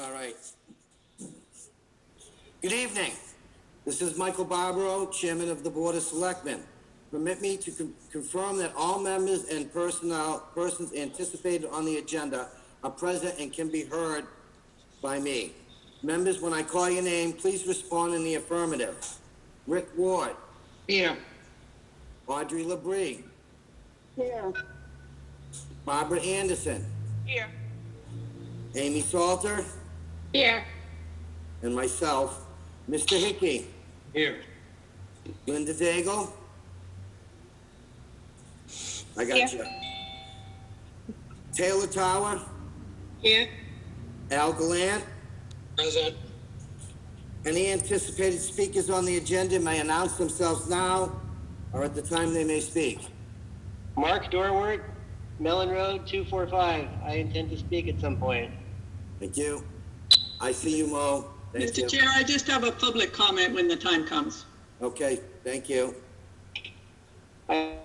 All right. Good evening. This is Michael Barbaro, Chairman of the Board of Selectmen. Permit me to confirm that all members and persons anticipated on the agenda are present and can be heard by me. Members, when I call your name, please respond in the affirmative. Rick Ward. Here. Audrey Labrie. Here. Barbara Anderson. Here. Amy Salter. Here. And myself, Mr. Hickey. Here. Linda Daigle. I got you. Taylor Tower. Here. Al Gallant. Present. Any anticipated speakers on the agenda may announce themselves now or at the time they may speak. Mark Dorwart, Mellon Road, 245. I intend to speak at some point. Thank you. I see you, Mo. Thank you. Mr. Chair, I just have a public comment when the time comes. Okay, thank you. I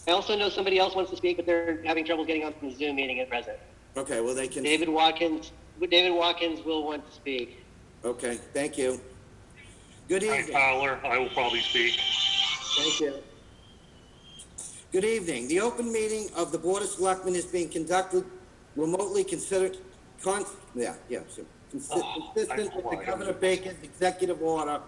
also know somebody else wants to speak, but they're having trouble getting on the Zoom meeting at present. Okay, well, they can... David Watkins will want to speak. Okay, thank you. Good Frank evening. Fowler, I will probably speak. Thank you. Good evening. The open meeting of the Board of Selectmen is being conducted remotely consistent with the Governor Baker's executive order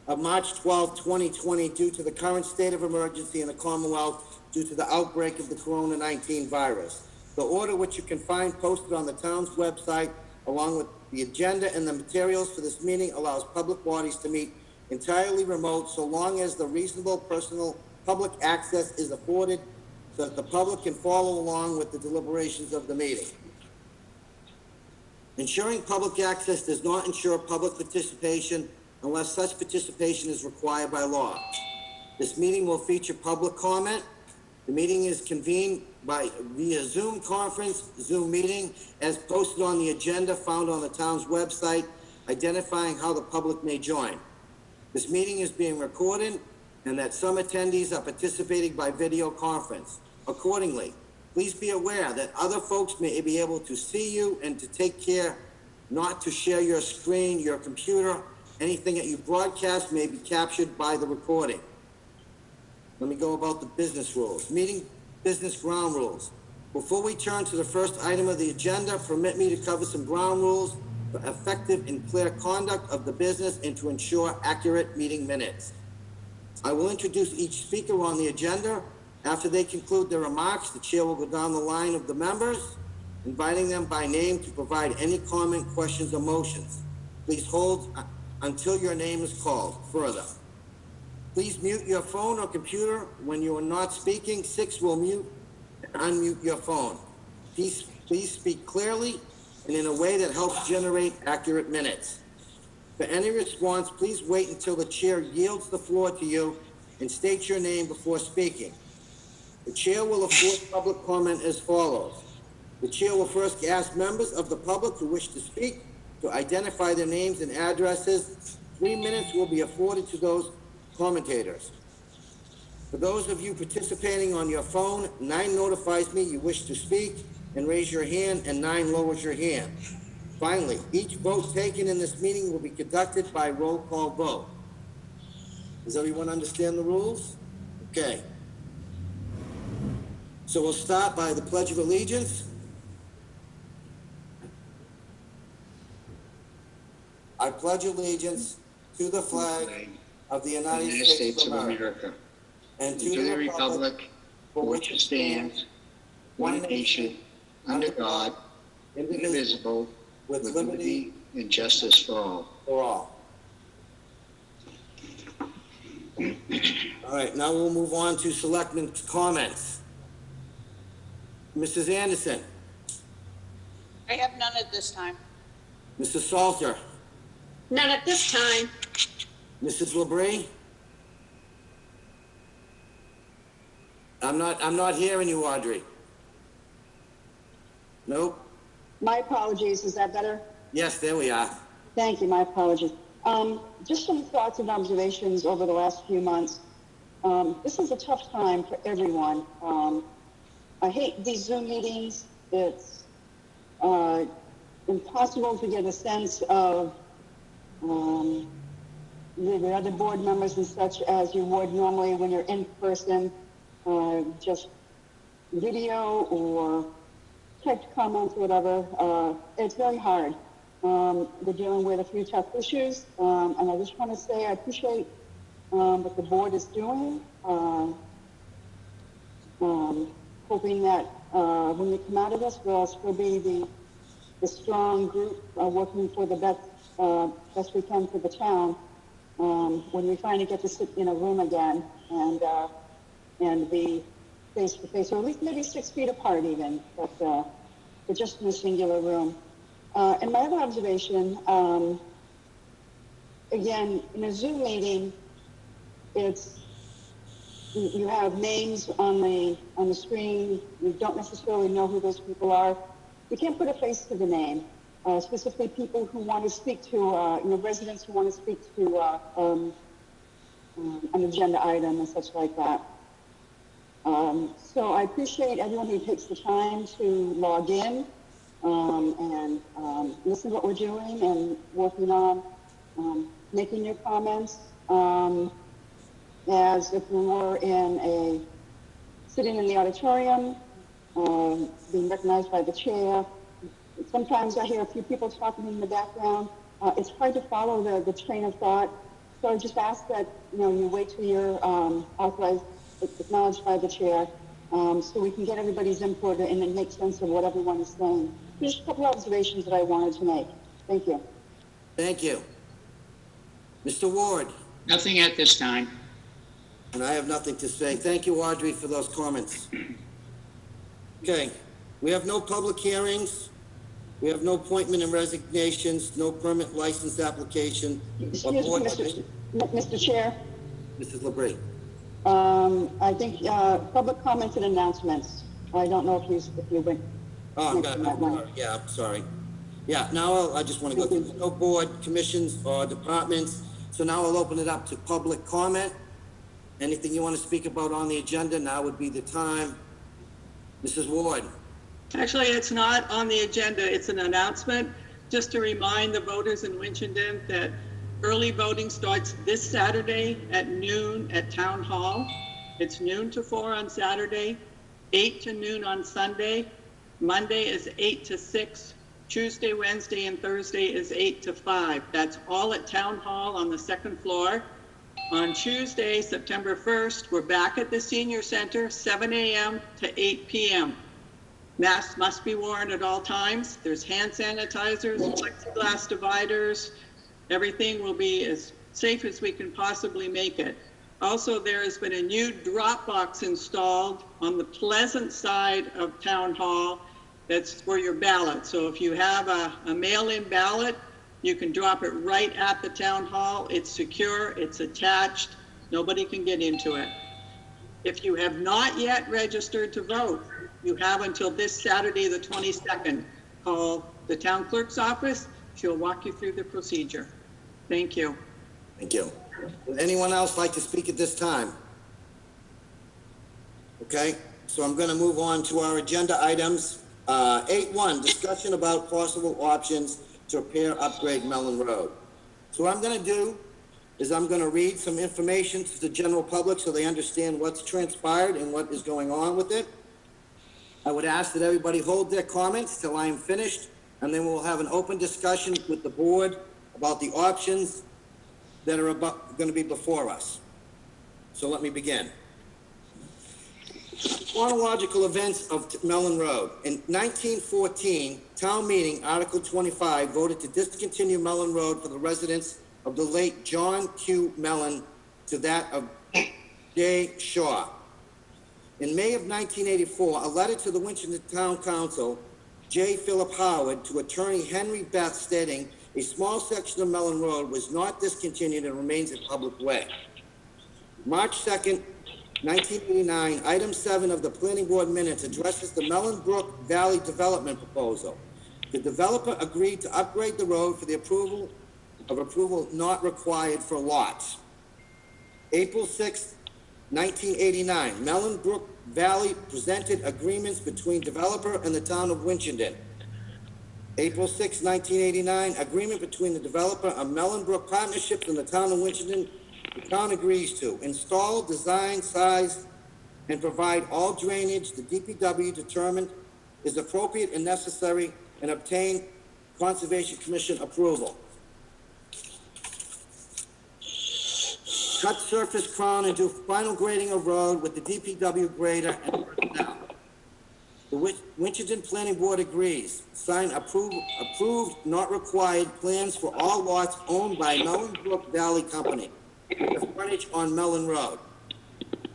of March 12, 2020, due to the current state of emergency in the Commonwealth due to the outbreak of the Corona-19 virus. The order, which you can find posted on the town's website, along with the agenda and the materials for this meeting, allows public bodies to meet entirely remote so long as the reasonable personal public access is afforded so that the public can follow along with the deliberations of the meeting. Ensuring public access does not ensure public participation unless such participation is required by law. This meeting will feature public comment. The meeting is convened via Zoom conference, Zoom meeting, as posted on the agenda found on the town's website, identifying how the public may join. This meeting is being recorded and that some attendees are participating by video conference. Accordingly, please be aware that other folks may be able to see you and to take care not to share your screen, your computer. Anything that you broadcast may be captured by the recording. Let me go about the business rules. Meeting business ground rules. Before we turn to the first item of the agenda, permit me to cover some ground rules for effective and clear conduct of the business and to ensure accurate meeting minutes. I will introduce each speaker on the agenda. After they conclude their remarks, the chair will go down the line of the members, inviting them by name to provide any comment, questions, or motions. Please hold until your name is called. Further, please mute your phone or computer when you are not speaking. 6 will mute and unmute your phone. Please speak clearly and in a way that helps generate accurate minutes. For any response, please wait until the chair yields the floor to you and state your name before speaking. The chair will afford public comment as follows. The chair will first ask members of the public who wish to speak to identify their names and addresses. 3 minutes will be afforded to those commentators. For those of you participating on your phone, 9 notifies me you wish to speak and raise your hand, and 9 lowers your hand. Finally, each vote taken in this meeting will be conducted by roll call vote. Does everyone understand the rules? Okay. So we'll start by the Pledge of Allegiance. I pledge allegiance to the flag of the United States of America and to the republic for which it stands, one nation, under God, indivisible, with liberty and justice for all. All right, now we'll move on to selectmen's comments. Mrs. Anderson. I have none at this time. Mrs. Salter. None at this time. Mrs. Labrie. I'm not hearing you, Audrey. Nope. My apologies. Is that better? Yes, there we are. Thank you. My apologies. Just some thoughts and observations over the last few months. This is a tough time for everyone. I hate these Zoom meetings. It's impossible to get a sense of the other board members and such as you would normally when you're in person, just video or typed comments or whatever. It's very hard. We're dealing with a few tough issues, and I just want to say I appreciate what the board is doing. Hoping that when we come out of this, we'll still be the strong group working for the best we can for the town. When we finally get to sit in a room again and be face to face, or at least maybe 6 feet apart even, but just in a singular room. And my other observation, again, in a Zoom meeting, you have names on the screen. You don't necessarily know who those people are. You can't put a face to the name. Specifically, people who want to speak to, residents who want to speak to an agenda item and such like that. So I appreciate everyone who takes the time to log in and listen to what we're doing and working on making your comments as if we were sitting in the auditorium, being recognized by the chair. Sometimes I hear a few people talking in the background. It's hard to follow the train of thought. So I just ask that you wait till you're authorized, acknowledged by the chair, so we can get everybody's input and then make sense of what everyone is saying. Just a couple of observations that I wanted to make. Thank you. Thank you. Mr. Ward? Nothing at this time. And I have nothing to say. Thank you, Audrey, for those comments. Okay, we have no public hearings. We have no appointment and resignations, no permit license application. Excuse me, Mr. Chair. Mrs. LeBrie. I think public comments and announcements. I don't know if you went. Oh, I'm sorry. Yeah, now I just want to go through no board, commissions, or departments. So now I'll open it up to public comment. Anything you want to speak about on the agenda, now would be the time. Mrs. Ward. Actually, it's not on the agenda. It's an announcement just to remind the voters in Winchendon that early voting starts this Saturday at noon at Town Hall. It's noon to 4 on Saturday, 8 to noon on Sunday. Monday is 8 to 6. Tuesday, Wednesday, and Thursday is 8 to 5. That's all at Town Hall on the second floor. On Tuesday, September 1st, we're back at the Senior Center, 7 a.m. to 8 p.m. Masks must be worn at all times. There's hand sanitizers, plexiglass dividers. Everything will be as safe as we can possibly make it. Also, there has been a new drop box installed on the pleasant side of Town Hall. That's for your ballot. So if you have a mail-in ballot, you can drop it right at the Town Hall. It's secure, it's attached, nobody can get into it. If you have not yet registered to vote, you have until this Saturday, the 22nd. Call the town clerk's office. She'll walk you through the procedure. Thank you. Thank you. Would anyone else like to speak at this time? Okay, so I'm going to move on to our agenda items. 8.1, discussion about possible options to repair, upgrade Mellon Road. So what I'm going to do is I'm going to read some information to the general public so they understand what's transpired and what is going on with it. I would ask that everybody hold their comments till I am finished, and then we'll have an open discussion with the board about the options that are going to be before us. So let me begin. Chronological events of Mellon Road. In 1914, town meeting, Article 25, voted to discontinue Mellon Road for the residents of the late John Q. Mellon to that of J. Shaw. In May of 1984, a letter to the Winchendon Town Council, J. Philip Howard, to attorney Henry Beth stating a small section of Mellon Road was not discontinued and remains a public way. March 2nd, 1989, item 7 of the planning board minutes addresses the Mellon Brook Valley development proposal. The developer agreed to upgrade the road for the approval not required for lots. April 6th, 1989, Mellon Brook Valley presented agreements between developer and the town of Winchendon. April 6, 1989, agreement between the developer of Mellenbrook Partnerships and the town of Winchendon. The town agrees to install, design, size, and provide all drainage the DPW determined is appropriate and necessary, and obtain Conservation Commission approval. Cut surface crown and do final grading of road with the DPW grader and personnel. The Winchendon Planning Board agrees. Sign approved, not required plans for all lots owned by Mellenbrook Valley Company, with frontage on Mellon Road.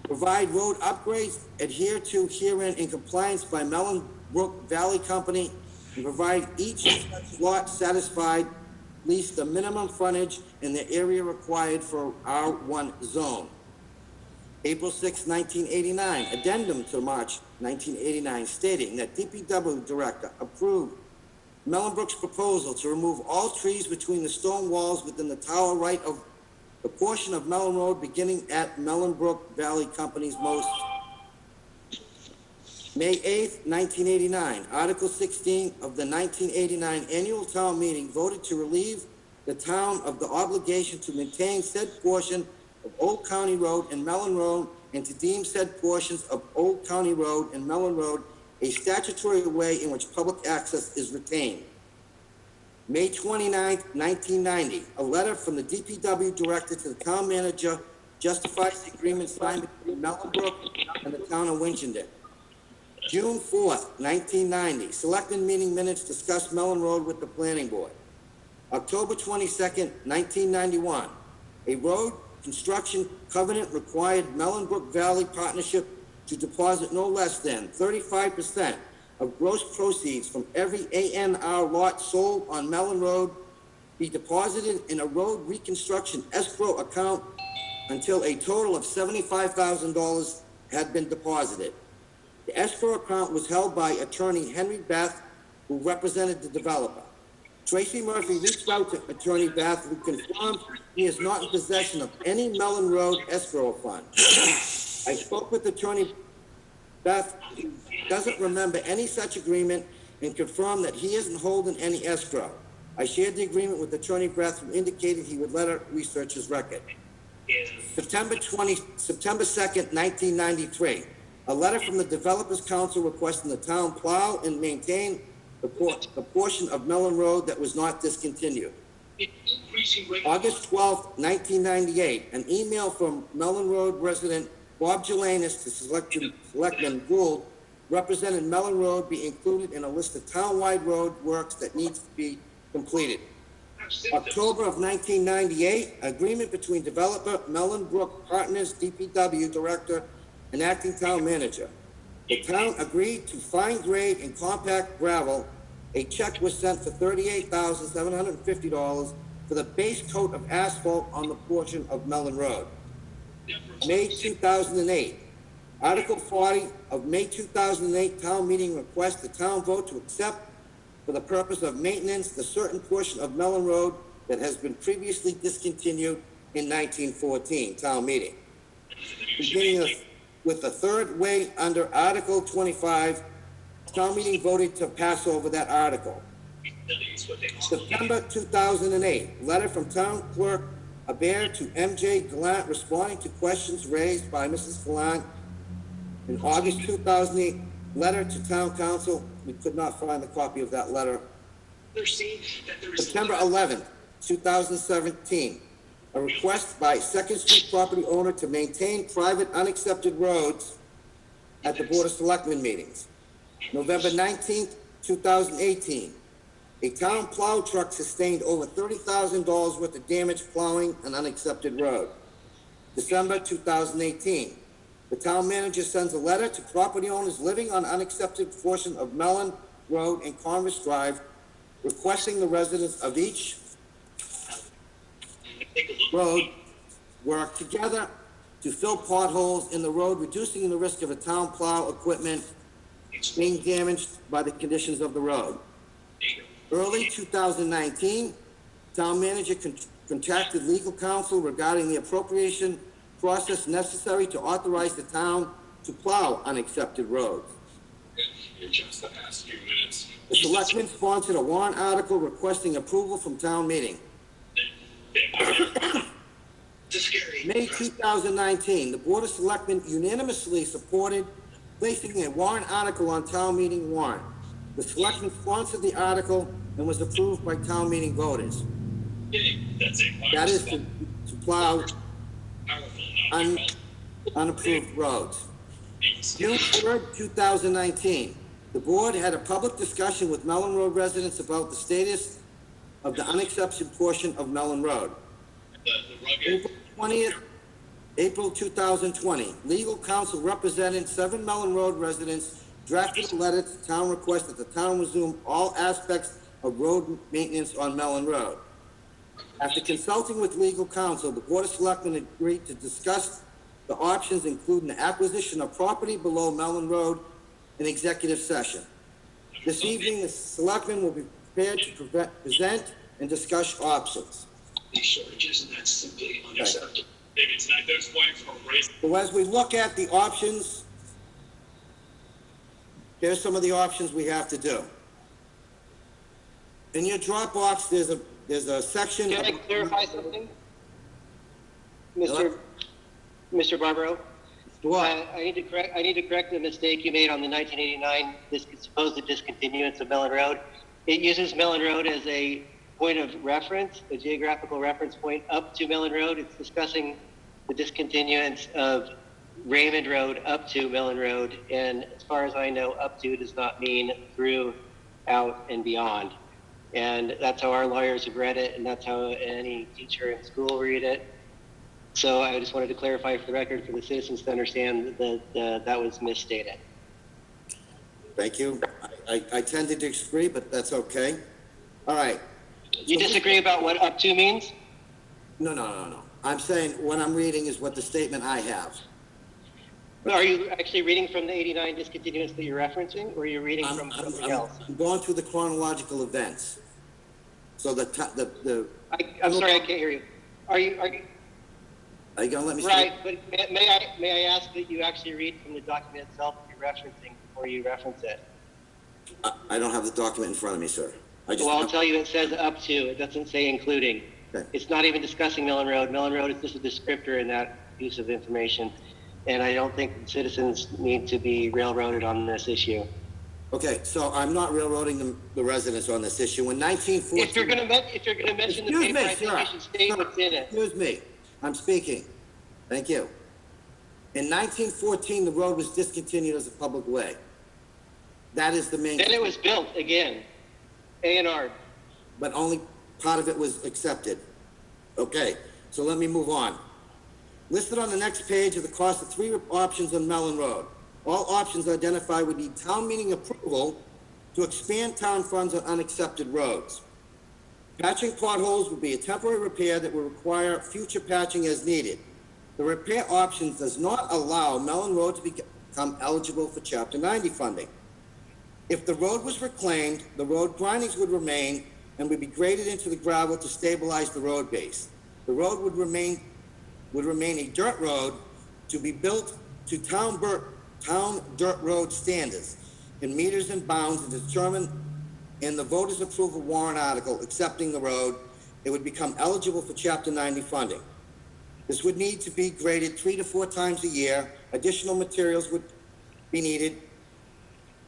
Provide road upgrades adhere to herein in compliance by Mellenbrook Valley Company, and provide each such lot satisfied at least the minimum frontage in the area required for R1 zone. April 6, 1989, addendum to March 1989, stating that DPW director approved Mellenbrook's proposal to remove all trees between the stone walls within the tower right of the portion of Mellon Road beginning at Mellenbrook Valley Company's most. May 8, 1989, Article 16 of the 1989 annual town meeting voted to relieve the town of the obligation to maintain said portion of Old County Road and Mellon Road, and to deem said portions of Old County Road and Mellon Road a statutory way in which public access is retained. May 29, 1990, a letter from the DPW director to the town manager justifies the agreement signed between Mellenbrook and the town of Winchendon. June 4th, 1990, selected meeting minutes discuss Mellon Road with the planning board. October 22nd, 1991, a road construction covenant required Mellenbrook Valley Partnership to deposit no less than 35% of gross proceeds from every ANR lot sold on Mellon Road be deposited in a road reconstruction escrow account until a total of $75,000 had been deposited. The escrow account was held by attorney Henry Beth, who represented the developer. Tracy Murphy reached out to attorney Beth, who confirmed he is not in possession of any Mellon Road escrow fund. I spoke with attorney Beth, who doesn't remember any such agreement, and confirmed that he isn't holding any escrow. I shared the agreement with attorney Beth, who indicated he would let her research his record. September 2nd, 1993. A letter from the Developers Council requesting the town plow and maintain the portion of Mellon Road that was not discontinued. August 12th, 1998, an email from Mellon Road resident Bob Jelanis to Selectman Gould represented Mellon Road be included in a list of townwide road works that needs to be completed. October of 1998, agreement between developer Mellenbrook Partners, DPW director, and acting town manager. The town agreed to fine grade and compact gravel. A check was sent for $38,750 for the base coat of asphalt on the portion of Mellon Road. May 2008, Article 40 of May 2008 town meeting request the town vote to accept for the purpose of maintenance the certain portion of Mellon Road that has been previously discontinued in 1914 town meeting. Beginning with the third way under Article 25, town meeting voted to pass over that article. September 2008, letter from town clerk Aber to MJ Gallant responding to questions raised by Mrs. Gallant. In August 2008, letter to town council. We could not find the copy of that letter. September 11th, 2017, a request by Second Street property owner to maintain private unaccepted roads at the Board of Selectmen meetings. November 19th, 2018, a town plow truck sustained over $30,000 worth of damage plowing an unaccepted road. December 2018, the town manager sends a letter to property owners living on unaccepted portion of Mellon Road and Congress Drive, requesting the residents of each road work together to fill potholes in the road, reducing the risk of a town plow equipment being damaged by the conditions of the road. Early 2019, town manager contacted legal counsel regarding the appropriation process necessary to authorize the town to plow unaccepted roads. in just the past few minutes. The selectmen sponsored a warrant article requesting approval from town meeting. May 2019, the Board of Selectmen unanimously supported placing a warrant article on town meeting warrant. The selectmen sponsored the article and was approved by town meeting voters. That's it. That is to plow unapproved roads. June 3rd, 2019, the board had a public discussion with Mellon Road residents about the status of the unaccepted portion of Mellon Road. April 20th, April 2020, legal counsel representing 7 Mellon Road residents drafted a letter to town request that the town resume all aspects of road maintenance on Mellon Road. After consulting with legal counsel, the Board of Selectmen agreed to discuss the options, including the acquisition of property below Mellon Road in executive session. This evening, the Selectmen will be prepared to present and discuss options. These shortages, and that's simply unacceptable. David, tonight those flames are raised. So as we look at the options, here's some of the options we have to do. In your Dropbox, there's a section. Can I clarify something? Hello? Mr. Barbaro? What? I need to correct the mistake you made on the 1989 supposed discontinuance of Mellon Road. It uses Mellon Road as a point of reference, a geographical reference point up to Mellon Road. It's discussing the discontinuance of Raymond Road up to Mellon Road, and as far as I know, up to does not mean through, out, and beyond. And that's how our lawyers have read it, and that's how any teacher in school read it. So I just wanted to clarify for the record for the citizens to understand that that was misstated. Thank you. I tend to disagree, but that's okay. All right. You disagree about what up to means? No. I'm saying what I'm reading is what the statement I have. Are you actually reading from the 89 discontinuance that you're referencing, or are you reading from something else? I'm going through the chronological events. So I'm sorry, I can't hear you. Are you are you gonna let me right? But may I ask that you actually read from the document itself that you're referencing before you reference it? I don't have the document in front of me, sir. Well, I'll tell you, it says up to. It doesn't say including. Okay. It's not even discussing Mellon Road. Mellon Road is just a descriptor in that piece of information. And I don't think citizens need to be railroaded on this issue. Okay, so I'm not railroading the residents on this issue. In 1914... If you're going to mention the paper, I think you should state what's in it. Excuse me. I'm speaking. Thank you. In 1914, the road was discontinued as a public way. That is the main... Then it was built again. A&R. But only part of it was accepted. Okay, so let me move on. Listed on the next page are the cost of 3 options on Mellon Road. All options identified would need town meeting approval to expand town funds on unaccepted roads. Patching potholes would be a temporary repair that will require future patching as needed. The repair options does not allow Mellon Road to become eligible for Chapter 90 funding. If the road was reclaimed, the road grindings would remain and would be graded into the gravel to stabilize the road base. The road would remain a dirt road to be built to town dirt road standards in meters and bounds and determined in the voters' approval warrant article accepting the road. It would become eligible for Chapter 90 funding. This would need to be graded 3 to 4 times a year. Additional materials would be needed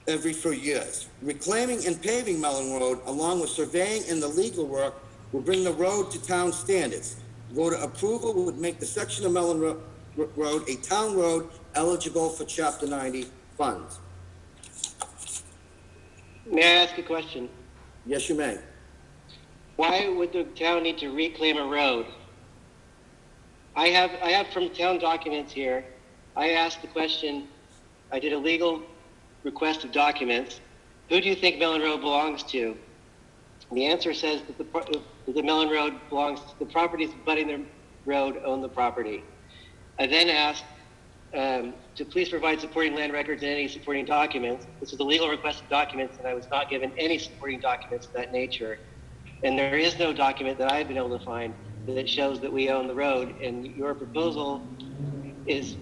every few years. Reclaiming and paving Mellon Road, along with surveying and the legal work, will bring the road to town standards. Voter approval would make the section of Mellon Road a town road eligible for Chapter 90 funds. May I ask a question? Yes, you may. Why would the town need to reclaim a road? I have from town documents here. I asked the question, I did a legal request of documents. Who do you think Mellon Road belongs to? The answer says that the Mellon Road belongs to the properties abutting the road own the property. I then asked to please provide supporting land records and any supporting documents. This is a legal request of documents, and I was not given any supporting documents of that nature. And there is no document that I've been able to find that shows that we own the road. And your proposal is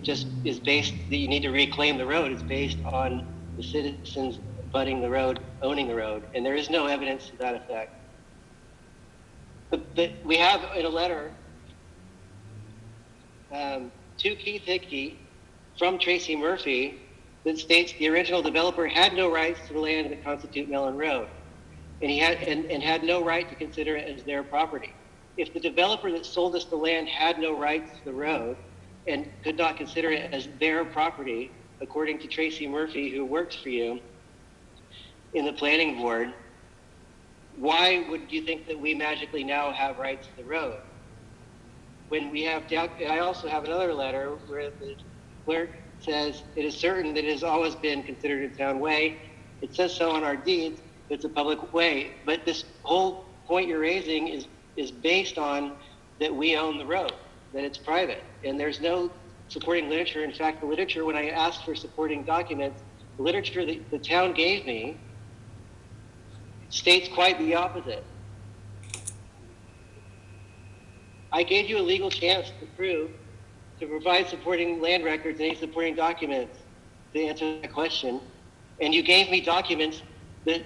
based that you need to reclaim the road. It's based on the citizens abutting the road, owning the road, and there is no evidence to that effect. But we have in a letter to Keith Hickey from Tracy Murphy that states the original developer had no rights to the land that constitute Mellon Road, and he had and had no right to consider it as their property. If the developer that sold us the land had no rights to the road and could not consider it as their property, according to Tracy Murphy, who works for you in the planning board, why would you think that we magically now have rights to the road? When we have, I also have another letter where the clerk says it is certain that it has always been considered a town way. It says so on our deeds. It's a public way. But this whole point you're raising is based on that we own the road, that it's private, and there's no supporting literature. In fact, the literature, when I asked for supporting documents, the literature that the town gave me states quite the opposite. I gave you a legal chance to provide supporting land records and any supporting documents to answer that question, and you gave me documents that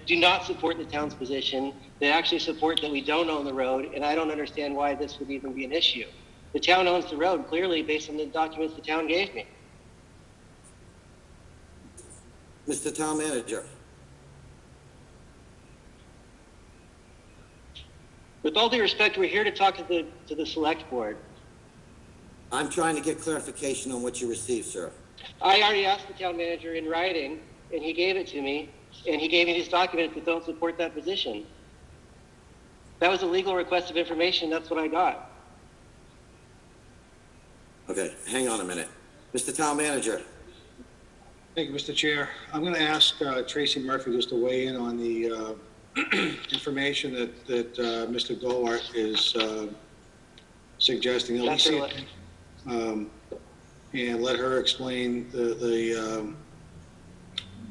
do not support the town's position, that actually support that we don't own the road, and I don't understand why this would even be an issue. The town owns the road, clearly, based on the documents the town gave me. Mr. Town Manager. With all due respect, we're here to talk to the select board. I'm trying to get clarification on what you received, sir. I already asked the town manager in writing, and he gave it to me, and he gave me these documents that don't support that position. That was a legal request of information. That's what I got. Okay, hang on a minute. Mr. Town Manager. Thank you, Mr. Chair. I'm going to ask Tracy Murphy just to weigh in on the information that Mr. Golart is suggesting. And let her explain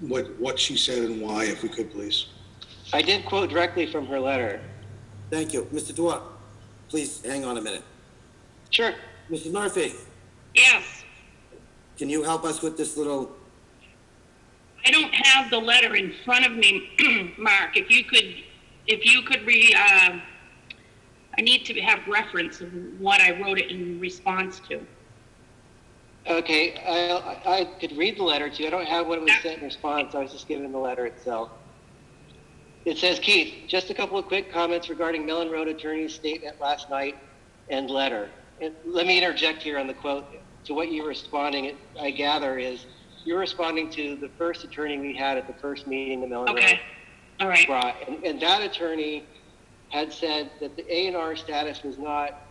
what she said and why, if we could, please. I did quote directly from her letter. Thank you. Mr. Duarte, please hang on a minute. Sure. Mrs. Murphy, Yes, can you help us with this little? I don't have the letter in front of me, Mark. If you could I need to have reference of what I wrote it in response to. Okay, I could read the letter to you. I don't have what it was sent in response. I was just given the letter itself. It says, Keith, just a couple of quick comments regarding Mellon Road attorney's statement last night and letter. And let me interject here on the quote to what you're responding. I gather is you're responding to the first attorney we had at the first meeting the Mellon Road All right. brought. And that attorney had said that the A&R status was not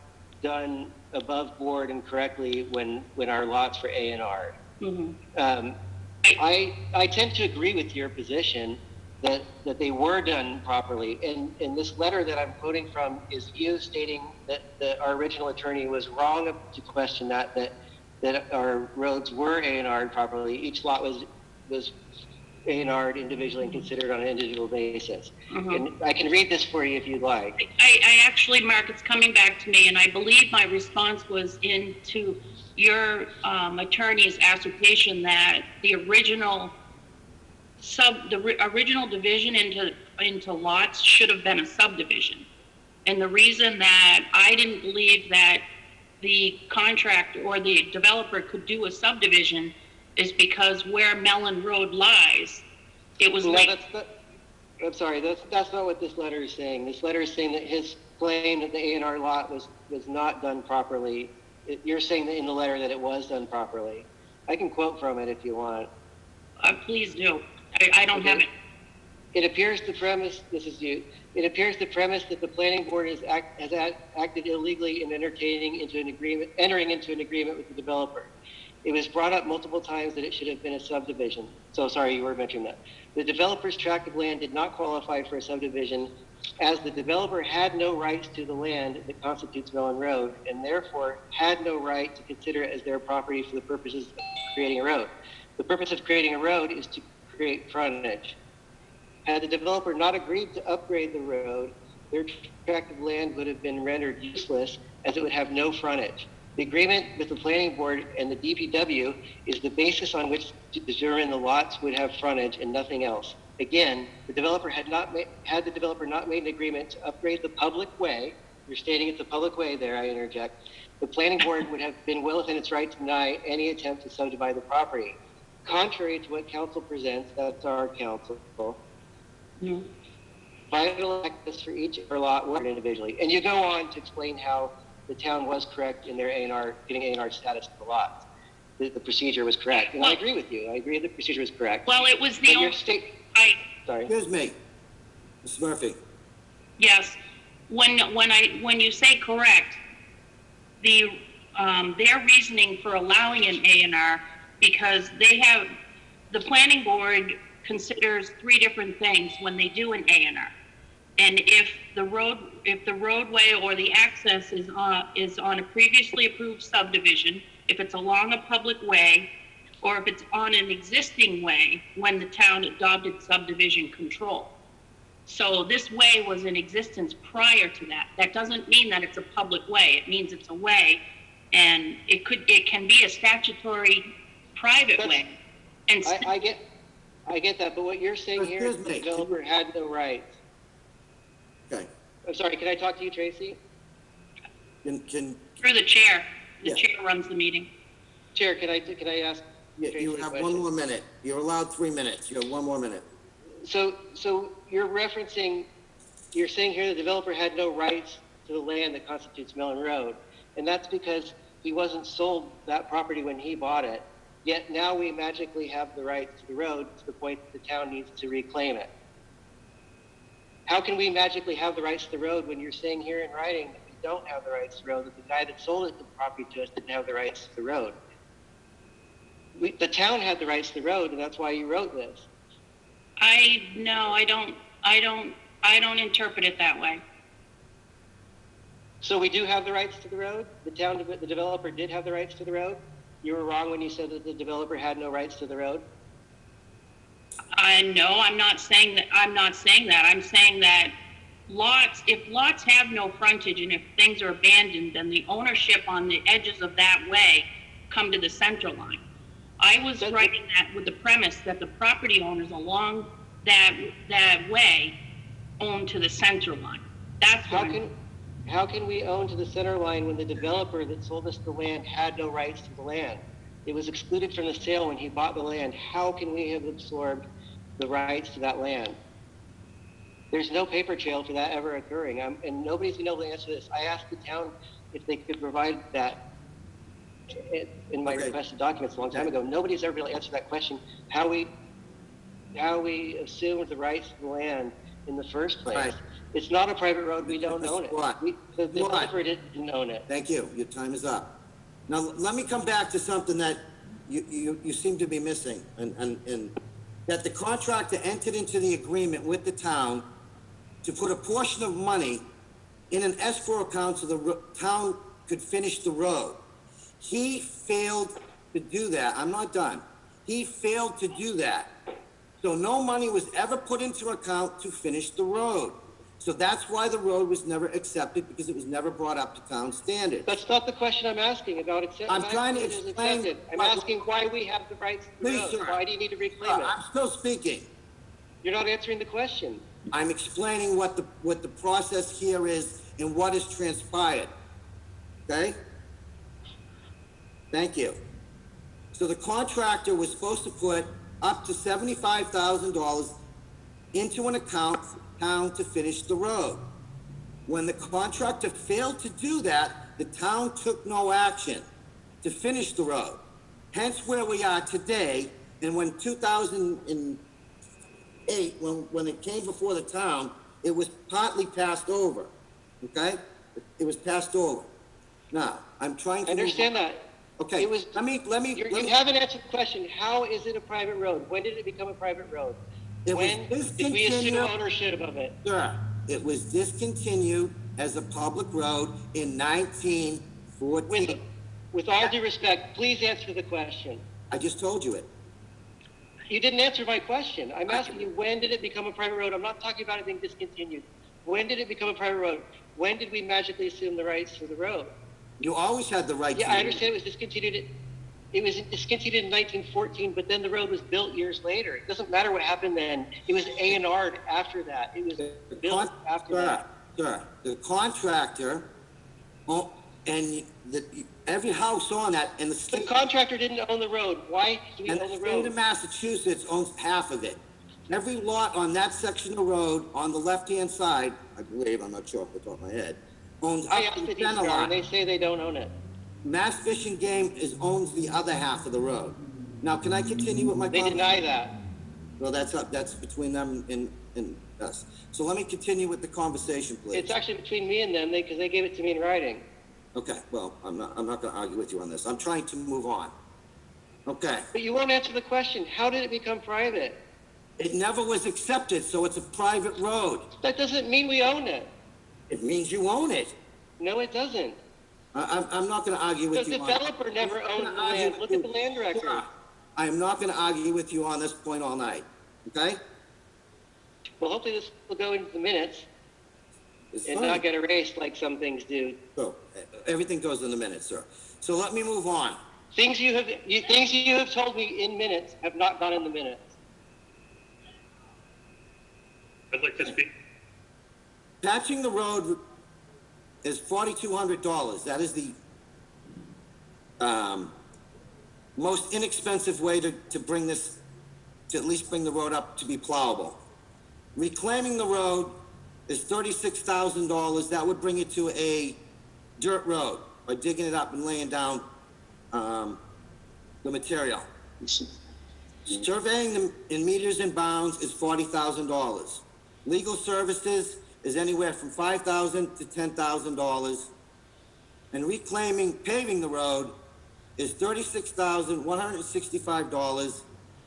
done above board and correctly when our lots for A&R. Mm-hmm. I tend to agree with your position that they were done properly. And this letter that I'm quoting from is you stating that our original attorney was wrong to question that our roads were A&R'd properly. Each lot was A&R'd individually and considered on an individual basis. Mm-hmm. And I can read this for you if you'd like. I actually, Mark, it's coming back to me, and I believe my response was into your attorney's assertion that the original division into lots should have been a subdivision. And the reason that I didn't believe that the contractor or the developer could do a subdivision is because where Mellon Road lies, it was I'm sorry, that's not what this letter is saying. This letter is saying that his claim that the A&R lot was not done properly. You're saying that in the letter that it was done properly. I can quote from it if you want. Please do. I don't have it. It appears the premise, this is you, it appears the premise that the planning board has acted illegally in entering into an agreement with the developer. It was brought up multiple times that it should have been a subdivision. So sorry, you were mentioning that. The developer's tract of land did not qualify for a subdivision as the developer had no rights to the land that constitutes Mellon Road and therefore had no right to consider it as their property for the purposes of creating a road. The purpose of creating a road is to create frontage. Had the developer not agreed to upgrade the road, their tract of land would have been rendered useless as it would have no frontage. The agreement with the planning board and the DPW is the basis on which to determine the lots would have frontage and nothing else. Again, the developer had the developer not made an agreement to upgrade the public way, you're stating it's a public way there, I interject, the planning board would have been well within its right to deny any attempt to subdivide the property. Contrary to what council presents, that's our council, vital access for each lot were individually. And you go on to explain how the town was correct in their A&R, getting A&R status of the lots. The procedure was correct. And I agree with you. I agree the procedure was correct. Well, it was the But your only, sorry. Excuse me, Ms. Murphy. yes, when you say correct, the, their reasoning for allowing an A&R, because they have, the planning board considers 3 different things when they do an A&R. And if the roadway or the access is on a previously approved subdivision, if it's along a public way, or if it's on an existing way when the town adopted subdivision control. So this way was in existence prior to that. That doesn't mean that it's a public way. It means it's a way, and it can be a statutory private way. And I get that, but what you're saying here is the Excuse me. developer had no rights. Okay, I'm sorry, can I talk to you, Tracy? can, through the chair, the Yeah. chair runs the meeting. Chair, can I ask Tracy you a have question? 1 more minute. You're allowed 3 minutes. You have 1 more minute. So you're saying here the developer had no rights to the land that constitutes Mellon Road, and that's because he wasn't sold that property when he bought it. Yet now we magically have the rights to the road to the point that the town needs to reclaim it. How can we magically have the rights to the road when you're saying here in writing that we don't have the rights to the road, that the guy that sold the property to us didn't have the rights to the road? The town had the rights to the road, and that's why you wrote this. I don't interpret it that way. So we do have the rights to the road? The developer did have the rights to the road? You were wrong when you said that the developer had no rights to the road? No, I'm not saying that. I'm saying that if lots have no frontage and if things are abandoned, then the ownership on the edges of that way come to the center line. I was writing that with the premise that the property owners along that way own to the center line. That's How can we own to the center line when the developer that sold us the land had no rights to the land? It was excluded from the sale when he bought the land. How can we have absorbed the rights to that land? There's no paper trail for that ever occurring, and nobody's been able to answer this. I asked the town if they could provide that in my requested documents a long time ago. Nobody's ever been able to answer that question, how we assumed the rights to the land in the first place. Right. It's not a private road, we don't own it. What? The developer didn't own it. Thank you. Your time is up. Now, let me come back to something that you seem to be missing, and that the contractor entered into the agreement with the town to put a portion of money in an escrow account so the town could finish the road. He failed to do that. I'm not done. He failed to do that. So no money was ever put into account to finish the road. So that's why the road was never accepted, because it was never brought up to town standards. That's not the question I'm asking about acceptance. I'm trying to explain. I'm asking why we have the rights to the Please, road. sir. Why do you need to reclaim it? I'm still speaking. You're not answering the question. I'm explaining what the process here is and what has transpired. Okay? Thank you. So the contractor was supposed to put up to $75,000 into an account for the town to finish the road. When the contractor failed to do that, the town took no action to finish the road. Hence where we are today, and when 2008, when it came before the town, it was partly passed over, okay? It was passed over. Now, I'm trying to... I understand that. Okay, It was, let me. you haven't answered the question. How is it a private road? When did it become a private road? When did we assume ownership of it? Sir, it was discontinued as a public road in 1914. With all due respect, please answer the question. I just told you it. You didn't answer my question. I'm asking you, when did it become a private road? I'm not talking about it being discontinued. When did it become a private road? When did we magically assume the rights to the road? You always had the right to. Yeah, I understand it was discontinued. It was discontinued in 1914, but then the road was built years later. It doesn't matter what happened then. It was A&R'd after that. It was built after that. Sir, the contractor, and every house on that, and the The state. contractor didn't own the road. Why do we And own the the state of road? Massachusetts owns half of it. Every lot on that section of road, on the left-hand side, I believe, I'm not sure off the top of my head, owns I up asked to the the center DCR, and line. they say they don't own it. Mass Fish and Game owns the other half of the road. Now, can I continue with my They comment? deny that. Well, that's between them and us. So let me continue with the conversation, please. It's actually between me and them, because they gave it to me in writing. Okay, well, I'm not gonna argue with you on this. I'm trying to move on. Okay, But you won't answer the question. How did it become private? it never was accepted, so it's a private road. That doesn't mean we own it. It means you own it. No, it doesn't. I'm not gonna argue The with you on. developer never I'm not owned gonna the argue land. with Look you. at the land record. Sir, I am not gonna argue with you on this point all night, okay? Well, hopefully this will go into the minutes It's and fine. not get erased like some things do. So, everything goes in the minutes, sir. So let me move on. Things you have told me in minutes have not gone in the minutes. I'd like to speak. Patching the road is $4,200. That is the most inexpensive way to bring this, to at least bring the road up to be plowable. Reclaiming the road is $36,000. That would bring it to a dirt road by digging it up and laying down the material. Surveying them in meters and bounds is $40,000. Legal services is anywhere from $5,000 to $10,000. And reclaiming, paving the road is $36,165,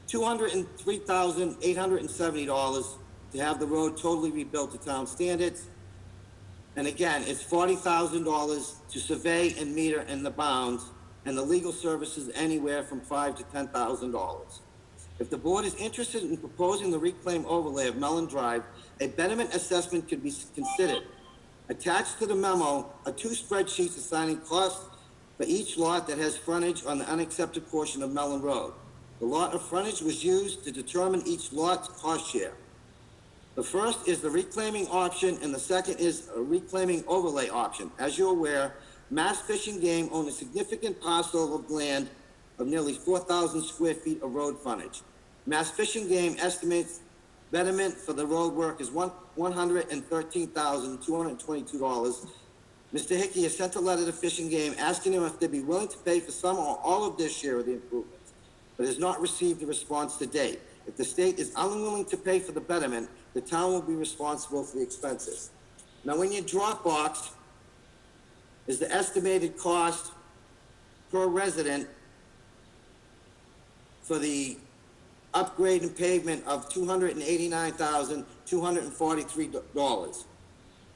$203,870 to have the road totally rebuilt to town standards. And again, it's $40,000 to survey and meter in the bounds, and the legal services anywhere from $5,000 to $10,000. If the board is interested in proposing the reclaim overlay of Mellon Drive, a betterment assessment could be considered. Attached to the memo are 2 spreadsheets assigning costs for each lot that has frontage on the unaccepted portion of Mellon Road. The lot of frontage was used to determine each lot's cost share. The first is the reclaiming option, and the second is a reclaiming overlay option. As you're aware, Mass Fish and Game own a significant parcel of land of nearly 4,000 square feet of road frontage. Mass Fish and Game estimates betterment for the road work is $113,222. Mr. Hickey has sent a letter to Fish and Game asking them if they'd be willing to pay for some or all of their share of the improvements, but has not received a response to date. If the state is unwilling to pay for the betterment, the town will be responsible for the expenses. Now, in your Dropbox is the estimated cost per resident for the upgrade and pavement of $289,243.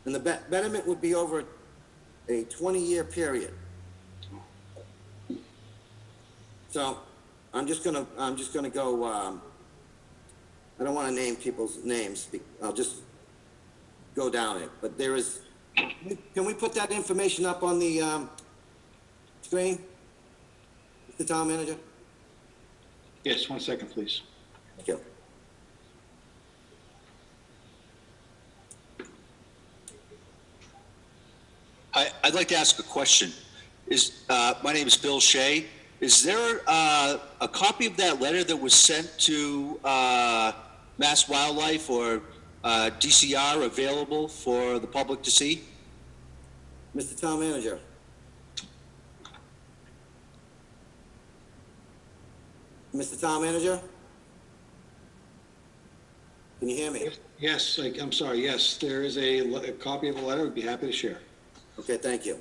And the betterment would be over a 20-year period. So I'm just gonna go, I don't want to name people's names. I'll just go down it. But there is, can we put that information up on the screen, Mr. Town Manager? Yes, 1 second, please. Thank you. I'd like to ask a question. My name is Bill Shea. Is there a copy of that letter that was sent to Mass Wildlife or DCR available for the public to see? Mr. Town Manager? Mr. Town Manager? Can you hear me? Yes, I'm sorry, yes, there is a copy of the letter, we'd be happy to share. Okay, thank you.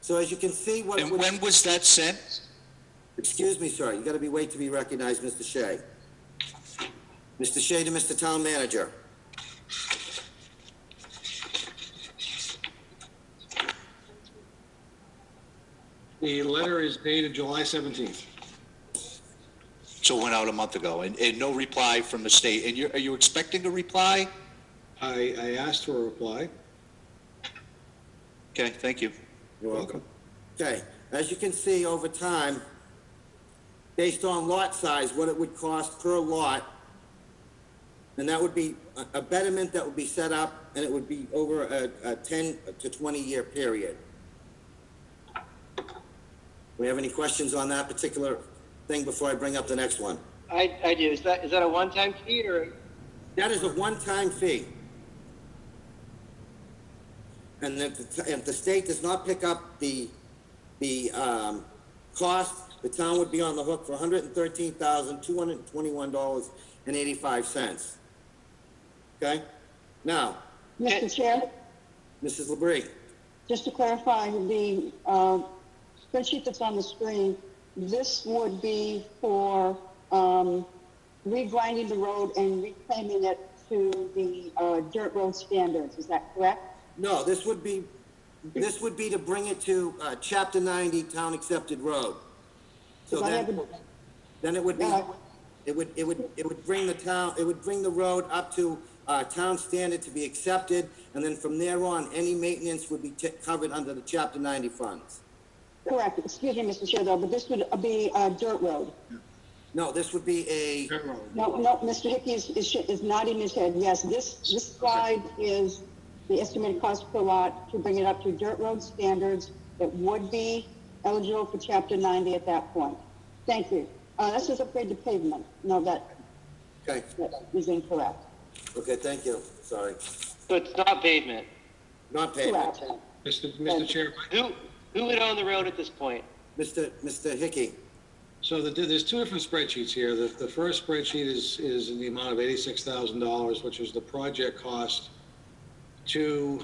So as you can see, And when was that sent? Excuse me, sir, you gotta wait to be recognized, Mr. Shea. Mr. Shea to Mr. Town Manager. The letter is dated July 17th. So it went out a month ago, and no reply from the state. And are you expecting a reply? I asked for a reply. Okay, thank you. You're welcome. Okay, as you can see over time, based on lot size, what it would cost per lot, and that would be a betterment that would be set up, and it would be over a 10 to 20-year period. We have any questions on that particular thing before I bring up the next one? I do. Is that a one-time fee or? That is a one-time fee. And if the state does not pick up the cost, the town would be on the hook for $113,221.85. Okay? Now, Mr. Chair, Mrs. LeBrie, just to clarify, the spreadsheet that's on the screen, this would be for regrinding the road and reclaiming it to the dirt road standards. Is that correct? no, this would be to bring it to Chapter 90 Town Accepted Road. So Because I haven't- then it would be, Yeah. it would bring the road up to town standard to be accepted, and then from there on, any maintenance would be covered under the Chapter 90 funds. Correct. Excuse me, Mr. Chair, though, but this would be a dirt road. No, this would be a, No, Mr. Hickey is nodding his head. Yes, this slide is the estimated cost per lot to bring it up to dirt road standards that would be eligible for Chapter 90 at that point. Thank you. This is upgrade to pavement. No, that okay, is incorrect. okay, thank you, sorry. So it's not pavement. Not pavement. Correct. Mr. Chair, Who would own the road at this point? Mr. Hickey, so there's two different spreadsheets here. The first spreadsheet is in the amount of $86,000, which is the project cost to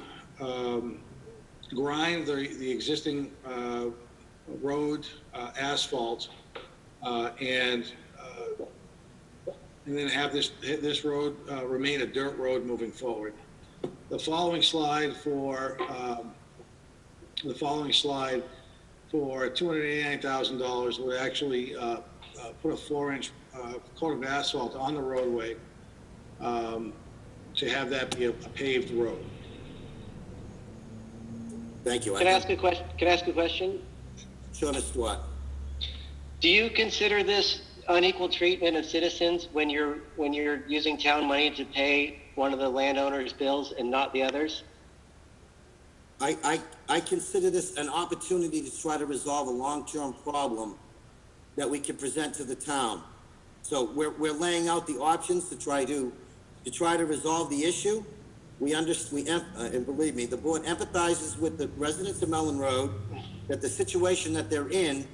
grind the existing road asphalt and then have this road remain a dirt road moving forward. The following slide for $289,000 would actually put a 4-inch coat of asphalt on the roadway to have that be a paved road. thank you. Can I ask a question? Sure, Mr. Watt. Do you consider this unequal treatment of citizens when you're using town money to pay one of the landowners' bills and not the others? I consider this an opportunity to try to resolve a long-term problem that we can present to the town. So we're laying out the options to try to resolve the issue. And believe me, the board empathizes with the residents of Mellon Road that the situation that they're in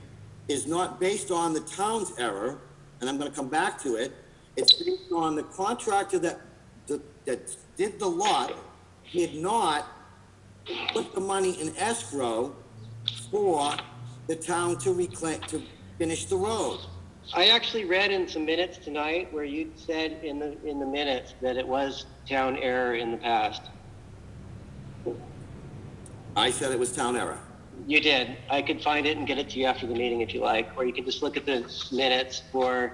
is not based on the town's error, and I'm going to come back to it. It's based on the contractor that did the lot did not put the money in escrow for the town to finish the road. I actually read in some minutes tonight where you said in the minutes that it was town error in the past. I said it was town error. You did. I could find it and get it to you after the meeting if you like, or you can just look at the minutes for,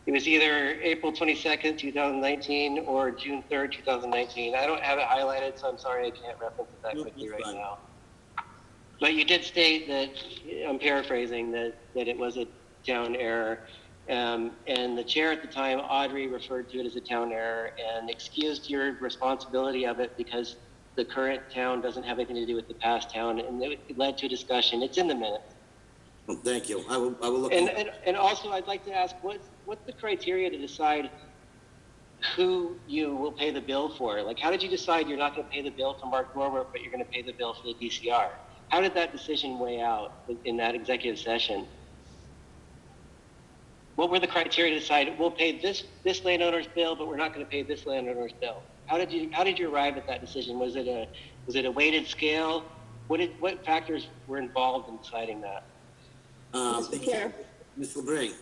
it was either April 22nd, 2019 or June 3rd, 2019. I don't have it highlighted, so I'm sorry I can't reference it that quickly right now. But you did state that, I'm paraphrasing, that it was a town error. And the chair at the time, Audrey, referred to it as a town error and excused your responsibility of it because the current town doesn't have anything to do with the past town, and it led to a discussion. It's in the minutes. Well, thank you. I will look. And also, I'd like to ask, what's the criteria to decide who you will pay the bill for? Like, how did you decide you're not going to pay the bill for Mark Norworth, but you're going to pay the bill for the DCR? How did that decision weigh out in that executive session? What were the criteria to decide we'll pay this landowner's bill, but we're not going to pay this landowner's bill? How did you arrive at that decision? Was it a weighted scale? What factors were involved in deciding that? Mr. Chair. Ms. LeBrie.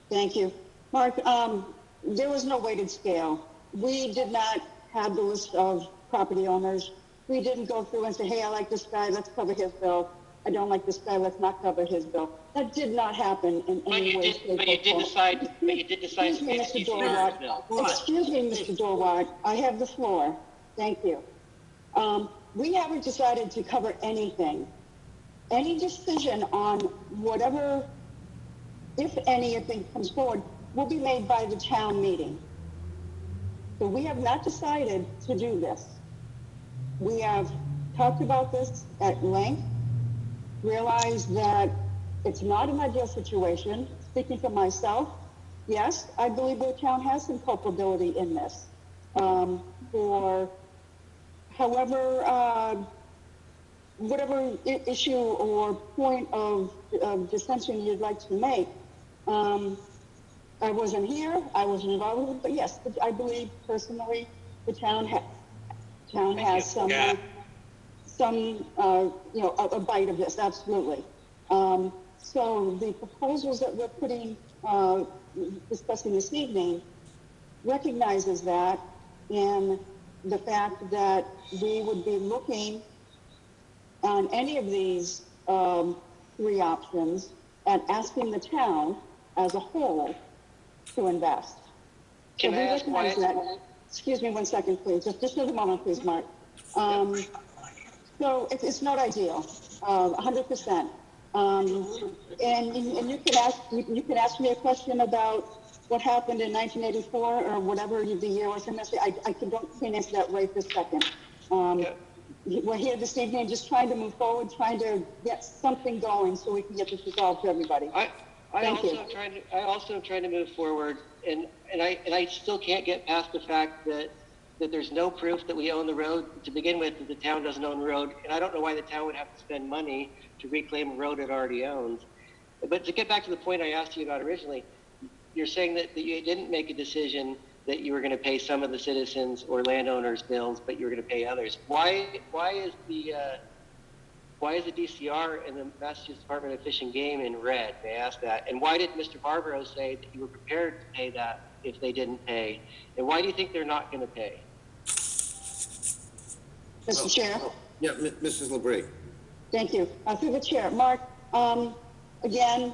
Thank you. Mark, there was no weighted scale. We did not have the list of property owners. We didn't go through and say, hey, I like this guy, let's cover his bill. I don't like this guy, let's not cover his bill. That did not happen in any way, shape, or form. But you did decide to pay the DCR's bill. Excuse me, Mr. Dorwart. I have the floor. Thank you. We haven't decided to cover anything. any decision on whatever, if anything comes forward, will be made by the town meeting. So we have not decided to do this. We have talked about this at length, realized that it's not an ideal situation. Speaking for myself, yes, I believe the town has some culpability in this. For however, whatever issue or point of dissension you'd like to make, I wasn't here, I wasn't involved with it, but yes, I believe personally the town has some, a bite of this, absolutely. So the proposals that we're discussing this evening recognizes that, and the fact that we would be looking on any of these three options and asking the town as a whole to invest. Can So I we ask why? recognize that. Excuse me one second, please. Just another moment, please, Mark. So it's not ideal, 100%. And you can ask me a question about what happened in 1984 or whatever the year was. I can't answer that right this second. We're here this evening just trying to move forward, trying to get something going so we can get this resolved for everybody. I also am trying to move forward, and I still can't get past the fact that there's no proof that we own the road to begin with, that the town doesn't own the road, and I don't know why the town would have to spend money to reclaim a road it already owns. But to get back to the point I asked you about originally, you're saying that you didn't make a decision that you were going to pay some of the citizens or landowners' bills, but you were going to pay others. Why is the DCR and the Massachusetts Department of Fish and Game in red? May I ask that? And why did Mr. Barbaro say that you were prepared to pay that if they didn't pay? And why do you think they're not going to pay? Mr. Chair. Yeah, Mrs. LeBrie. Thank you. Through the chair. Mark, again,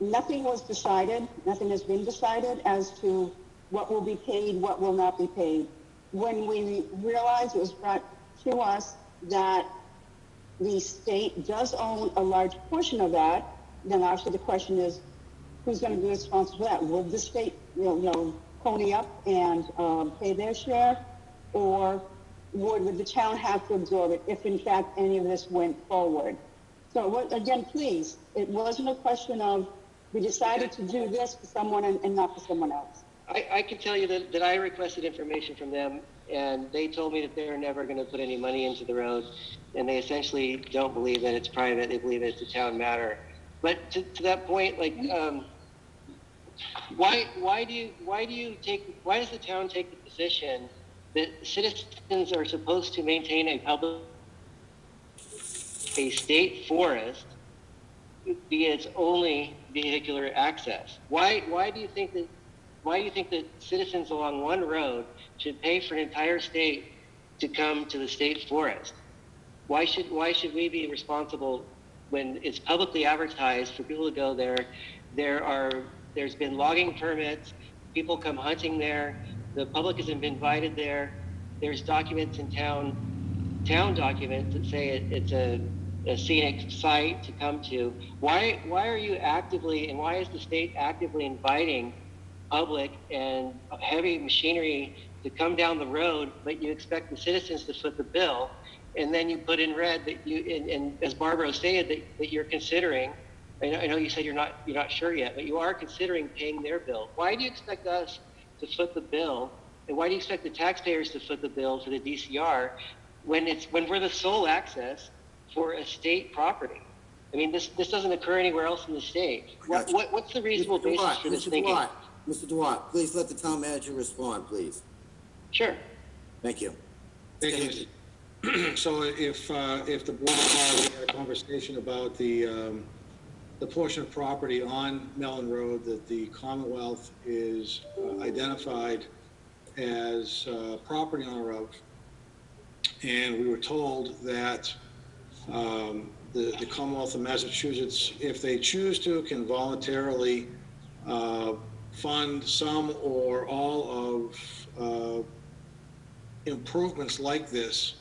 nothing was decided. Nothing has been decided as to what will be paid, what will not be paid. When we realized it was brought to us that the state does own a large portion of that, then obviously the question is, who's going to be responsible for that? Will the state, pony up and pay their share, or would the town have to absorb it if in fact any of this went forward? So again, please, it wasn't a question of we decided to do this for someone and not for someone else. I can tell you that I requested information from them, and they told me that they're never going to put any money into the road, and they essentially don't believe that it's private. They believe it's a town matter. But to that point, why does the town take the position that citizens are supposed to maintain a state forest be its only vehicular access? Why do you think that citizens along one road should pay for an entire state to come to the state forest? Why should we be responsible when it's publicly advertised for people to go there? There's been logging permits, people come hunting there, the public has been invited there. There's documents in town documents that say it's a scenic site to come to. Why are you actively, and why is the state actively inviting public and heavy machinery to come down the road, but you expect the citizens to foot the bill? And then you put in red that and as Barbaro stated, that you're considering, I know you said you're not sure yet, but you are considering paying their bill. Why do you expect us to foot the bill? And why do you expect the taxpayers to foot the bill for the DCR when we're the sole access for a state property? I mean, this doesn't occur anywhere else in the state. What's the reasonable basis for this thinking? Mr. Duarte, please let the town manager respond, please. Sure. Thank you. Thank you. So if the board had a conversation about the portion of property on Mellon Road that the Commonwealth is identified as property on a road, and we were told that the Commonwealth of Massachusetts, if they choose to, can voluntarily fund some or all of improvements like this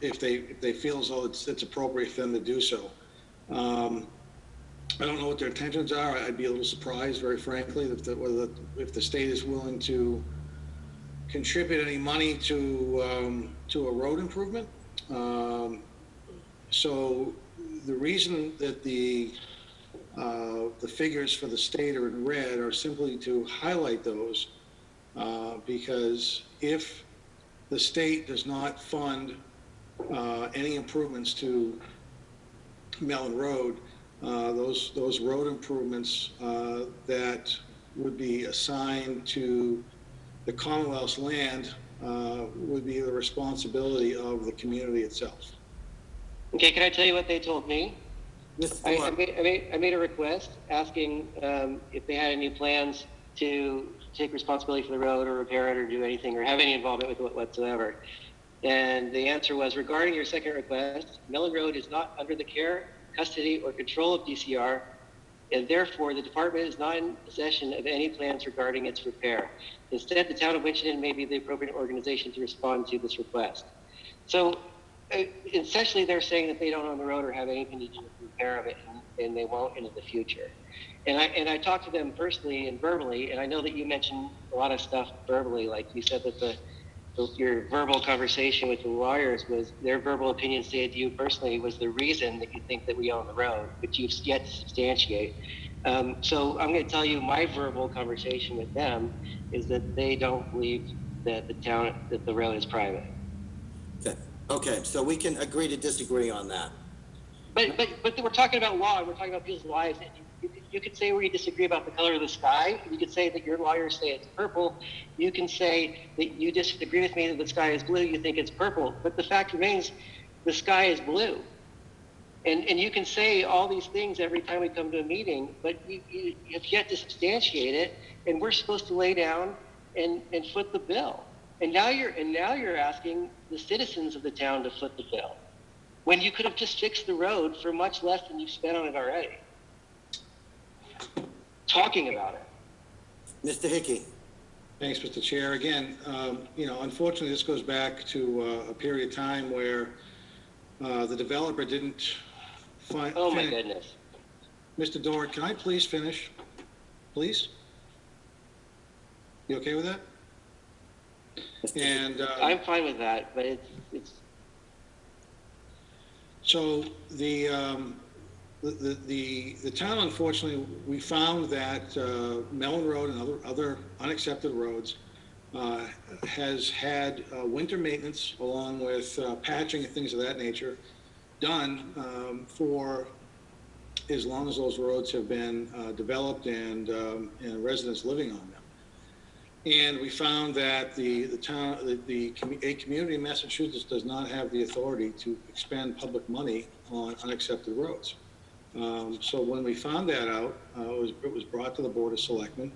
if they feel as though it's appropriate for them to do so. I don't know what their intentions are. I'd be a little surprised, very frankly, if the state is willing to contribute any money to a road improvement. So the reason that the figures for the state are in red are simply to highlight those, because if the state does not fund any improvements to Mellon Road, those road improvements that would be assigned to the Commonwealth's land would be the responsibility of the community itself. Okay, can I tell you what they told me? Mr. I Fuller, made a request asking if they had any plans to take responsibility for the road or repair it or do anything or have any involvement with it whatsoever. And the answer was, regarding your second request, Mellon Road is not under the care, custody, or control of DCR, and therefore the department is not in possession of any plans regarding its repair. Instead, the town of Winchendon may be the appropriate organization to respond to this request. So essentially they're saying that they don't own the road or have anything to do with the repair of it, and they won't into the future. And I talked to them personally and verbally, and I know that you mentioned a lot of stuff verbally, like you said that your verbal conversation with the lawyers was their verbal opinion stated to you personally was the reason that you think that we own the road, but you've yet to substantiate. So I'm going to tell you my verbal conversation with them is that they don't believe that the road is private. okay, so we can agree to disagree on that. But we're talking about law, and we're talking about people's lives. And you could say where you disagree about the color of the sky. You could say that your lawyers say it's purple. You can say that you disagree with me that the sky is blue. You think it's purple. But the fact remains, the sky is blue. And you can say all these things every time we come to a meeting, but you have yet to substantiate it. And we're supposed to lay down and foot the bill. And now you're asking the citizens of the town to foot the bill, when you could have just fixed the road for much less than you've spent on it already. Talking about it. Mr. Hickey? Thanks, Mr. Chair. Again, unfortunately, this goes back to a period of time where the developer didn't find. Oh my goodness. Mr. Dort, can I please finish? Please? You okay with that? And I'm fine with that, but it's. So the town, unfortunately, we found that Mellon Road and other unaccepted roads has had winter maintenance along with patching and things of that nature done for as long as those roads have been developed and residents living on them. And we found that a community in Massachusetts does not have the authority to expend public money on unaccepted roads. So when we found that out, it was brought to the Board of Selectmen.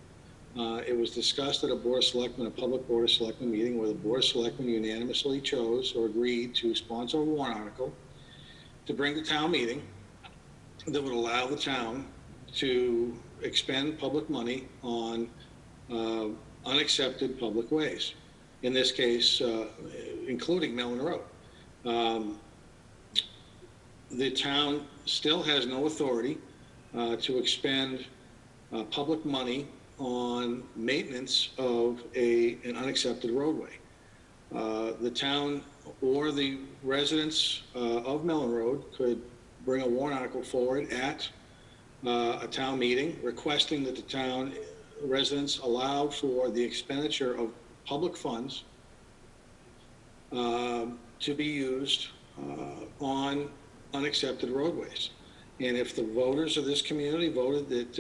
It was discussed at a public Board of Selectmen meeting where the Board of Selectmen unanimously chose or agreed to sponsor a warrant article to bring to town meeting that would allow the town to expend public money on unaccepted public ways, in this case, including Mellon Road. The town still has no authority to expend public money on maintenance of an unaccepted roadway. The town or the residents of Mellon Road could bring a warrant article forward at a town meeting requesting that the town residents allow for the expenditure of public funds to be used on unaccepted roadways. And if the voters of this community voted that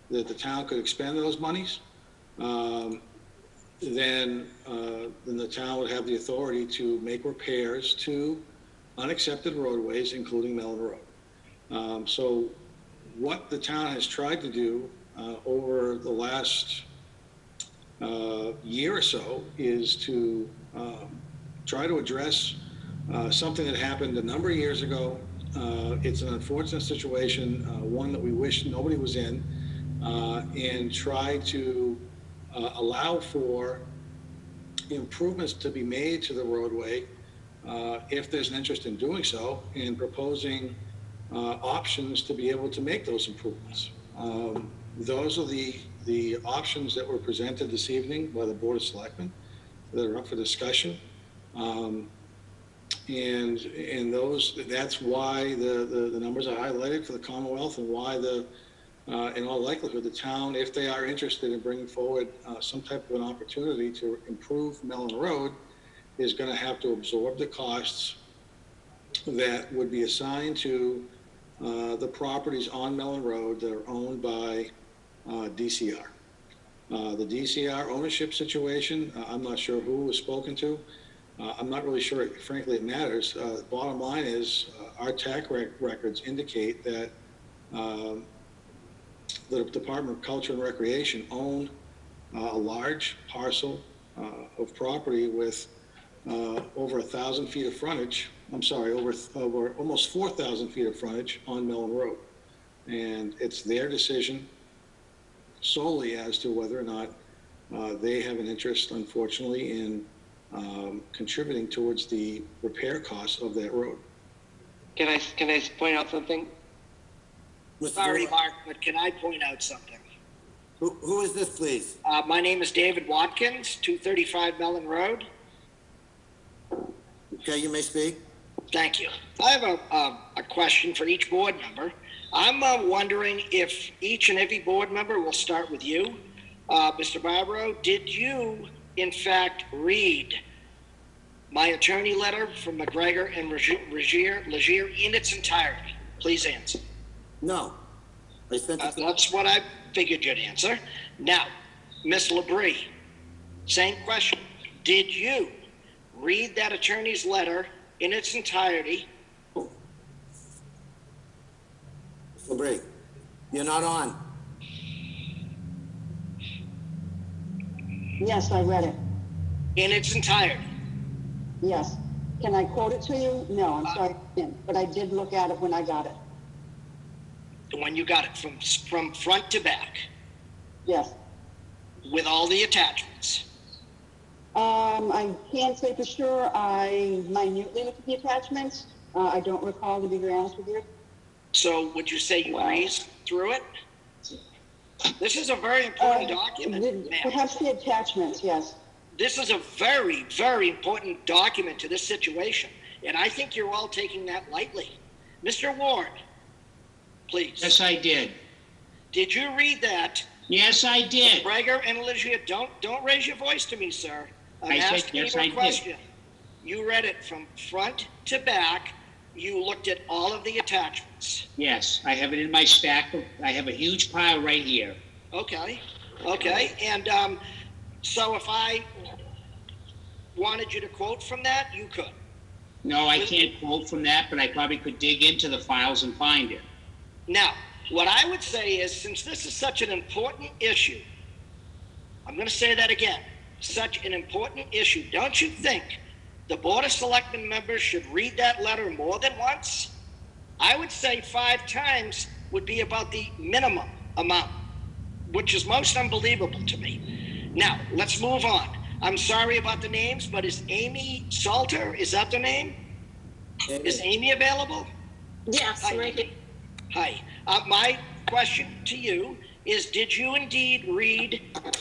the town could expend those monies, then the town would have the authority to make repairs to unaccepted roadways, including Mellon Road. So what the town has tried to do over the last year or so is to try to address something that happened a number of years ago. It's an unfortunate situation, one that we wish nobody was in, and try to allow for improvements to be made to the roadway, if there's an interest in doing so, and proposing options to be able to make those improvements. Those are the options that were presented this evening by the Board of Selectmen that are up for discussion. And that's why the numbers are highlighted for the Commonwealth, and why in all likelihood, the town, if they are interested in bringing forward some type of an opportunity to improve Mellon Road, is going to have to absorb the costs that would be assigned to the properties on Mellon Road that are owned by DCR. The DCR ownership situation, I'm not sure who was spoken to. I'm not really sure, frankly, it matters. Bottom line is our tax records indicate that the Department of Culture and Recreation own a large parcel of property with over 1,000 feet of frontage. I'm sorry, over almost 4,000 feet of frontage on Mellon Road. And it's their decision solely as to whether or not they have an interest, unfortunately, in contributing towards the repair costs of that road. Can I point out something? Sorry, Mark, but can I point out something? Who is this, please? My name is David Watkins, 235 Mellon Road. Okay, you may speak. Thank you. I have a question for each board member. I'm wondering if each and every board member, will start with you. Mr. Barbaro, did you, in fact, read my attorney letter from McGregor and Legier in its entirety? Please answer. No. I sent it to That's what I figured you'd answer. Now, Ms. Labrie, same question. Did you read that attorney's letter in its entirety? Labrie, you're not on. Yes, I read it. In its entirety? Yes. Can I quote it to you? No, I'm sorry, I can't, but I did look at it when I got it. When you got it from front to back, Yes. with all the attachments? I can't say for sure. I minutely looked at the attachments. I don't recall, to be very honest with you. So would you say you breezed through it? This is a very important document, ma'am. Perhaps the attachments, yes. This is a very, very important document to this situation, and I think you're all taking that lightly. Mr. Ward, please. Yes, I did. Did you read that? Yes, I did. Brager and Alicia, don't raise your voice to me, sir. I'm I said asking yes, you I a did. question. You read it from front to back. You looked at all of the attachments. Yes, I have it in my stack. I have a huge pile right here. Okay, and so if I wanted you to quote from that, you could. No, I can't quote from that, but I probably could dig into the files and find it. Now, what I would say is, since this is such an important issue, I'm going to say that again, such an important issue, don't you think the Board of Selectmen members should read that letter more than once? I would say 5 times would be about the minimum amount, which is most unbelievable to me. Now, let's move on. I'm sorry about the names, but is Amy Salter, is that the name? Is Amy available? Yes, Hi. right here. Hi. My question to you is, did you indeed read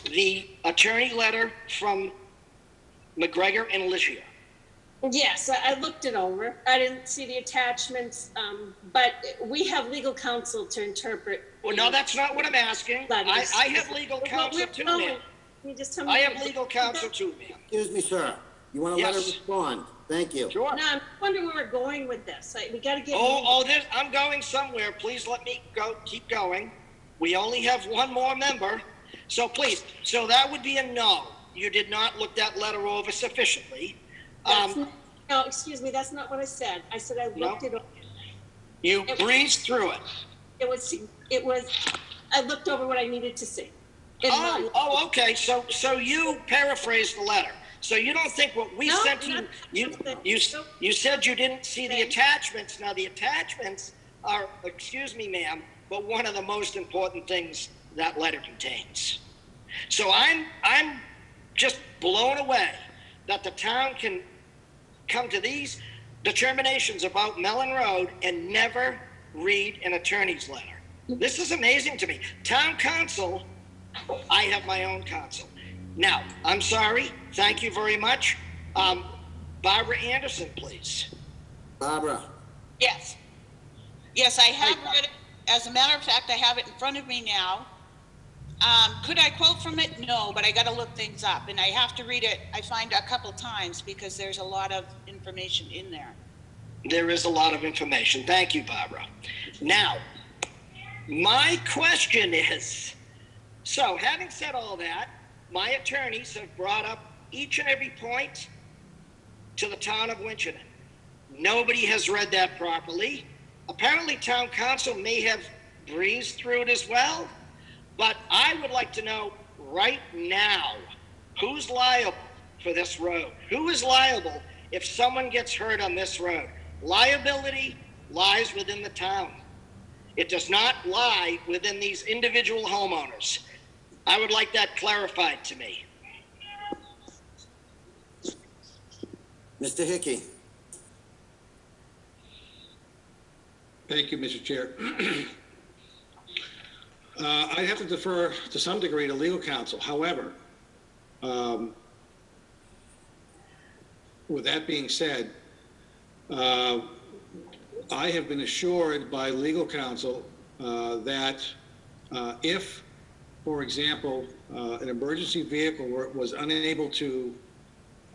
the attorney letter from McGregor and Alicia? Yes, I looked it over. I didn't see the attachments, but we have legal counsel to interpret. Well, no, that's not what I'm asking. Letters. I have legal counsel too, ma'am. Can you just tell me? I have legal counsel too, ma'am. Excuse me, sir. You want to let her Yes. respond? Thank you. Sure. No, I'm wondering where we're going with this. We got to get. I'm going somewhere. Please let me go. Keep going. We only have one more member. So please, so that would be a no. You did not look that letter over sufficiently. No, excuse me. That's not what I said. I said I looked it over. You breezed through it. It was. I looked over what I needed to see. Okay. So you paraphrased the letter. So you don't think what we sent you? You said you didn't see the attachments. Now the attachments are, excuse me, ma'am, but one of the most important things that letter contains. So I'm just blown away that the town can come to these determinations about Mellon Road and never read an attorney's letter. This is amazing to me. Town council, I have my own council. Now, I'm sorry. Thank you very much. Barbara Anderson, please. Barbara, Yes. Yes, I have read it. As a matter of fact, I have it in front of me now. Could I quote from it? No, but I got to look things up, and I have to read it, I find, a couple times because there's a lot of information in there. There is a lot of information. Thank you, Barbara. Now, my question is, so having said all that, my attorneys have brought up each and every point to the town of Winchendon. Nobody has read that properly. Apparently, town council may have breezed through it as well, but I would like to know right now, who's liable for this road? Who is liable if someone gets hurt on this road? Liability lies within the town. It does not lie within these individual homeowners. I would like that clarified to me. Mr. Hickey. Thank you, Mr. Chair. I have to defer to some degree to legal counsel. However, with that being said, I have been assured by legal counsel that if, for example, an emergency vehicle was unable to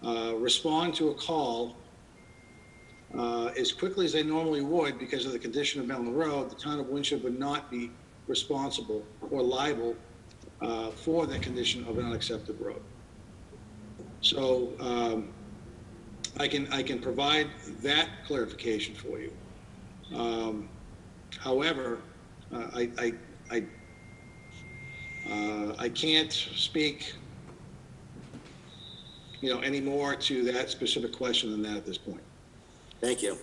respond to a call as quickly as they normally would because of the condition of Mellon Road, the town of Winchester would not be responsible or liable for the condition of an unaccepted road. So I can provide that clarification for you. However, I can't speak, any more to that specific question than that at this point. Thank you.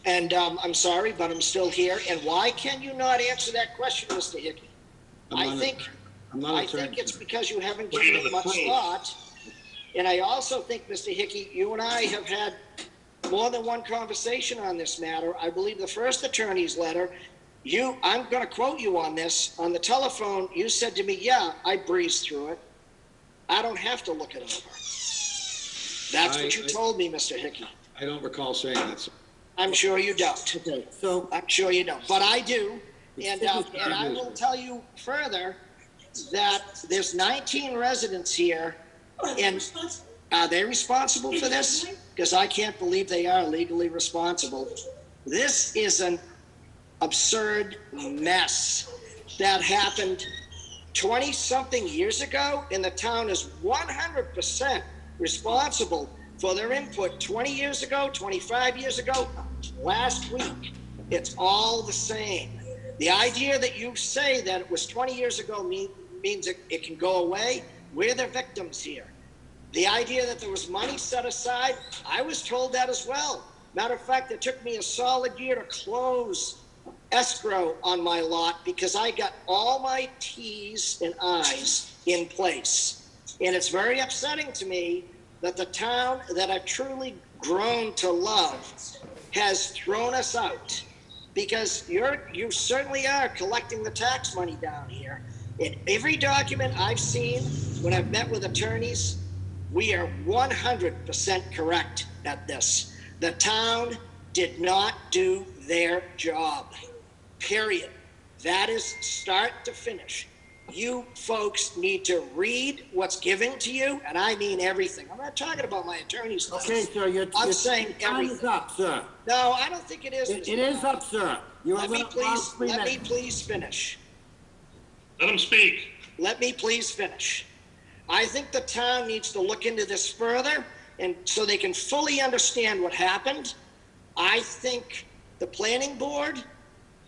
And I'm sorry, but I'm still here. And why can you not answer that question, Mr. Hickey? I think it's because you haven't given it much thought. And I also think, Mr. Hickey, you and I have had more than one conversation on this matter. I believe the first attorney's letter, I'm going to quote you on this. On the telephone, you said to me, yeah, I breezed through it. I don't have to look it over. That's what you told me, Mr. Hickey. I don't recall saying that, sir. I'm sure you don't. Okay, so I'm sure you don't, but I do. And I will tell you further that there's 19 residents here, and are they responsible for this? Because I can't believe they are legally responsible. This is an absurd mess that happened 20-something years ago, and the town is 100% responsible for their input 20 years ago, 25 years ago, last week. It's all the same. The idea that you say that it was 20 years ago means it can go away. We're the victims here. The idea that there was money set aside, I was told that as well. Matter of fact, it took me a solid year to close escrow on my lot because I got all my T's and I's in place. And it's very upsetting to me that the town that I've truly grown to love has thrown us out, because you certainly are collecting the tax money down here. In every document I've seen when I've met with attorneys, we are 100% correct at this. The town did not do their job, period. That is start to finish. You folks need to read what's given to you, and I mean everything. I'm not talking about my attorney's letters. Okay, sir, I'm saying time is everything. up, sir. No, I don't think it is. It Mr. is Brown. up, sir. You Let are me allowed please 3 let me minutes. please finish. Let him speak. Let me please finish. I think the town needs to look into this further, and so they can fully understand what happened. I think the planning board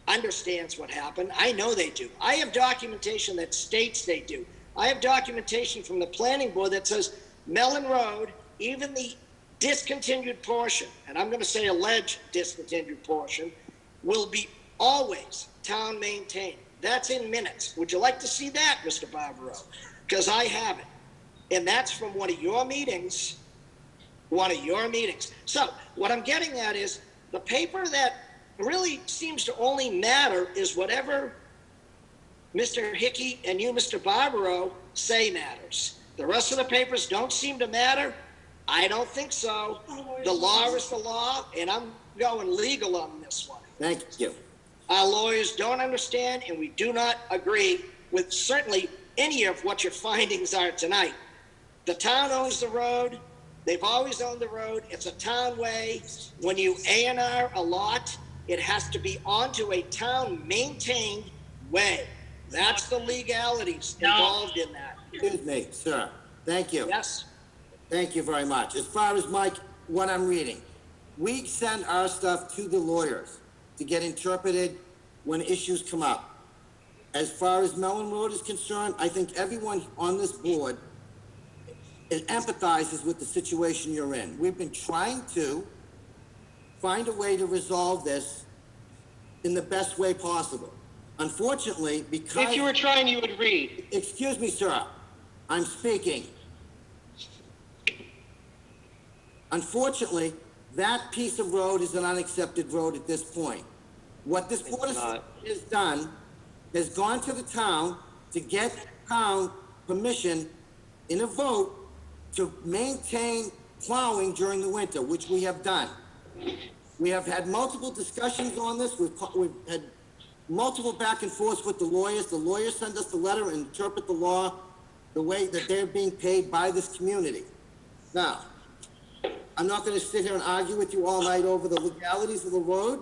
understands what happened. I know they do. I have documentation that states they do. I have documentation from the planning board that says Mellon Road, even the discontinued portion, and I'm going to say alleged discontinued portion, will be always town maintained. That's in minutes. Would you like to see that, Mr. Barbaro? Because I have it. And that's from one of your meetings one of your meetings. So what I'm getting at is the paper that really seems to only matter is whatever Mr. Hickey and you, Mr. Barbaro, say matters. The rest of the papers don't seem to matter. I don't think so. The law is the law, and I'm going legal on this one. Thank you. Our lawyers don't understand, and we do not agree with certainly any of what your findings are tonight. The town owns the road. They've always owned the road. It's a town way. When you A&R a lot, it has to be onto a town-maintained way. That's the legalities involved in that. Excuse me, sir. Thank you. Yes. Thank you very much. As far as Mike, what I'm reading, we send our stuff to the lawyers to get interpreted when issues come up. As far as Mellon Road is concerned, I think everyone on this board empathizes with the situation you're in. We've been trying to find a way to resolve this in the best way possible. Unfortunately, because... If you were trying, you would read. Excuse me, sir. I'm speaking. Unfortunately, that piece of road is an unaccepted road at this point. What this board has done has gone to the town to get town permission in a vote to maintain plowing during the winter, which we have done. We have had multiple discussions on this. We've had multiple back and forth with the lawyers. The lawyers send us the letter and interpret the law the way that they're being paid by this community. Now, I'm not going to sit here and argue with you all night over the legalities of the road.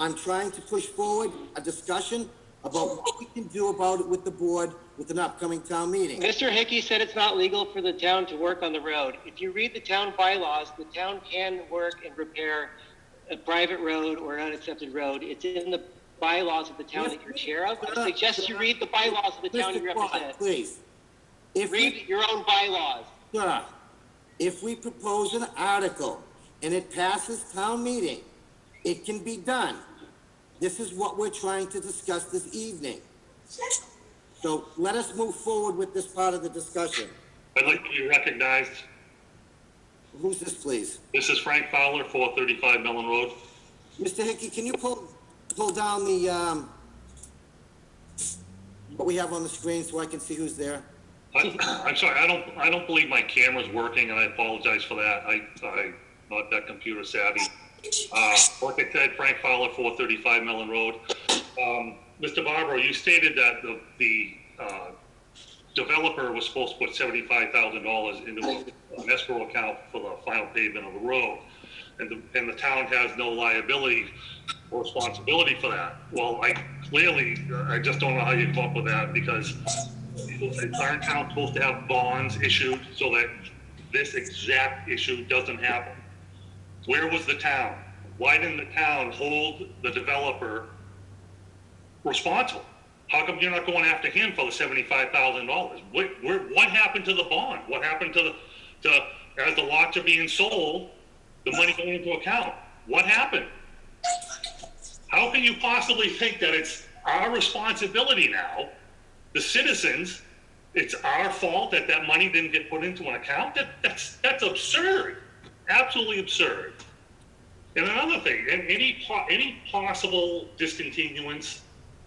I'm trying to push forward a discussion about what we can do about it with the board with an upcoming town meeting. Mr. Hickey said it's not legal for the town to work on the road. If you read the town bylaws, the town can work and repair a private road or an unaccepted road. It's in the bylaws of the town that you're chair of. I suggest you read the bylaws of the town you represent. Please. Read your own bylaws. Sir, if we propose an article and it passes town meeting, it can be done. This is what we're trying to discuss this evening. So let us move forward with this part of the discussion. I'd like to be recognized. Who's this, please? This is Frank Fowler, 435 Mellon Road. Mr. Hickey, can you pull down the, what we have on the screen so I can see who's there? I'm sorry, I don't believe my camera's working, and I apologize for that. I'm not that computer savvy. Like I said, Frank Fowler, 435 Mellon Road. Mr. Barbaro, you stated that the developer was supposed to put $75,000 into an escrow account for the final pavement of the road, and the town has no liability or responsibility for that. Well, I just don't know how you come up with that, because aren't towns supposed to have bonds issued so that this exact issue doesn't happen? Where was the town? Why didn't the town hold the developer responsible? How come you're not going after him for the $75,000? What happened to the bond? What happened to as the lots are being sold, the money going into account? What happened? How can you possibly think that it's our responsibility now, the citizens, it's our fault that that money didn't get put into an account? That's absurd. Absolutely absurd. And another thing, any possible discontinuance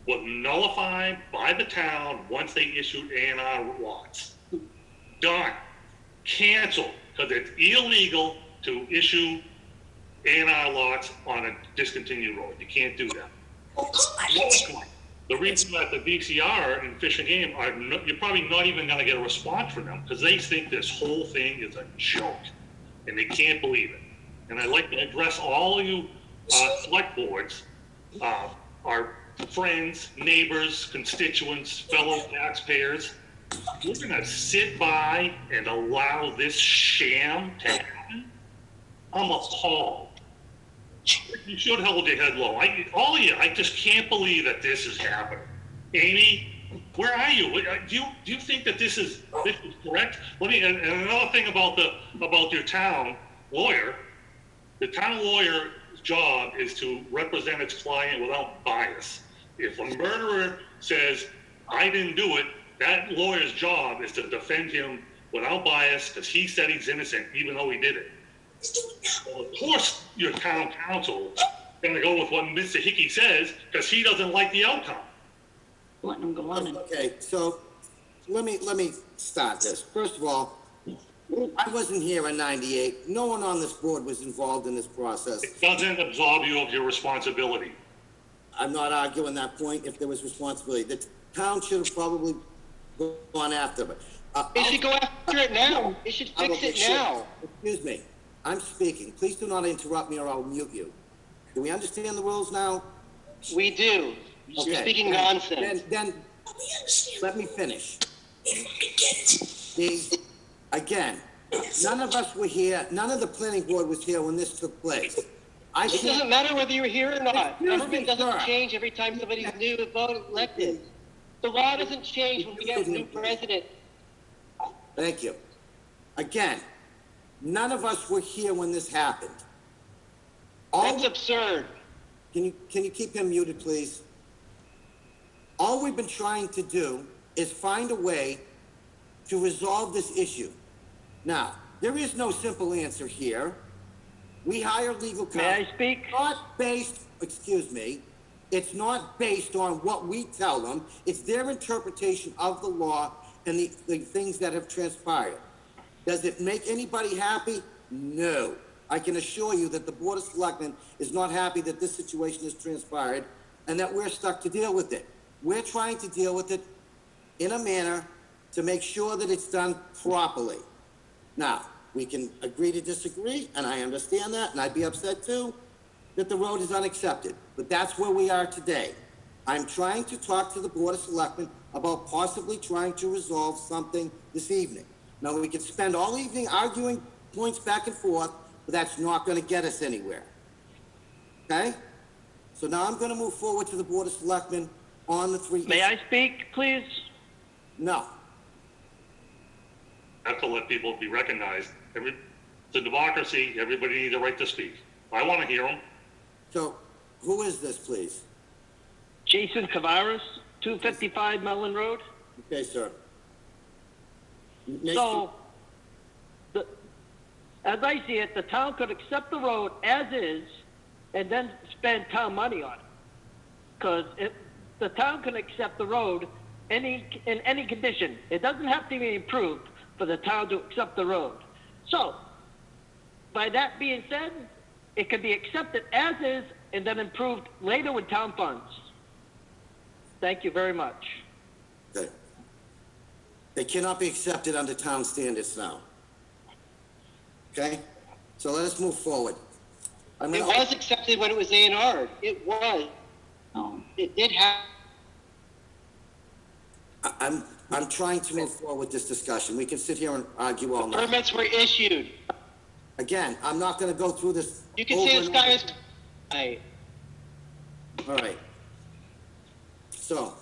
was nullified by the town once they issued A&R lots. Done. Canceled, because it's illegal to issue A&R lots on a discontinued road. You can't do that. The reason that the DCR and Fish and Game you're probably not even going to get a response from them, because they think this whole thing is a joke, and they can't believe it. And I'd like to address all of you select boards, our friends, neighbors, constituents, fellow taxpayers. We're going to sit by and allow this sham to happen? I'm appalled. You should hold your head low. All of you, I just can't believe that this is happening. Amy, where are you? Do you think that this is correct? And another thing about your town lawyer. The town lawyer's job is to represent its client without bias. If a murderer says, I didn't do it, that lawyer's job is to defend him without bias, because he said he's innocent, even though he did it. Well, of course, your town council is gonna go with what Mr. Hickey says, because he doesn't like the outcome. Letting them go on and. Okay, so let me start this. First of all, I wasn't here in '98. No one on this board was involved in this process. It doesn't absolve you of your responsibility. I'm not arguing that point if there was responsibility. The town should have probably gone after it. They should go after it now. They should fix it now. Excuse me, I'm speaking. Please do not interrupt me or I'll mute you. Do we understand the rules now? We do. You're Okay. speaking nonsense. Then let me finish. Again, none of us were here, none of the planning board was here when this took place. It doesn't matter whether you're here or not. Excuse me, Government doesn't sir. change every time somebody's new voted elected. The law doesn't change when we get a new president. Thank you. Again, none of us were here when this happened. That's absurd. Can you keep him muted, please? All we've been trying to do is find a way to resolve this issue. Now, there is no simple answer here. We hire legal counsel. May I speak? Not based, excuse me, it's not based on what we tell them. It's their interpretation of the law and the things that have transpired. Does it make anybody happy? No. I can assure you that the Board of Selectmen is not happy that this situation has transpired and that we're stuck to deal with it. We're trying to deal with it in a manner to make sure that it's done properly. Now, we can agree to disagree, and I understand that, and I'd be upset too, that the road is unaccepted. But that's where we are today. I'm trying to talk to the Board of Selectmen about possibly trying to resolve something this evening. Now, we could spend all evening arguing points back and forth, but that's not going to get us anywhere. Okay? So now I'm going to move forward to the Board of Selectmen on the three. May I speak, please? No. I have to let people be recognized. It's a democracy. Everybody needs a right to speak. I want to hear them. So, who is this, please? Jason Tavares, 255 Mellon Road. Okay, sir. So, as I see it, the town could accept the road as is and then spend town money on it. Because the town can accept the road in any condition. It doesn't have to be improved for the town to accept the road. So, by that being said, it can be accepted as is and then improved later with town funds. Thank you very much. Okay. They cannot be accepted under town standards now. Okay? So let us move forward. It was accepted when it was A&R'd. It was. It did have. I'm trying to move forward with this discussion. We can sit here and argue all night. Permits were issued. Again, I'm not going to go through this. You can say the sky is. Right. All right. So,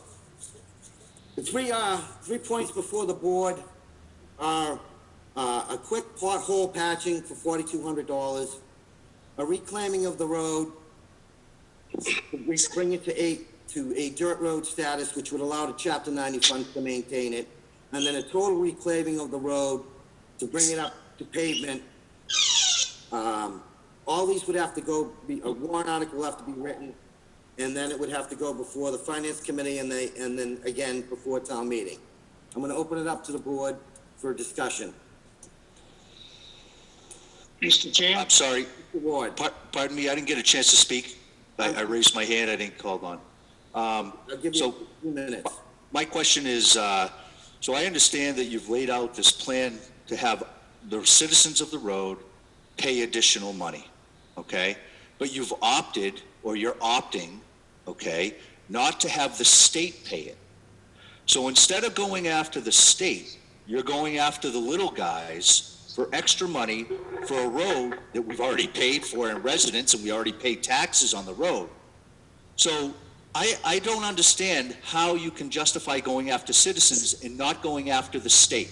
the three points before the board are a quick pothole patching for $4,200, a reclaiming of the road, we bring it to a dirt road status, which would allow the Chapter 90 funds to maintain it, and then a total reclaiming of the road to bring it up to pavement. All these would have to go, a warrant article will have to be written, and then it would have to go before the Finance Committee and then again before town meeting. I'm going to open it up to the board for discussion. Mr. Chair? I'm sorry. Mr. Ward. Pardon me, I didn't get a chance to speak. I raised my hand, I didn't call on. I'll give you a few minutes. My question is, so I understand that you've laid out this plan to have the citizens of the road pay additional money, okay? But you've opted, or you're opting, okay, not to have the state pay it. So instead of going after the state, you're going after the little guys for extra money for a road that we've already paid for in residents and we already paid taxes on the road. So I don't understand how you can justify going after citizens and not going after the state.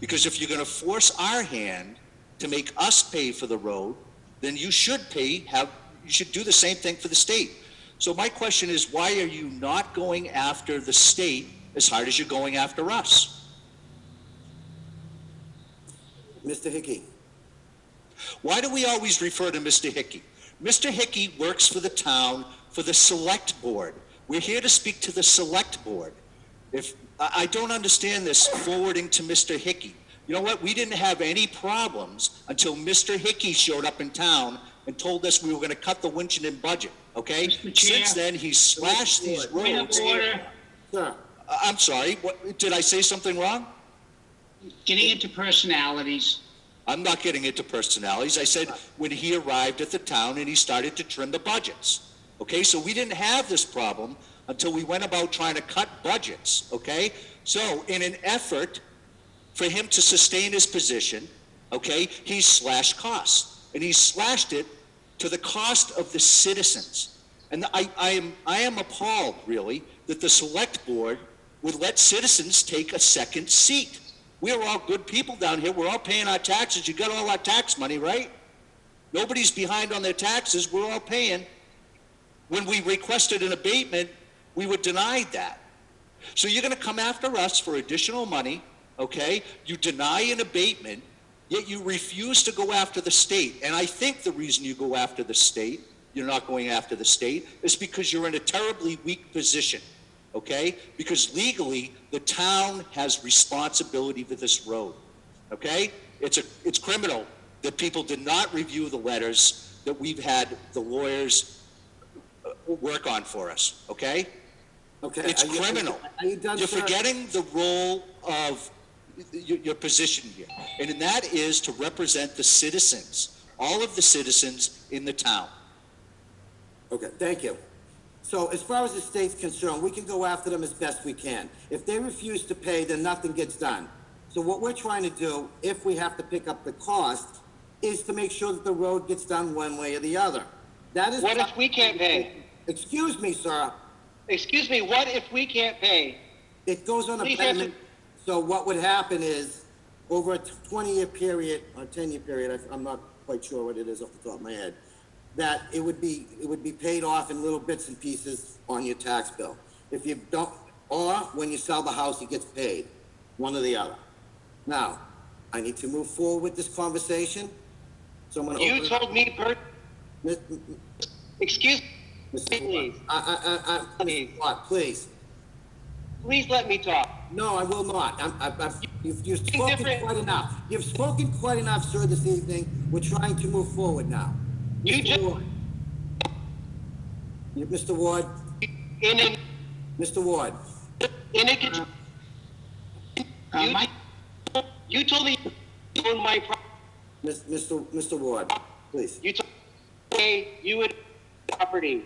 Because if you're going to force our hand to make us pay for the road, then you should you should do the same thing for the state. So my question is, why are you not going after the state as hard as you're going after us? Mr. Hickey. Why do we always refer to Mr. Hickey? Mr. Hickey works for the town, for the select board. We're here to speak to the select board. I don't understand this forwarding to Mr. Hickey. You know what? We didn't have any problems until Mr. Hickey showed up in town and told us we were going to cut the Winchendon budget, okay? Mr. Chair. Since then, he's slashed these Point of roads. order. Sir, I'm sorry, what, did I say something wrong? Getting into personalities. I'm not getting into personalities. I said when he arrived at the town and he started to trim the budgets. Okay, so we didn't have this problem until we went about trying to cut budgets, okay? So in an effort for him to sustain his position, okay, he slashed costs. And he slashed it to the cost of the citizens. And I am appalled, really, that the select board would let citizens take a second seat. We're all good people down here. We're all paying our taxes. You got all our tax money, right? Nobody's behind on their taxes. We're all paying. When we requested an abatement, we were denied that. So you're going to come after us for additional money, okay? You deny an abatement, yet you refuse to go after the state. And I think the reason you go after the state, you're not going after the state, is because you're in a terribly weak position, okay? Because legally, the town has responsibility for this road, okay? It's criminal that people did not review the letters that we've had the lawyers work on for us, okay? okay. It's criminal. Are you done, You're sir? forgetting the role of your position here, and that is to represent the citizens, all of the citizens in the town. Okay, thank you. So as far as the state's concerned, we can go after them as best we can. If they refuse to pay, then nothing gets done. So what we're trying to do, if we have to pick up the cost, is to make sure that the road gets done one way or the other. That is. What if we can't pay? Excuse me, sir. Excuse me, what if we can't pay? It goes on a Please payment. answer. So what would happen is, over a 20-year period, or 10-year period, I'm not quite sure what it is off the top of my head, that it would be paid off in little bits and pieces on your tax bill. If you don't, or when you sell the house, it gets paid, one or the other. Now, I need to move forward with this conversation, so I'm gonna You open it told me Mi- excuse Mr. Please. Mr. Watt, please. Please let me talk. No, I will not. You've spoken different. quite enough. You've spoken quite enough, sir, this evening. We're trying to move forward now. You Mr. just- Ward. Mr. Ward, In an, Mr. Ward. in a, Mike, you told me you own my property. Mr. Ward, please. You told me you would property.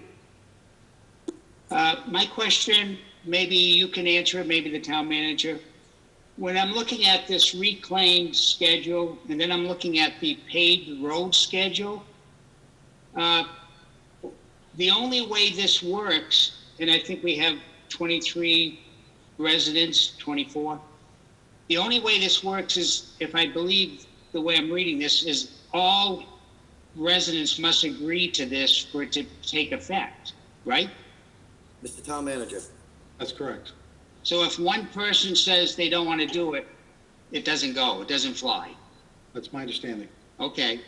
my question, maybe you can answer it, maybe the town manager. When I'm looking at this reclaimed schedule, and then I'm looking at the paved road schedule, the only way this works, and I think we have 23 residents, 24. The only way this works is, if I believe the way I'm reading this, is all residents must agree to this for it to take effect, right? Mr. Town Manager. That's correct. So if one person says they don't want to do it, it doesn't go, it doesn't fly. That's my understanding. Okay.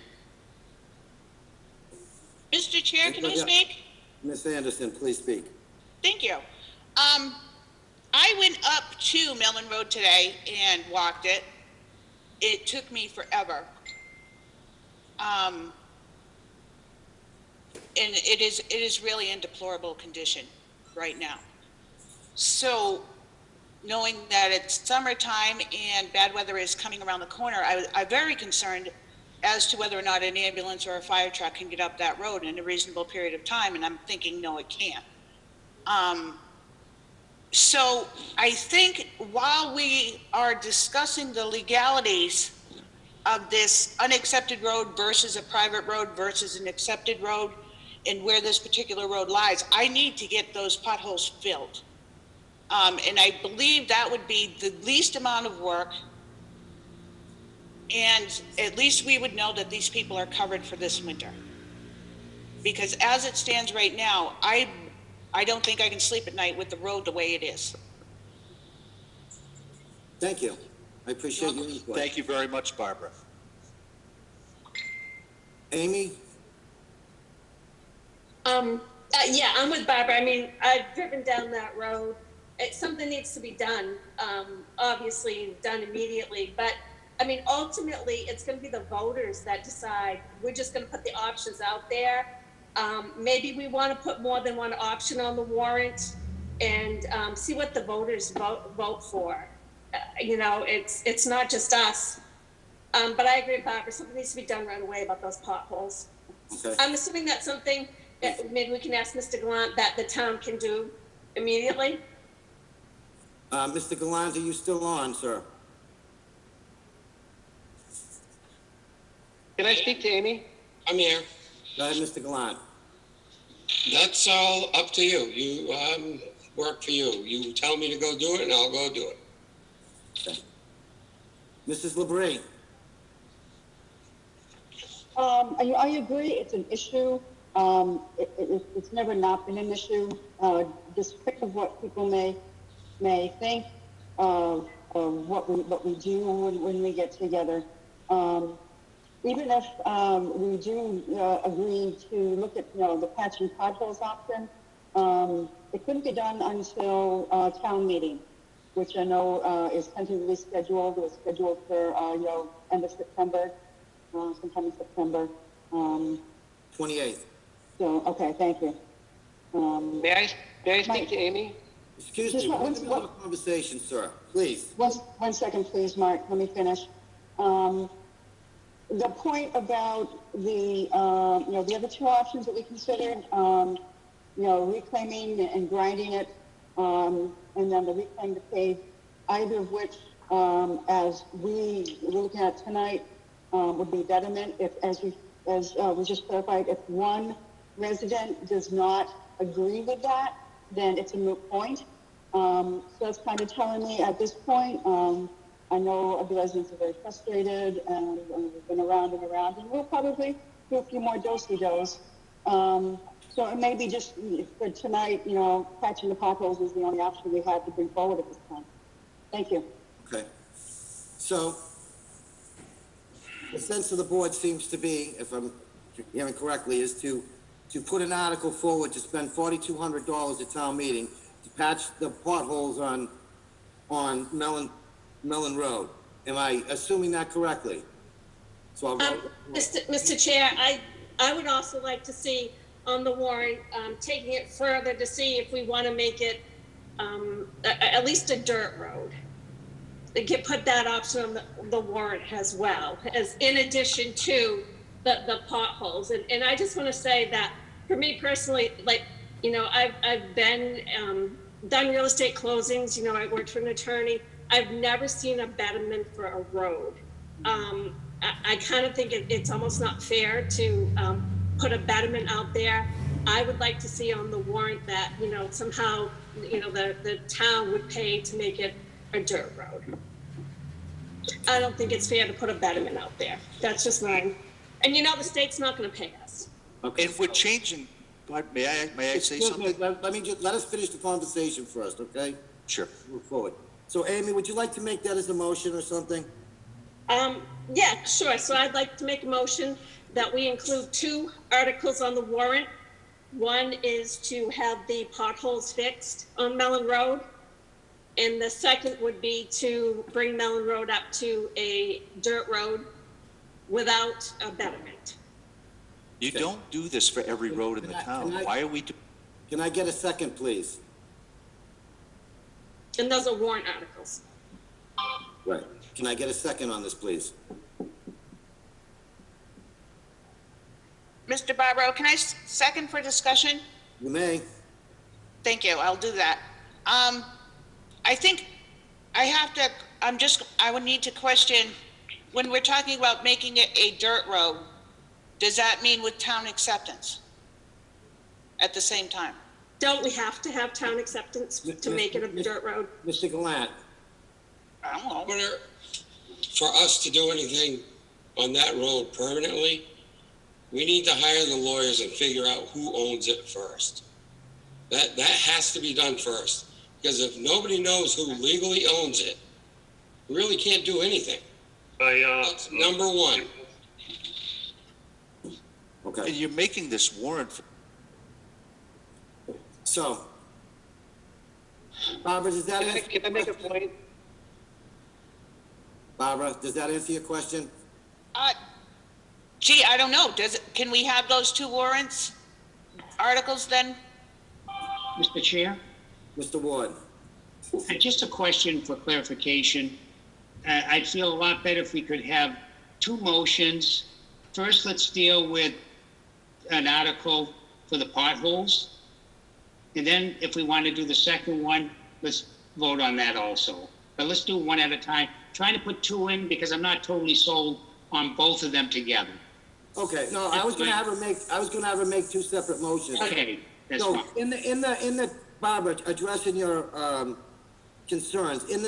Mr. Chair, can I speak? Ms. Anderson, please speak. Thank you. I went up to Mellon Road today and walked it. It took me forever. And it is really in deplorable condition right now. So knowing that it's summertime and bad weather is coming around the corner, I'm very concerned as to whether or not an ambulance or a fire truck can get up that road in a reasonable period of time, and I'm thinking, no, it can't. So I think while we are discussing the legalities of this unaccepted road versus a private road versus an accepted road and where this particular road lies, I need to get those potholes filled. And I believe that would be the least amount of work, and at least we would know that these people are covered for this winter. Because as it stands right now, I don't think I can sleep at night with the road the way it is. Thank you. I appreciate your input. Thank you very much, Barbara. Amy? Yeah, I'm with Barbara. I mean, I've driven down that road. Something needs to be done, obviously done immediately. But I mean, ultimately, it's going to be the voters that decide. We're just going to put the options out there. Maybe we want to put more than one option on the warrant and see what the voters vote for. You know, it's not just us. But I agree with Barbara. Something needs to be done right away about those potholes. Okay. I'm assuming that's something that maybe we can ask Mr. Gallant that the town can do immediately. Mr. Gallant, are you still on, sir? Can I speak to Amy? I'm here. Go ahead, Mr. Gallant. That's all up to you. You, work for you. You tell me to go do it and I'll go do it. Okay. Mrs. LeBrie? I agree, it's an issue. It's never not been an issue. Despite of what people may think of what we do when we get together. Even if we do agree to look at the patching potholes option, it couldn't be done until town meeting, which I know is tentatively scheduled. It was scheduled for end of September, sometime in September. 28th. So okay, thank you. May I speak to Amy? Excuse me, we're in the middle of a conversation, sir. Please. One second, please, Mark. Let me finish. The point about the the other two options that we considered, reclaiming and grinding it, and then the reclaim to pave, either of which, as we're looking at tonight, would be betterment. If, as we just clarified, if one resident does not agree with that, then it's a moot point. So that's kind of telling me at this point, I know the residents are very frustrated and we've been around and around, and we'll probably do a few more do-si-dos. So it may be just for tonight, patching the potholes is the only option we have to bring forward at this time. Thank you. Okay. So the sense of the board seems to be, if I'm hearing correctly, is to put an article forward to spend $4,200 at town meeting to patch the potholes on Mellon Road. Am I assuming that correctly? So I'll vote. Mr. Chair, I would also like to see on the warrant, taking it further to see if we want to make it at least a dirt road. Put that option on the warrant as well, as in addition to the potholes. And I just want to say that for me personally, I've been done real estate closings. I worked for an attorney. I've never seen a betterment for a road. I kind of think it's almost not fair to put a betterment out there. I would like to see on the warrant that, somehow, the town would pay to make it a dirt road. I don't think it's fair to put a betterment out there. That's just mine. And the state's not going to pay us. Okay. If we're changing, go ahead, may I say Excuse me, something? let us finish the conversation first, okay? Sure. Move forward. So Amy, would you like to make that as a motion or something? Yeah, sure. So I'd like to make a motion that we include two articles on the warrant. One is to have the potholes fixed on Mellon Road. And the second would be to bring Mellon Road up to a dirt road without a betterment. You don't do this for every road in the town. Why are we? Can I get a second, please? And those are warrant articles. Right. Can I get a second on this, please? Mr. Barbaro, can I second for discussion? You may. Thank you, I'll do that. I think I would need to question, when we're talking about making it a dirt road, does that mean with town acceptance at the same time? Don't we have to have town acceptance to make it a dirt road? Mr. Gallant. I don't know. For us to do anything on that road permanently, we need to hire the lawyers and figure out who owns it first. That has to be done first. Because if nobody knows who legally owns it, we really can't do anything. That's number one. Okay. you're making this warrant. So, Barbara, does that answer? Can I make a point? Barbara, does that answer your question? Gee, I don't know. Can we have those two warrants articles then? Mr. Chair, Mr. Ward? just a question for clarification. I'd feel a lot better if we could have two motions. First, let's deal with an article for the potholes. And then if we want to do the second one, let's vote on that also. But let's do one at a time. Trying to put two in because I'm not totally sold on both of them together. Okay, no, I was gonna have her make two separate motions. Okay, that's So, fine. in the, Barbara, addressing your, concerns, in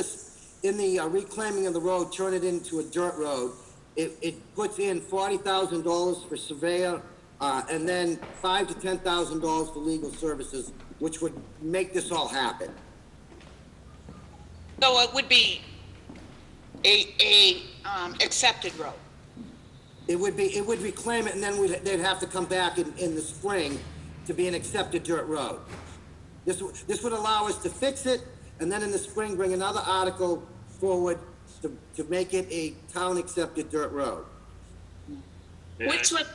the reclaiming of the road, turn it into a dirt road, it puts in $40,000 for surveyor, and then $5,000 to $10,000 for legal services, which would make this all happen. So it would be a accepted road. It would reclaim it, and then they'd have to come back in the spring to be an accepted dirt road. This would allow us to fix it, and then in the spring, bring another article forward to make it a town-accepted dirt road. Which was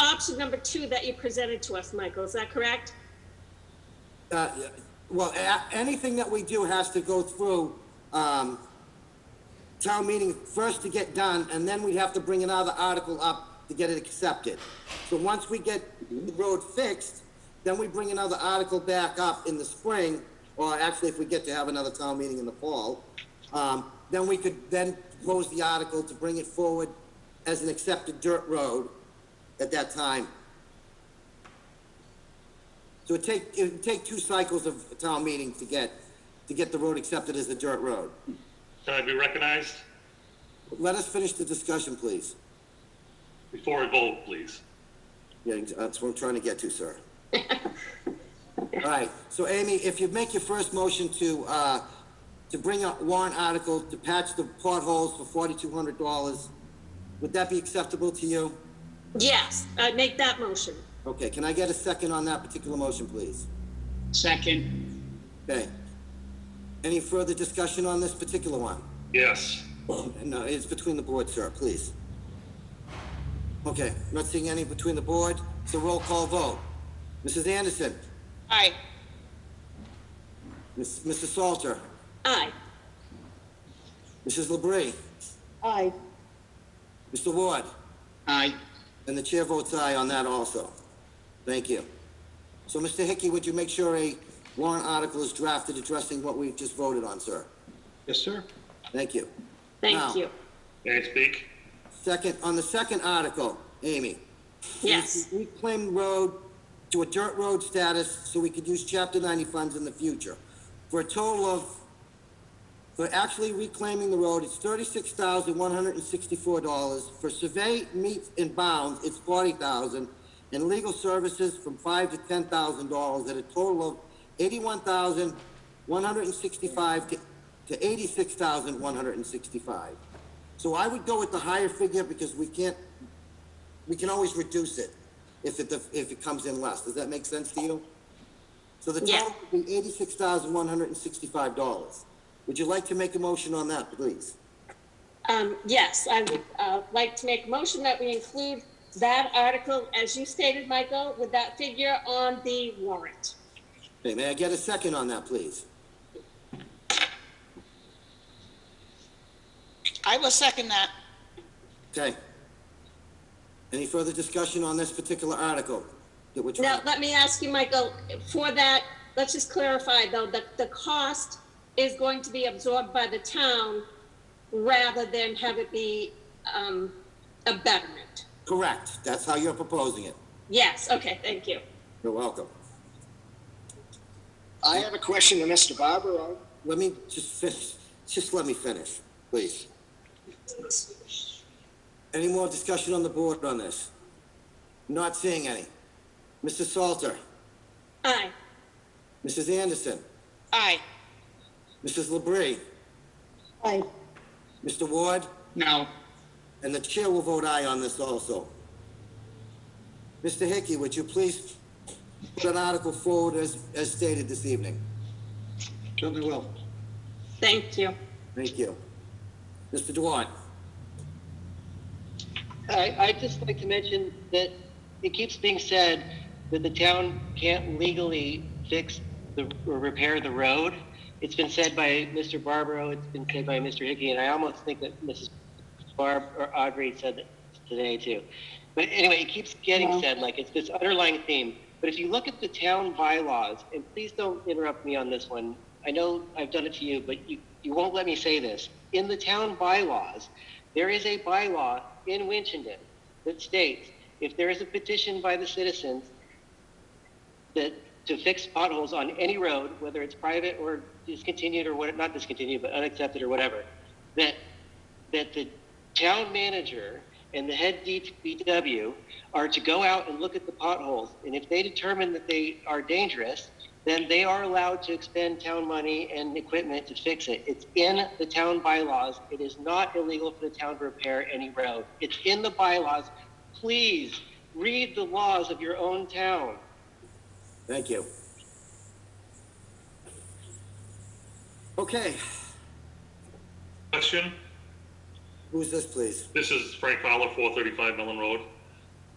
option number 2 that you presented to us, Michael, is that correct? Well, anything that we do has to go through, town meeting first to get done, and then we'd have to bring another article up to get it accepted. So once we get the road fixed, then we bring another article back up in the spring, or actually if we get to have another town meeting in the fall, then we could then propose the article to bring it forward as an accepted dirt road at that time. So it would take 2 cycles of a town meeting to get the road accepted as a dirt road. Can I be recognized? Let us finish the discussion, please. Before we vote, please. Yeah, that's what I'm trying to get to, sir. All right, so Amy, if you make your first motion to bring a warrant article to patch the potholes for $4,200, would that be acceptable to you? Yes, I'd make that motion. Okay, can I get a second on that particular motion, please? Second. Okay. Any further discussion on this particular one? Yes. No, it's between the board, sir, please. Okay, not seeing any between the board, so roll call vote. Mrs. Anderson? Aye. Mr. Salter? Aye. Mrs. LeBrie? Aye. Mr. Ward? Aye. And the chair votes aye on that also. Thank you. So, Mr. Hickey, would you make sure a warrant article is drafted addressing what we've just voted on, sir? Yes, sir. Thank you. Thank Now, you. May I speak? On the second article, Amy. Yes. Reclaim the road to a dirt road status so we could use Chapter 90 funds in the future. For a total of, for actually reclaiming the road, it's $36,164. For survey, meets, and bounds, it's $40,000. And legal services from $5,000 to $10,000 at a total of $81,165 to $86,165. So I would go with the higher figure because we can always reduce it if it comes in less. Does that make sense to you? So the total would be $86,165. Would you like to make a motion on that, please? Yes, I would like to make a motion that we include that article, as you stated, Michael, with that figure on the warrant. Okay, may I get a second on that, please? I will second that. Okay. Any further discussion on this particular article that we're trying? Now, let me ask you, Michael, for that, let's just clarify, though, that the cost is going to be absorbed by the town rather than have it be a betterment. Correct. That's how you're proposing it. Yes, okay, thank you. You're welcome. I have a question to Mr. Barber. Let me just finish. Just let me finish, please. Any more discussion on the board on this? Not seeing any. Mr. Salter? Aye. Mrs. Anderson? Aye. Mrs. LeBrie? Aye. Mr. Ward? No. And the chair will vote aye on this also. Mr. Hickey, would you please put an article forward as stated this evening? Certainly will. Thank you. Thank you. Mr. Dewan? I'd just like to mention that it keeps being said that the town can't legally fix or repair the road. It's been said by Mr. Barbaro, it's been said by Mr. Hickey, and I almost think that Mrs. Audrey said that today too. But anyway, it keeps getting said, like it's this underlying theme. But if you look at the town bylaws, and please don't interrupt me on this one, I know I've done it to you, but you won't let me say this. In the town bylaws, there is a bylaw in Winchendon that states if there is a petition by the citizens that to fix potholes on any road, whether it's private or discontinued or what, not discontinued, but unaccepted or whatever, that the town manager and the head DPW are to go out and look at the potholes. And if they determine that they are dangerous, then they are allowed to expend town money and equipment to fix it. It's in the town bylaws. It is not illegal for the town to repair any road. It's in the bylaws. Please read the laws of your own town. Thank you. Okay, Question? who's this, please? This is Frank Fowler, 435 Mellon Road.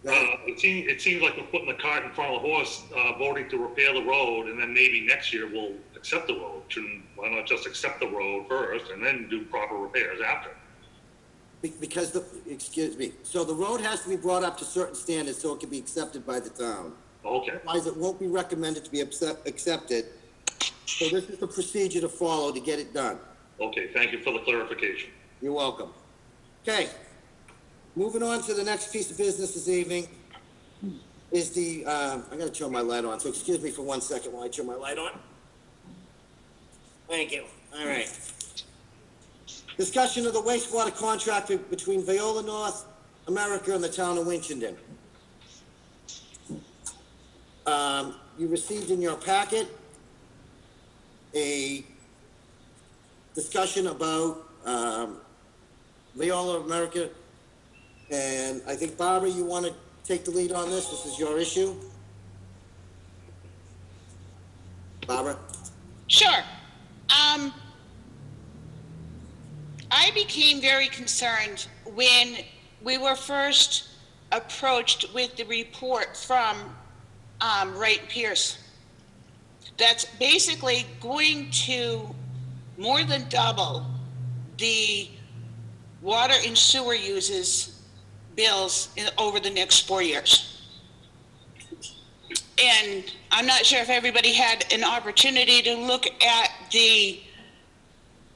It seems like we're putting the cart in front of the horse, voting to repair the road, and then maybe next year we'll accept the road. Why not just accept the road first and then do proper repairs after? Because excuse me, so the road has to be brought up to certain standards so it can be accepted by the town. Okay. Otherwise, it won't be recommended to be accepted. So this is the procedure to follow to get it done. Okay, thank you for the clarification. You're welcome. Okay, moving on to the next piece of business this evening is the, I gotta turn my light on, so excuse me for 1 second while I turn my light on. Thank you. All right. Discussion of the wastewater contract between Veolia North America and the town of Winchendon. You received in your packet a discussion about Veolia America, and I think, Barbara, you want to take the lead on this? This is your issue. Barbara? Sure. I became very concerned when we were first approached with the report from Wright Pierce. That's basically going to more than double the water and sewer uses bills over the next 4 years. And I'm not sure if everybody had an opportunity to look at the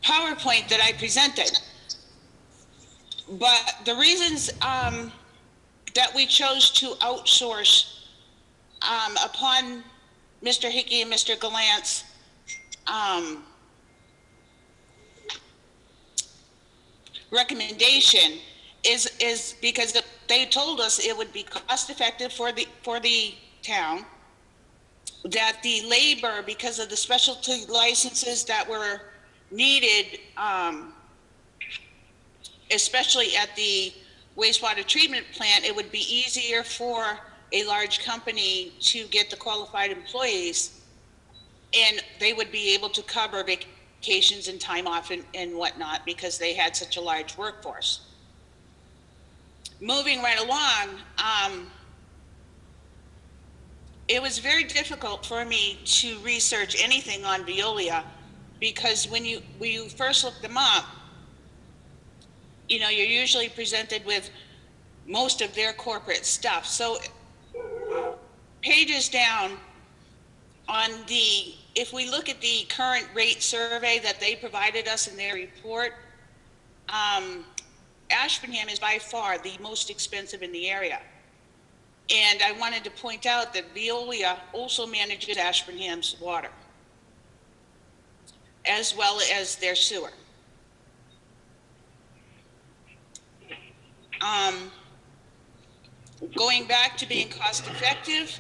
PowerPoint that I presented. But the reasons that we chose to outsource upon Mr. Hickey and Mr. Gallant's recommendation is because they told us it would be cost effective for the town, that the labor, because of the specialty licenses that were needed, especially at the wastewater treatment plant, it would be easier for a large company to get the qualified employees, and they would be able to cover vacations and time off and whatnot because they had such a large workforce. Moving right along, it was very difficult for me to research anything on Veolia because when you first look them up, you know, you're usually presented with most of their corporate stuff. So pages down on if we look at the current rate survey that they provided us in their report, Ashburnham is by far the most expensive in the area. And I wanted to point out that Veolia also manages Ashburnham's water, as well as their sewer. Going back to being cost effective,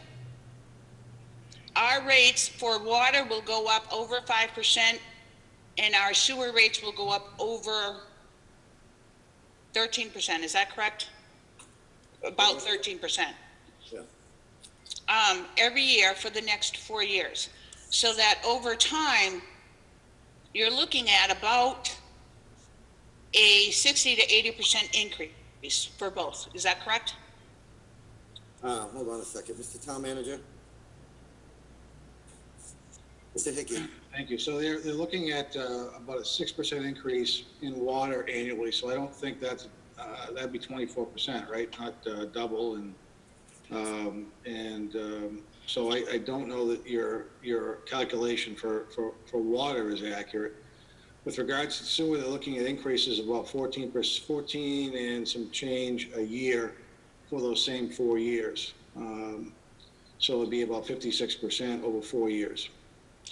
our rates for water will go up over 5%, and our sewer rates will go up over 13%. Is that correct? About 13%. Yeah. every year for the next 4 years. So that over time, you're looking at about a 60 to 80% increase for both. Is that correct? Hold on a second, Mr. Town Manager. Mr. Hickey. Thank you. So they're looking at about a 6% increase in water annually. So I don't think that'd be 24%, right? Not double. So I don't know that your calculation for water is accurate. With regards to sewer, they're looking at increases of about 14 and some change a year for those same 4 years. So it'd be about 56% over 4 years.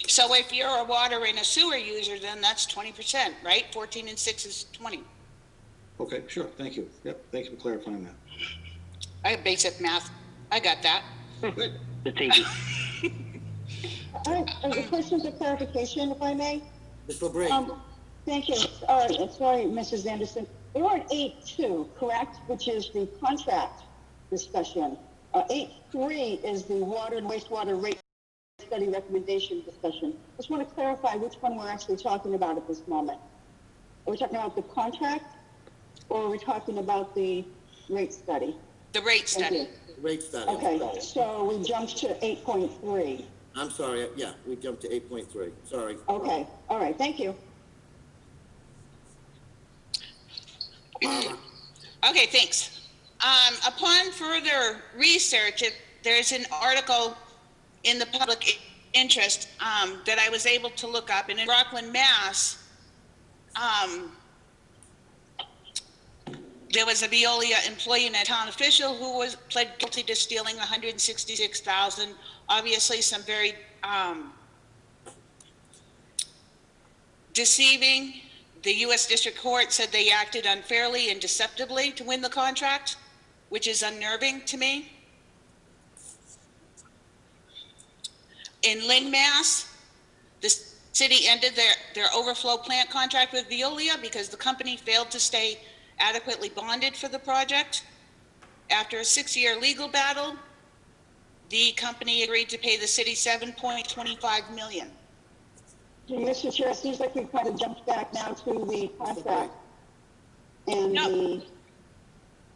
So if you're a water and a sewer user, then that's 20%, right? 14 and 6 is 20. Okay, sure. Thank you. Yep. Thank you for clarifying that. I have basic math. I got that. Good. All right, questions or clarification, if I may? Ms. LeBray. Thank you. All right, sorry, Mrs. Anderson. We're on 8.2, correct, which is the contract discussion. 8.3 is the water and wastewater rate study recommendation discussion. Just want to clarify which one we're actually talking about at this moment. Are we talking about the contract, or are we talking about the rate study? The rate study. Rate study. Okay, so we jumped to 8.3. I'm sorry, yeah, we jumped to 8.3, sorry. Okay, all right, thank you. Okay, thanks. Upon further research, there's an article in the public interest that I was able to look up, and in Rockland, Mass, there was a Veolia employee and a town official who was pled guilty to stealing $166,000. Obviously, some very deceiving. The U.S. District Court said they acted unfairly and deceptively to win the contract, which is unnerving to me. In Lynn, Mass, the city ended their overflow plant contract with Veolia because the company failed to stay adequately bonded for the project. After a 6-year legal battle, the company agreed to pay the city $7.25 million. Mr. Chair, it seems like we've kind of jumped back now to the contract. And no.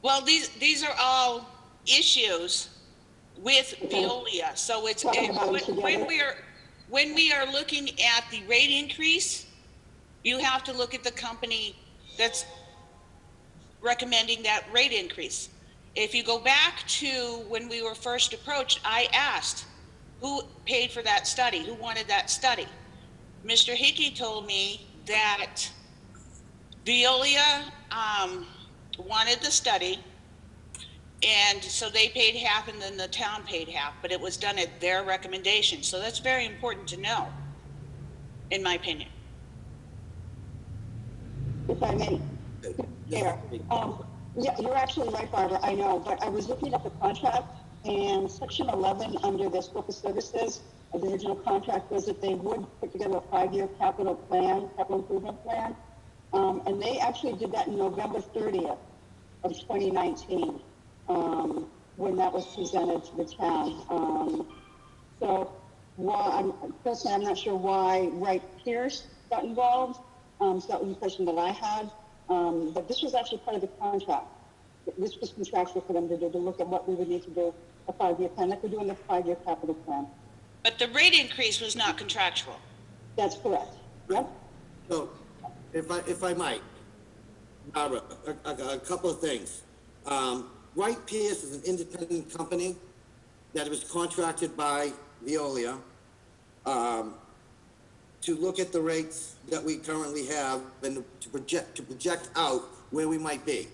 Well, these are all issues with Veolia. So it's when we are looking at the rate increase, you have to look at the company that's recommending that rate increase. If you go back to when we were first approached, I asked who paid for that study, who wanted that study. Mr. Hickey told me that Veolia wanted the study, and so they paid half and then the town paid half, but it was done at their recommendation. So that's very important to know, in my opinion. If I may, yeah, you're absolutely right, Barbara, I know, but I was looking at the contract, and section 11 under the scope of services of the original contract was that they would put together a 5-year capital improvement plan, and they actually did that in November 30th of 2019, when that was presented to the town. So personally, I'm not sure why Wright Pierce got involved, so that was the question that I had, but this was actually part of the contract. This was contractual for them to do, to look at what we would need to do, a 5-year plan, like we're doing the 5-year capital plan. But the rate increase was not contractual. That's correct. Yep. So, if I might, Barbara, a couple of things. Wright Pierce is an independent company that was contracted by Veolia to look at the rates that we currently have and to project out where we might be.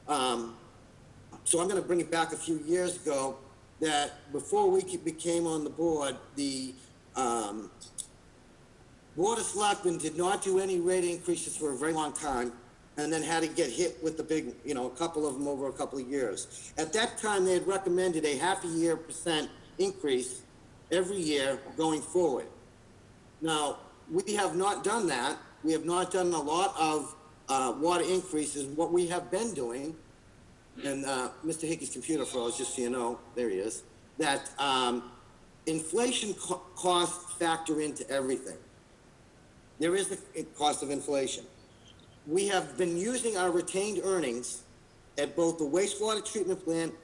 So I'm going to bring it back a few years ago, that before we became on the board, the Board of Selectmen did not do any rate increases for a very long time, and then had to get hit with the big, a couple of them over a couple of years. At that time, they had recommended a % increase every year going forward. Now, we have not done that. We have not done a lot of water increases. What we have been doing, and Mr. Hickey's computer froze, just so you know, there he is. that inflation costs factor into everything. There is the cost of inflation. We have been using our retained earnings at both the wastewater treatment plant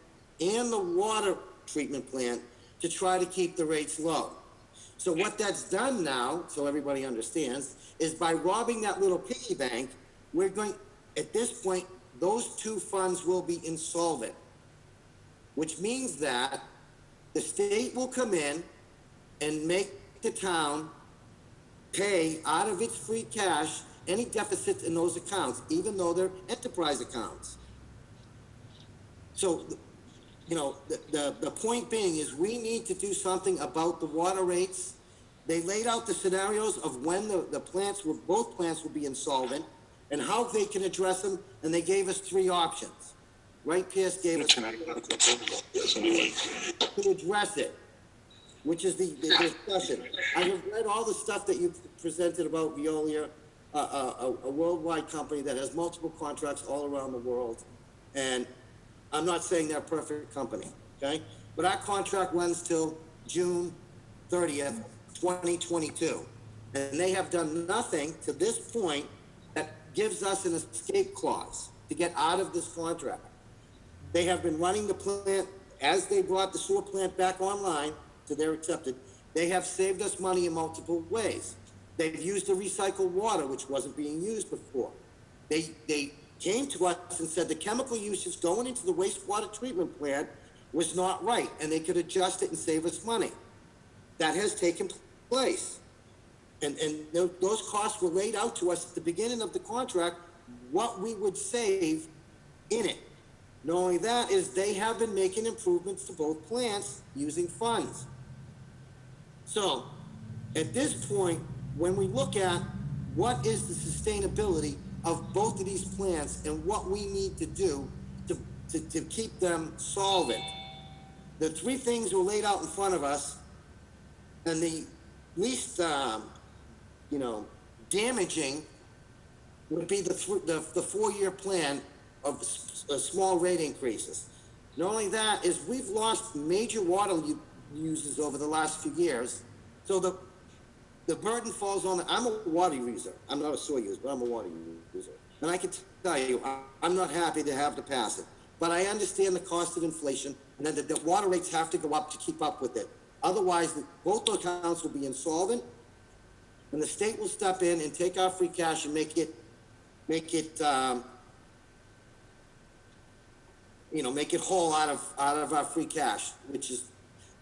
and the water treatment plant to try to keep the rates low. So what that's done now, so everybody understands, is by robbing that little piggy bank, we're going, at this point, those two funds will be insolvent, which means that the state will come in and make the town pay out of its free cash any deficits in those accounts, even though they're enterprise accounts. So, you know, the point being is we need to do something about the water rates. They laid out the scenarios of when both plants will be insolvent and how they can address them, and they gave us 3 options. Right, Pierce gave us to address it, which is the discussion. I have read all the stuff that you presented about Veolia, a worldwide company that has multiple contracts all around the world. And I'm not saying they're a perfect company, okay? But our contract runs till June 30th, 2022. And they have done nothing to this point that gives us an escape clause to get out of this contract. They have been running the plant, as they brought the sewer plant back online, to their accepted, they have saved us money in multiple ways. They've used the recycled water, which wasn't being used before. They came to us and said the chemical usage going into the wastewater treatment plant was not right, and they could adjust it and save us money. That has taken place. And those costs were laid out to us at the beginning of the contract, what we would save in it. Not only that is they have been making improvements to both plants using funds. So at this point, when we look at what is the sustainability of both of these plants and what we need to do to keep them solvent, the 3 things were laid out in front of us, and the least, you know, damaging would be the 4-year plan of small rate increases. Not only that is we've lost major water users over the last few years, so the burden falls on. I'm a water user. I'm not a sewer user, but I'm a water user, and I can tell you, I'm not happy to have to pass it. But I understand the cost of inflation, and that the water rates have to go up to keep up with it. Otherwise, both accounts will be insolvent, and the state will step in and take our free cash and make it whole out of our free cash, which is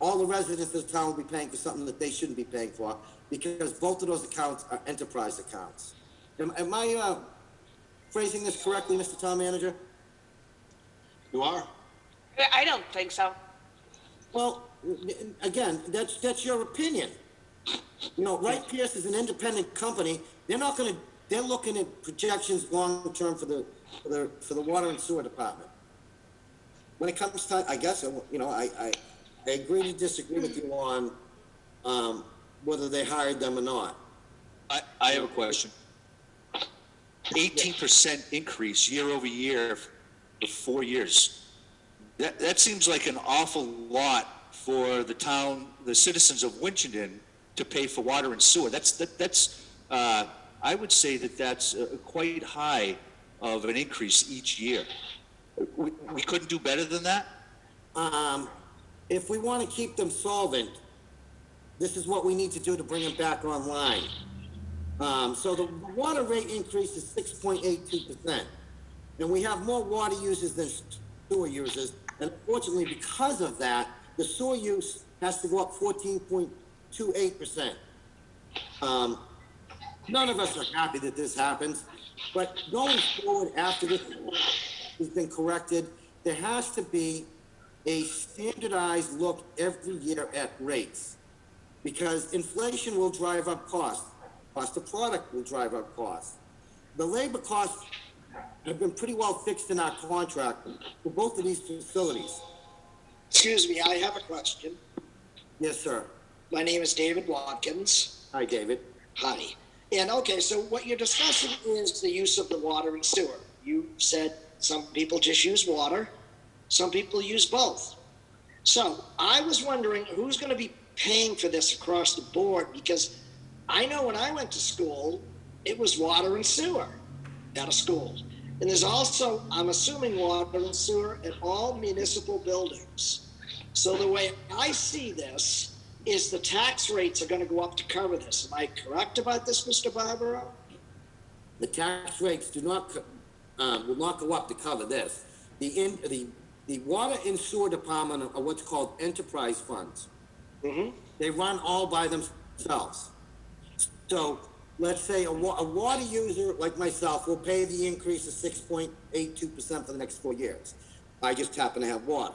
all the residents of the town will be paying for something that they shouldn't be paying for, because both of those accounts are enterprise accounts. Am I phrasing this correctly, Mr. Town Manager? You are? I don't think so. Well, again, that's your opinion. You know, Wright Pierce is an independent company. They're looking at projections long term for the water and sewer department. When it comes to, I guess, you know, I agree to disagree with you on whether they hired them or not. I have a question. 18% increase year over year for 4 years. That seems like an awful lot for the town, the citizens of Winchendon, to pay for water and sewer. I would say that's quite high of an increase each year. We couldn't do better than that? If we want to keep them solvent, this is what we need to do to bring them back online. So the water rate increase is 6.82%. And we have more water users than sewer users. And unfortunately, because of that, the sewer use has to go up 14.28%. None of us are happy that this happens. But going forward, after this has been corrected, there has to be a standardized look every year at rates, because inflation will drive up costs. Cost of product will drive up costs. The labor costs have been pretty well fixed in our contract for both of these facilities. Excuse me, I have a question. Yes, sir. My name is David Watkins. Hi, David. Hi. And okay, so what you're discussing is the use of the water and sewer. You said some people just use water, some people use both. So I was wondering who's going to be paying for this across the board, because I know when I went to school, it was water and sewer at a school. And there's also, I'm assuming, water and sewer at all municipal buildings. So the way I see this is the tax rates are going to go up to cover this. Am I correct about this, Mr. Barbaro? The tax rates will not go up to cover this. The water and sewer department are what's called enterprise funds. Mm-hmm. They run all by themselves. So let's say a water user like myself will pay the increase of 6.82% for the next 4 years. I just happen to have water.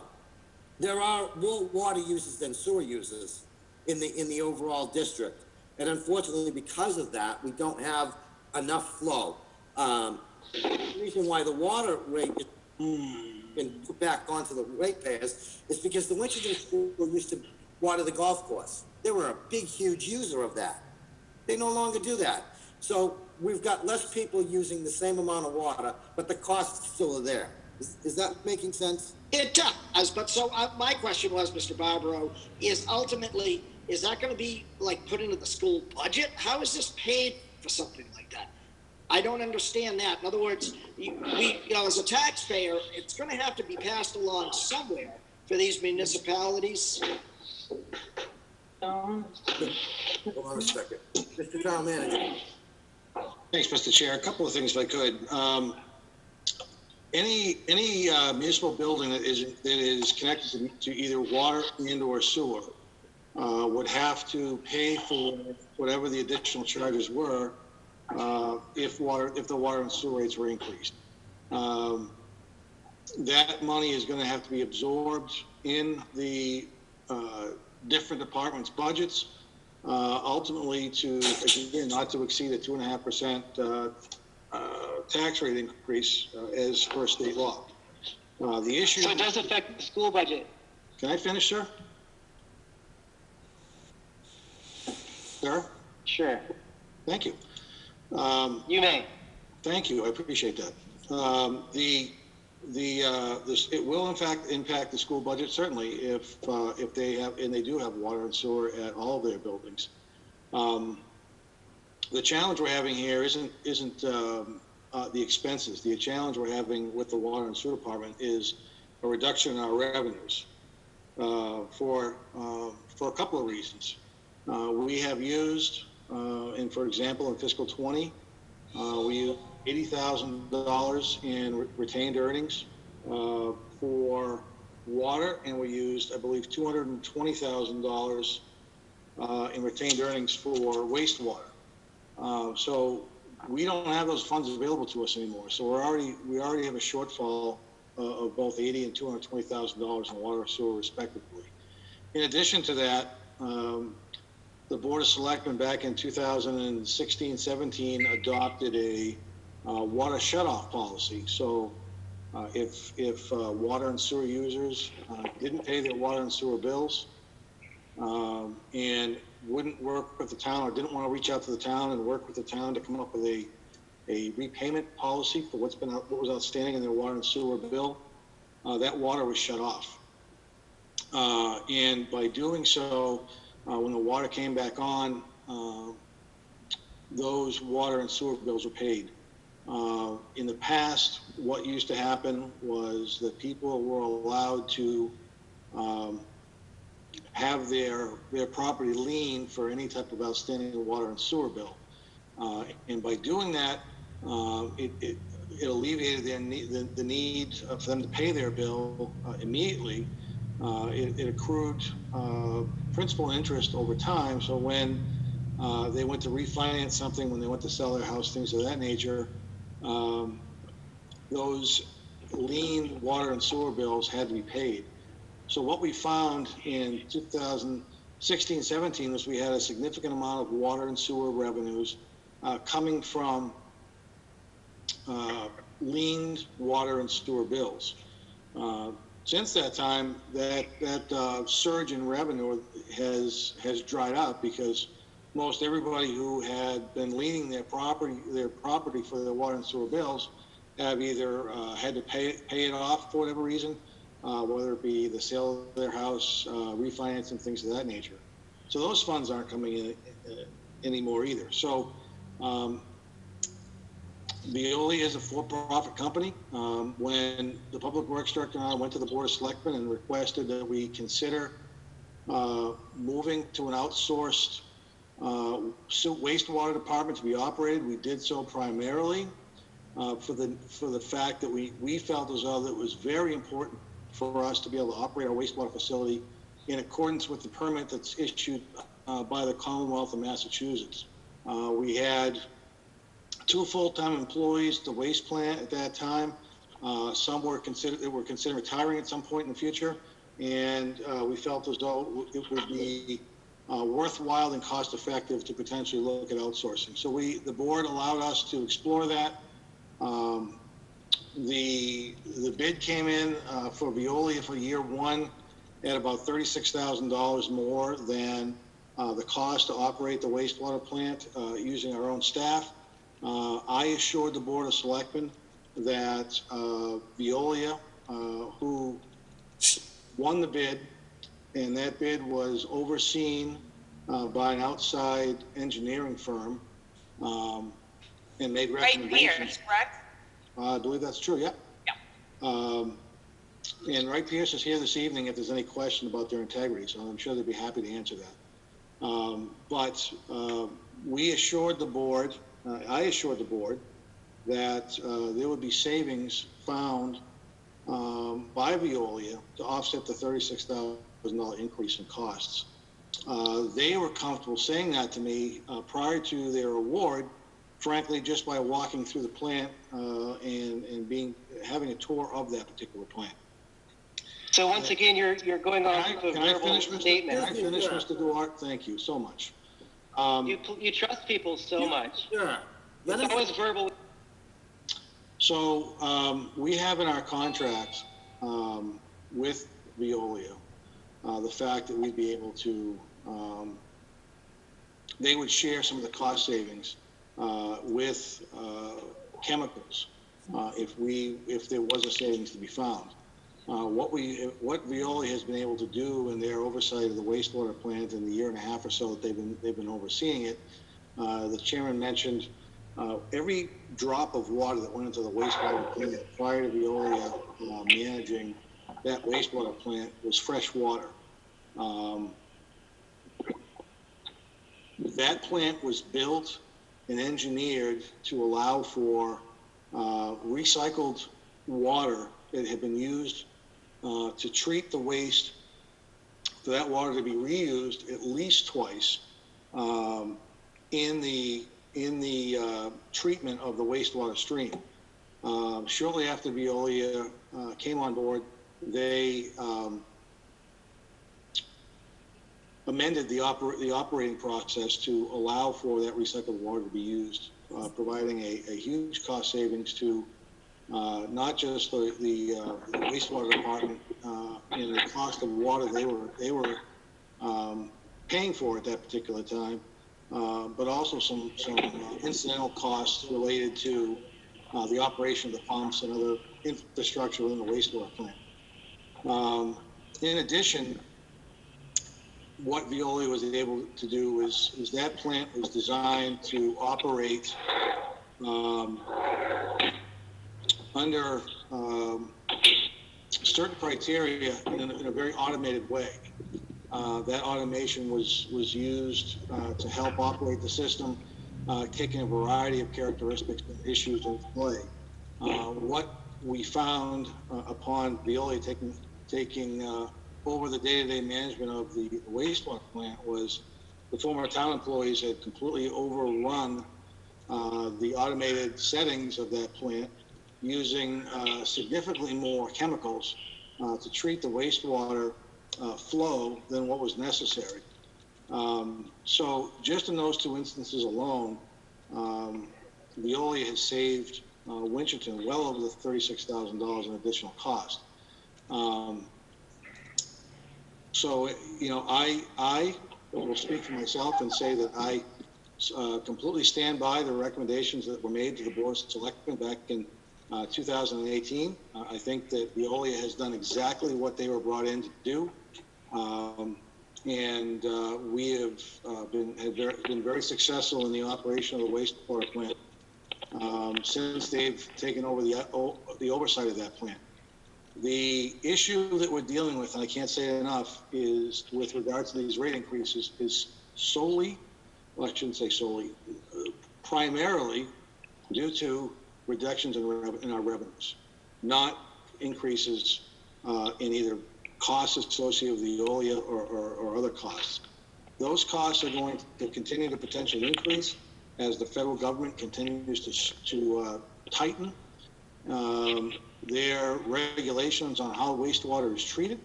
There are more water users than sewer users in the overall district. And unfortunately, because of that, we don't have enough flow. The reason why the water rate is been put back onto the ratepayers is because the Winchendon School used to water the golf course. They were a big, huge user of that. They no longer do that. So we've got less people using the same amount of water, but the costs still are there. Is that making sense? It does, but so my question was, Mr. Barbaro, is ultimately, is that going to be like put into the school budget? How is this paid for something like that? I don't understand that. In other words, as a taxpayer, it's going to have to be passed along somewhere for these municipalities. Hold on a second. Mr. Town Manager. Thanks, Mr. Chair. A couple of things if I could. Any municipal building that is connected to either water and or sewer would have to pay for whatever the additional charges were if the water and sewer rates were increased. That money is going to have to be absorbed in the different departments' budgets, ultimately to, again, not to exceed a 2.5% tax rate increase as per state law. The issue. So it does affect the school budget. Can I finish, sir? Sir? Sure. Thank you. You may. Thank you. I appreciate that. It will in fact impact the school budget certainly if they have, and they do have water and sewer at all of their buildings. The challenge we're having here isn't the expenses. The challenge we're having with the water and sewer department is a reduction in our revenues for a couple of reasons. We have used, and for example, in fiscal 20, we used $80,000 in retained earnings for water, and we used, I believe, $220,000 in retained earnings for wastewater. So we don't have those funds available to us anymore. So we already have a shortfall of both $80,000 and $220,000 in water and sewer, respectively. In addition to that, the Board of Selectmen back in 2016-17 adopted a water shutoff policy. So if water and sewer users didn't pay their water and sewer bills and wouldn't work with the town or didn't want to reach out to the town and work with the town to come up with a repayment policy for what was outstanding in their water and sewer bill, that water was shut off. And by doing so, when the water came back on, those water and sewer bills were paid. In the past, what used to happen was that people were allowed to have their property lien for any type of outstanding water and sewer bill. And by doing that, it alleviated the need for them to pay their bill immediately. It accrued principal and interest over time. So when they went to refinance something, when they went to sell their house, things of that nature, those lien water and sewer bills had to be paid. So what we found in 2016-17 was we had a significant amount of water and sewer revenues coming from liened water and sewer bills. Since that time, that surge in revenue has dried up because most everybody who had been liening their property for their water and sewer bills have either had to pay it off for whatever reason, whether it be the sale of their house, refinancing, things of that nature. So those funds aren't coming in anymore either. So Veolia is a for-profit company. When the Public Works Director and I went to the Board of Selectmen and requested that we consider moving to an outsourced wastewater department to be operated, we did so primarily for the fact that we felt as though that it was very important for us to be able to operate our wastewater facility in accordance with the permit that's issued by the Commonwealth of Massachusetts. We had 2 full-time employees at the waste plant at that time. Some were considering retiring at some point in the future, and we felt as though it would be worthwhile and cost-effective to potentially look at outsourcing. So the board allowed us to explore that. The bid came in for Veolia for year 1 at about $36,000 more than the cost to operate the wastewater plant using our own staff. I assured the Board of Selectmen that Veolia, who won the bid, and that bid was overseen by an outside engineering firm, and made recommendations. Wright Pierce, correct? I believe that's true, yeah. And Wright Pierce is here this evening if there's any question about their integrity, so I'm sure they'd be happy to answer that. But we assured the board, I assured the board that there would be savings found by Veolia to offset the $36,000 increase in costs. They were comfortable saying that to me prior to their award, frankly, just by walking through the plant and having a tour of that particular plant. So once again, you're going on a verbal statement. Can I finish, Mr. Duarte? Thank you so much. You trust people so much. Sure. It's always verbal. So we have in our contract with Veolia the fact that we'd be able to, they would share some of the cost savings with chemicals if there was a savings to be found. What Veolia has been able to do in their oversight of the wastewater plant in the year and a half or so that they've been overseeing it, the chairman mentioned every drop of water that went into the wastewater plant prior to Veolia managing that wastewater plant was fresh water. That plant was built and engineered to allow for recycled water that had been used to treat the waste, for that water to be reused at least twice in the treatment of the wastewater stream. Shortly after Veolia came on board, they amended the operating process to allow for that recycled water to be used, providing a huge cost savings to not just the wastewater department and the cost of water they were paying for at that particular time, but also some incidental costs related to the operation of the pumps and other infrastructure within the wastewater plant. In addition, what Veolia was able to do is that plant was designed to operate under certain criteria in a very automated way. That automation was used to help operate the system, taking a variety of characteristics and issues into play. What we found upon Veolia taking over the day-to-day management of the wastewater plant was the former town employees had completely overrun the automated settings of that plant, using significantly more chemicals to treat the wastewater flow than what was necessary. So just in those 2 instances alone, Veolia has saved Winchton well over the $36,000 in additional cost. So, you know, I will speak for myself and say that I completely stand by the recommendations that were made to the Board of Selectmen back in 2018. I think that Veolia has done exactly what they were brought in to do. And we have been very successful in the operation of the wastewater plant since they've taken over the oversight of that plant. The issue that we're dealing with, and I can't say it enough, is with regards to these rate increases, is solely, well, I shouldn't say solely, primarily due to reductions in our revenues, not increases in either costs associated with Veolia or other costs. Those costs are going to continue to potentially increase as the federal government continues to tighten their regulations on how wastewater is treated.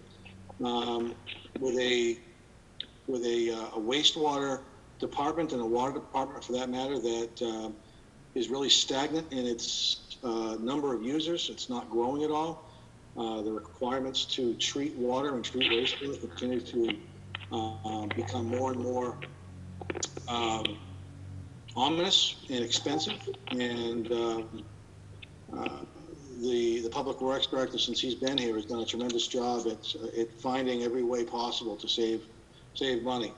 With a wastewater department and a water department, for that matter, that is really stagnant in its number of users. It's not growing at all. The requirements to treat water and treat wastewater continue to become more and more ominous and expensive. And the Public Works Director, since he's been here, has done a tremendous job at finding every way possible to save money.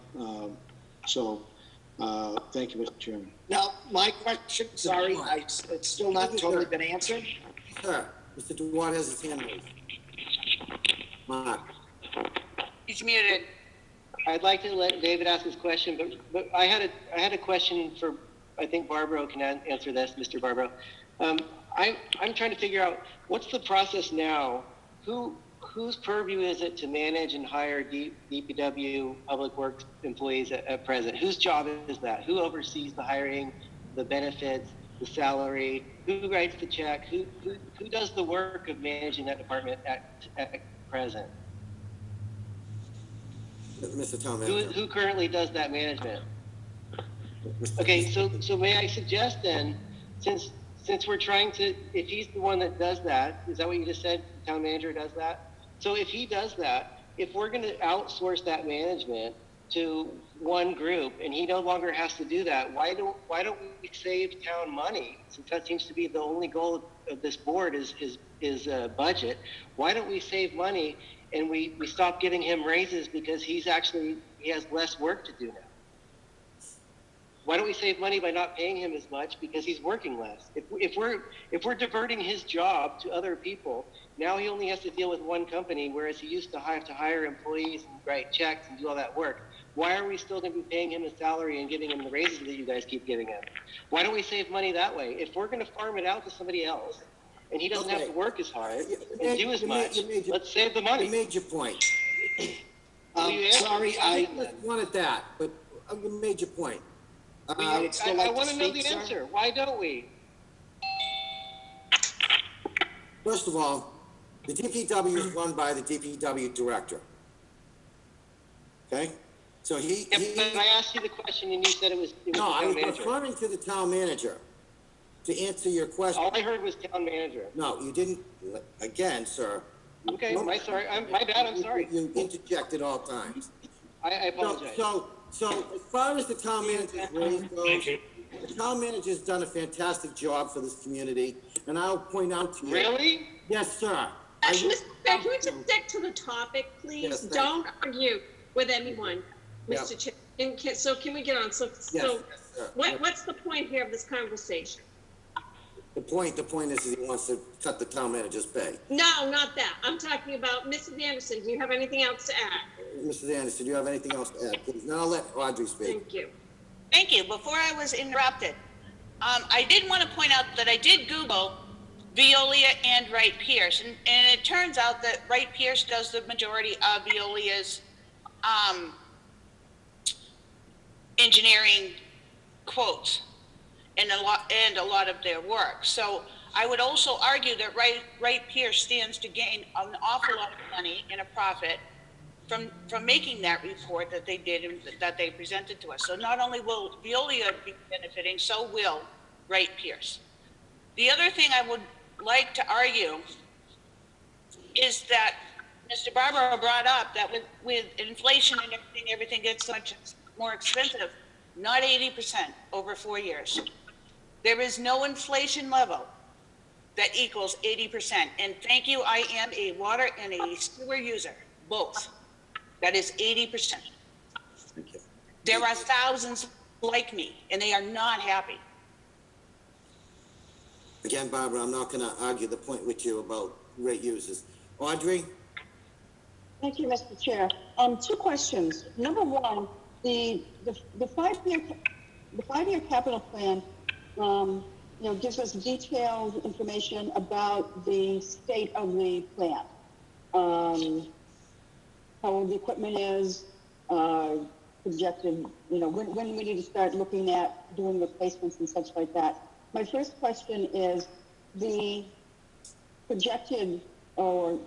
Thank you, Mr. Chairman. Now, my question, sorry, it's still not totally been answered. Sir, Mr. Duarte has his hand raised. Mark. He's muted. I'd like to let David ask his question, but I had a question for, I think Barbaro can answer this, Mr. Barbaro. I'm trying to figure out what's the process now. Whose purview is it to manage and hire DPW Public Works employees at present? Whose job is that? Who oversees the hiring, the benefits, the salary? Who writes the check? Who does the work of managing that department at present? Mr. Town Manager. Who currently does that management? Okay, so may I suggest then, since we're trying to, if he's the one that does that, is that what you just said? The town manager does that? So if he does that, if we're going to outsource that management to one group and he no longer has to do that, why don't we save town money? Since that seems to be the only goal of this board is budget. Why don't we save money and we stop giving him raises because he has less work to do now? Why don't we save money by not paying him as much because he's working less? If we're diverting his job to other people, now he only has to deal with one company, whereas he used to have to hire employees and write checks and do all that work. Why are we still going to be paying him his salary and giving him the raises that you guys keep giving him? Why don't we save money that way? If we're going to farm it out to somebody else and he doesn't have to work as hard and do as much, let's save the money. You made your point. Sorry, I wanted that, but you made your point. I want to know the answer. Why don't we? First of all, the DPW is run by the DPW director. Okay? So but I asked you the question and you said it was no, I town was manager. referring to the town manager to answer your question. All I heard was town manager. No, you didn't. Again, sir. Okay, my bad, I'm sorry. You interject at all times. I apologize. So as far as the town manager's raise goes, the town manager's done a fantastic job for this community, and I'll point out to you. Really? Yes, sir. Mr. Chair, can we just stick to the topic, please? Yes, Don't argue with anyone, Mr. Chair. So can we get on? So what's the point here of this conversation? The point is he wants to cut the town manager's pay. No, not that. I'm talking about Mrs. Anderson. Do you have anything else to add? Mrs. Anderson, do you have anything else to add? Please. Now I'll let Audrey speak. Thank you. Thank you. Before I was interrupted, I did want to point out that I did Google Veolia and Wright Pierce, and it turns out that Wright Pierce does the majority of Veolia's engineering quotes and a lot of their work. So I would also argue that Wright Pierce stands to gain an awful lot of money and a profit from making that report that they did and that they presented to us. So not only will Veolia be benefiting, so will Wright Pierce. The other thing I would like to argue is that Mr. Barbaro brought up that with inflation and everything gets much more expensive, not 80% over 4 years. There is no inflation level that equals 80%. And thank you, I am a water and a sewer user, both. That is 80%. Thank you. There are thousands like me, and they are not happy. Again, Barbara, I'm not gonna argue the point with you about rate users. Audrey? Thank you, Mr. Chair. Two questions. Number one, the five-year capital plan, gives us detailed information about the state of the plant. How old the equipment is, projected, when we need to start looking at doing replacements and such like that. My first question is the projected or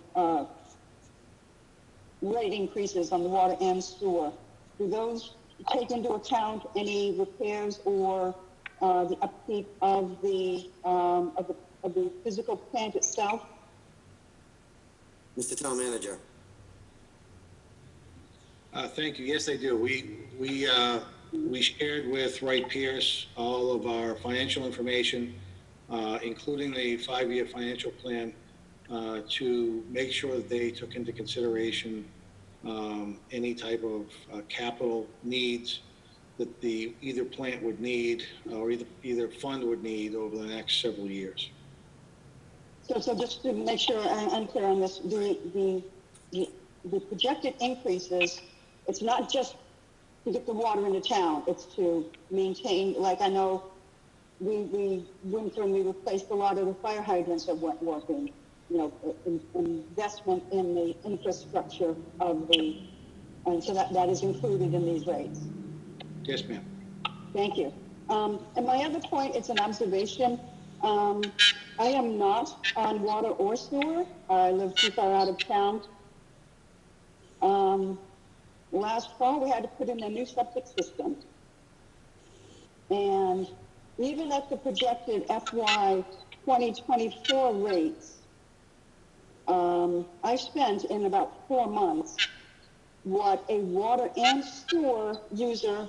rate increases on the water and sewer. Do those take into account any repairs or the upkeep of the physical plant itself? Mr. Town Manager. Thank you. Yes, they do. We shared with Wright Pierce all of our financial information, including the 5-year financial plan, to make sure that they took into consideration any type of capital needs that either plant would need or either fund would need over the next several years. So just to make sure I'm clear on this, the projected increases, it's not just to get the water into town, it's to maintain, like I know we went through and we replaced a lot of the fire hydrants that weren't working, investment in the infrastructure of and so that is included in these rates. Yes, ma'am. Thank you. And my other point, it's an observation. I am not on water or sewer. I live too far out of town. Last fall, we had to put in a new septic system. And even at the projected FY 2024 rates, I spent in about 4 months what a water and sewer user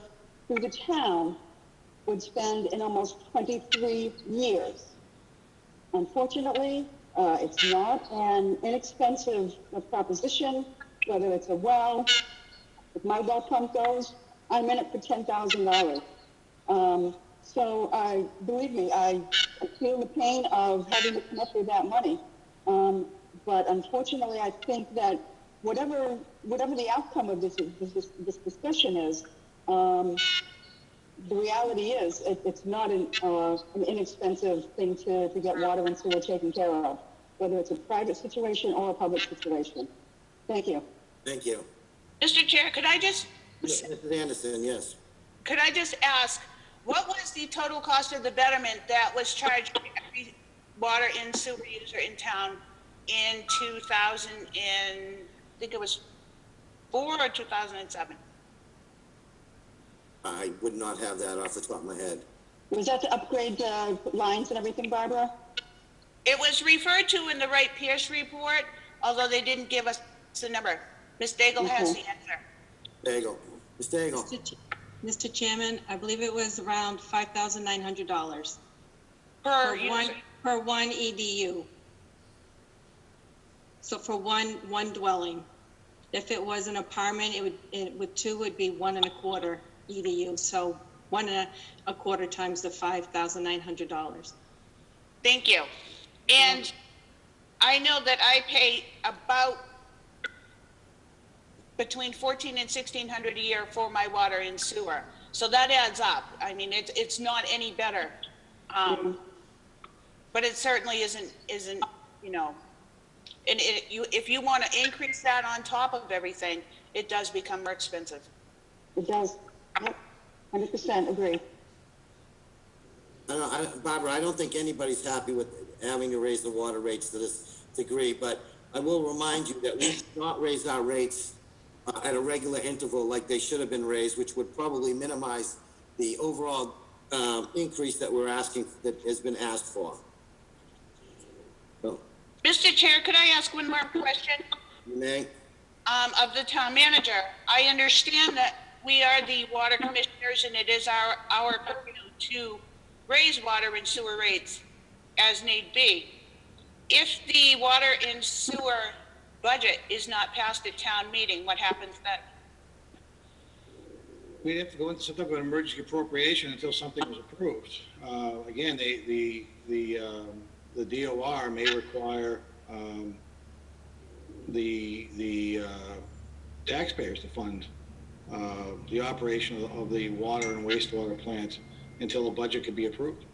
through the town would spend in almost 23 years. Unfortunately, it's not an inexpensive proposition, whether it's a well. If my well pump goes, I'm in it for $10,000. So believe me, I feel the pain of having to come up with that money. But unfortunately, I think that whatever the outcome of this discussion is, the reality is it's not an inexpensive thing to get water and sewer taken care of, whether it's a private situation or a public situation. Thank you. Thank you. Mr. Chair, could I just... Mrs. Anderson, yes. Could I just ask, what was the total cost of the betterment that was charged to every water and sewer user in town in 2000 and, I think it was 4 or 2007? I would not have that off the top of my head. Was that to upgrade the lines and everything, Barbara? It was referred to in the Wright Pierce report, although they didn't give us the number. Ms. Daigle has the answer. Daigle. Ms. Daigle. Mr. Chairman, I believe it was around $5,900 per one EDU. So for one dwelling. If it was an apartment, it would two would be 1.25 EDU. So 1.25 times the $5,900. Thank you. And I know that I pay about between $1,400 and $1,600 a year for my water and sewer. So that adds up. I mean, it's not any better. But it certainly isn't, and if you want to increase that on top of everything, it does become more expensive. It does. Yep. 100% agree. Barbara, I don't think anybody's happy with having to raise the water rates to this degree, but I will remind you that we did not raise our rates at a regular interval like they should have been raised, which would probably minimize the overall increase that we're asking, that has been asked for. So, Mr. Chair, could I ask one more question? you may. Of the town manager, I understand that we are the water commissioners and it is our purview to raise water and sewer rates as need be. if the water and sewer budget is not passed at town meeting, what happens then? We'd have to go into some type of an emergency appropriation until something was approved. Again, the DOR may require the taxpayers to fund the operation of the water and wastewater plant until a budget could be approved.